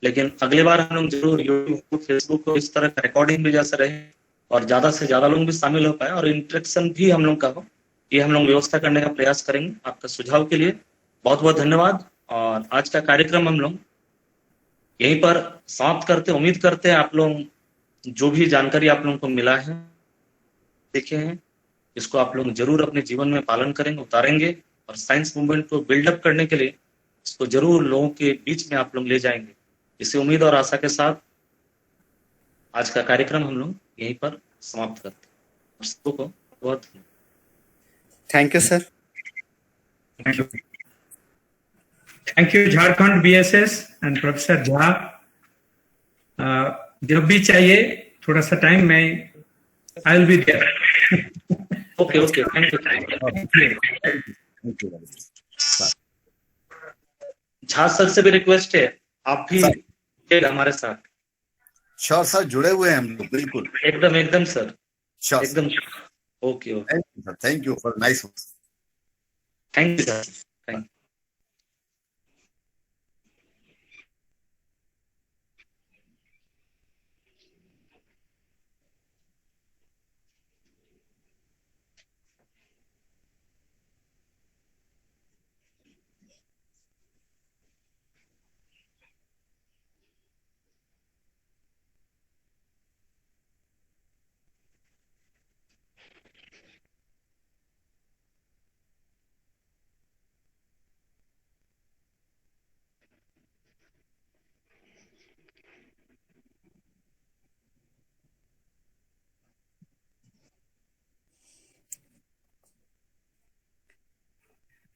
लेकिन अगली बार हम लोग जरूर यूट्यूब फेसबुक को इस तरह का रिकॉर्डिंग भी जैसे रहे और ज्यादा से ज्यादा लोग भी शामिल हो पाए और इंटरेक्शन भी हम लोग का हो, ये हम लोग व्यवस्था करने का प्रयास करेंगे। आपका सुझाव के लिए बहुत बहुत धन्यवाद। और आज का कार्यक्रम हम लोग यहीं पर समाप्त करते। उम्मीद करते हैं आप लोग जो भी जानकारी आप लोगों को मिला है, देखे हैं, इसको आप लोग जरूर अपने जीवन में पालन करेंगे, उतारेंगे और साइंस मूवमेंट को बिल्डअप करने के लिए इसको जरूर लोगों के बीच में आप लोग ले जाएंगे। इसी उम्मीद और आशा के साथ आज का कार्यक्रम हम लोग यहीं पर समाप्त करते हैं। सबको बहुत thank you sir. Thank you Jharkhand BSS and professor Jha. जब भी चाहिए थोड़ा सा टाइम, मैं I will be there. Okay okay, thank you. Jha sir से भी रिक्वेस्ट है, आप भी हमारे साथ। श्योर सर, जुड़े हुए हैं हम लोग, बिल्कुल एकदम एकदम सर, श्योर एकदम। Okay okay, thank you for nice. Thank you sir, thank you.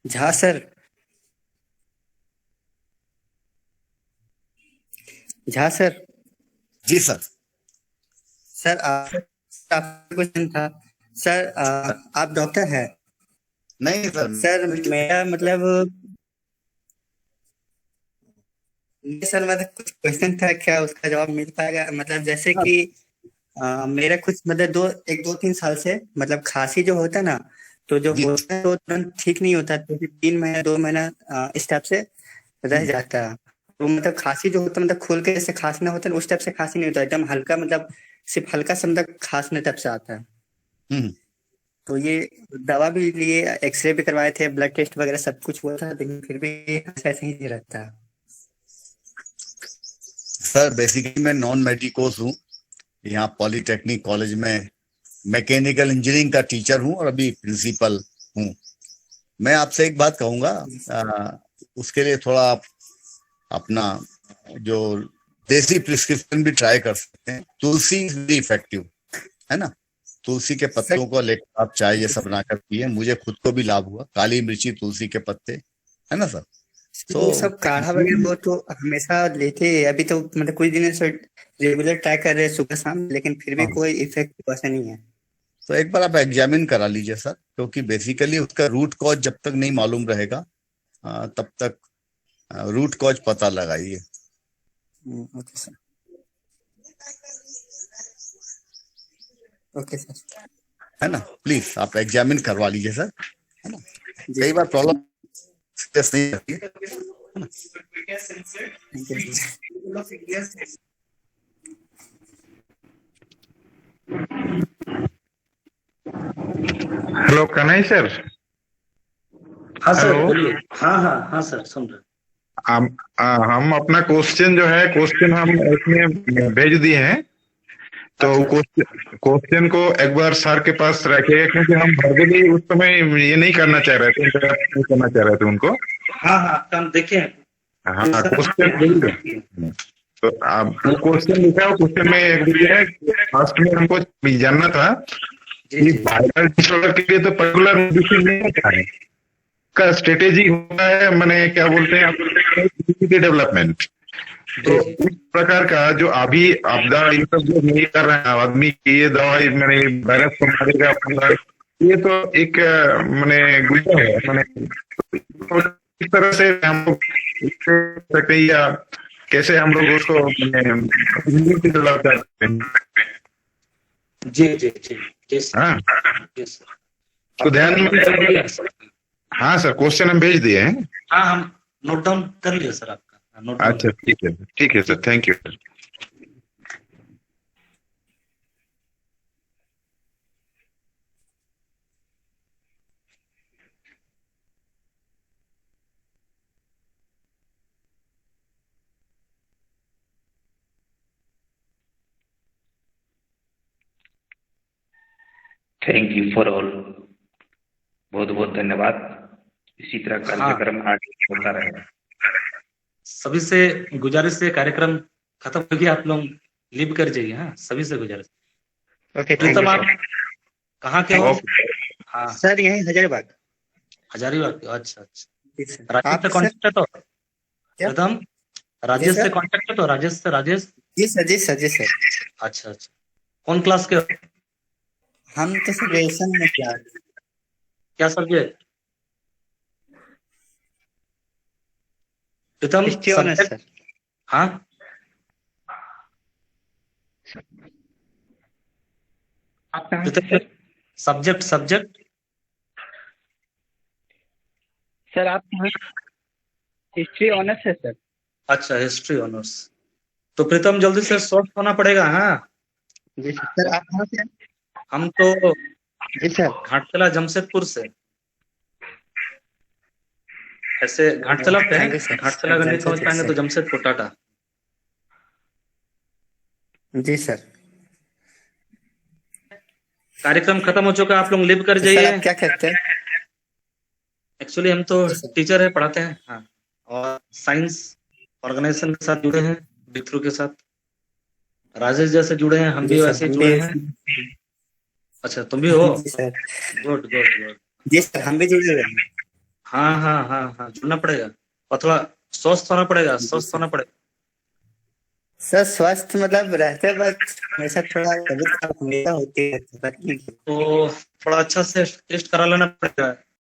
Jha sir, Jha sir. जी सर। सर आपका क्वेश्चन था सर। आप डॉक्टर हैं? नहीं सर। सर मेरा मतलब कुछ क्वेश्चन था, क्या उसका जवाब मिल पाएगा? मतलब जैसे कि मेरा कुछ मतलब 2-3 साल से मतलब खांसी जो होता है ना, तो जो होता है तो तुरंत ठीक नहीं होता, तो 3 महीना 2 महीना इस टाइप से रह जाता है। तो मतलब खांसी जो होता है मतलब खोल के जैसे खांसना होता है उस टाइप से खांसी नहीं होता, एकदम हल्का, मतलब सिर्फ हल्का सा मतलब खांसने टाइप से आता है। तो ये दवा भी लिए, एक्सरे भी करवाए थे, ब्लड टेस्ट वगैरह सब कुछ हुआ था, लेकिन फिर भी ऐसे ही रहता है। सर बेसिकली मैं नॉन मेडिकोस हूँ, यहाँ पॉलिटेक्निक कॉलेज में मैकेनिकल इंजीनियरिंग का टीचर हूँ और अभी प्रिंसिपल हूँ। मैं आपसे एक बात कहूँगा, उसके लिए थोड़ा आप अपना जो देसी प्रिस्क्रिप्शन भी ट्राई कर सकते हैं। तुलसी वेरी इफेक्टिव है ना, तुलसी के पत्तों को लेकर आप चाय ये सब बनाकर पिए, मुझे खुद को भी लाभ हुआ। काली मिर्ची, तुलसी के पत्ते, है ना सर। तो सब काढ़ा वगैरह वो तो हमेशा लेते हैं, अभी तो मतलब कुछ दिनों से रेगुलर ट्राई कर रहे हैं सुबह शाम, लेकिन फिर भी कोई इफेक्ट वैसा नहीं है। तो एक बार आप एग्जामिन करा लीजिए सर, क्योंकि बेसिकली उसका रूट कॉज जब तक नहीं मालूम रहेगा तब तक रूट कॉज पता लगाइए। Okay sir. ओके सर, है ना, प्लीज आप एग्जामिन करवा लीजिए सर, है ना। कई बार प्रॉब्लम नहीं रहती है ना। Hello Kanhaiya sir. हाँ सर बोलिए। हाँ सर सुन रहे। हम अपना क्वेश्चन जो है, क्वेश्चन हम इसमें भेज दिए हैं, तो क्वेश्चन को एक बार सर के पास रखिएगा, क्योंकि हम वर्बली उस समय ये नहीं करना चाह रहे थे, इंटरप्ट नहीं करना चाह रहे थे उनको। हाँ देखिए। हाँ क्वेश्चन, तो आप वो क्वेश्चन लिखा है, क्वेश्चन में एक है फर्स्ट में हमको जानना था कि वायरल डिसऑर्डर के लिए तो पर्टिकुलर मेडिसिन नहीं होता है, का स्ट्रेटेजी होता है, मैंने क्या बोलते हैं डेवलपमेंट। तो इस प्रकार का जो अभी आपदा इन सब जो नहीं कर रहे हैं आदमी की, ये दवाई मैंने वायरस को मारेगा, ये तो एक मैंने गुजरा है, मैंने इस तरह से हम लोग सकते हैं या कैसे हम लोग उसको डेवलप करते हैं। जी। हाँ तो ध्यान में, हाँ सर क्वेश्चन हम भेज दिए हैं। हाँ हम नोट डाउन कर लिया सर आपका, नोट डाउन। अच्छा ठीक है sir, thank you sir. Thank you for all, बहुत बहुत धन्यवाद। इसी तरह कार्यक्रम आगे होता रहेगा। सभी से गुजारिश है, कार्यक्रम खत्म हो गया, आप लोग लीव कर जाइए। हाँ सभी से गुजारिश। ओके, प्रीतम आप कहाँ के हो? हाँ सर यही हजारीबाग। हजारीबाग के, अच्छा अच्छा। राजेश से कॉन्टेक्ट है तो प्रीतम, राजेश से कॉन्टेक्ट है तो राजेश से, राजेश जी सर, जी सर, जी सर। अच्छा अच्छा। कौन क्लास के हो? हम तो सर ग्रेजुएशन में क्या सब्जेक्ट? प्रीतम सर। हाँ सब्जेक्ट सब्जेक्ट सर आप हिस्ट्री ऑनर्स है सर। अच्छा हिस्ट्री ऑनर्स। तो प्रीतम जल्दी से स्वस्थ होना पड़ेगा। हाँ जी सर। आप कहाँ से? हम तो जी सर घाटशिला जमशेदपुर से। ऐसे घाटशिला पे है, घाटशिला अगर नहीं पहुंच पाएंगे तो जमशेदपुर टाटा। जी सर। कार्यक्रम खत्म हो चुका, आप लोग लीव कर जाइए। क्या कहते हैं? एक्चुअली हम तो टीचर है, पढ़ाते हैं। हाँ, और साइंस ऑर्गेनाइजेशन के साथ जुड़े हैं, बिथरू के साथ। राजेश जैसे जुड़े हैं, हम भी वैसे जुड़े हैं। अच्छा तुम भी हो? Good good good. जी सर हम भी जुड़े हुए हैं। हाँ हाँ हाँ हाँ, जुड़ना पड़ेगा और थोड़ा स्वस्थ होना पड़ेगा, स्वस्थ होना पड़ेगा। सर स्वस्थ मतलब रहते वक्त हमेशा थोड़ा तबीयत खराब हमेशा होती है। तो थोड़ा अच्छा से टेस्ट करा लेना पड़ेगा।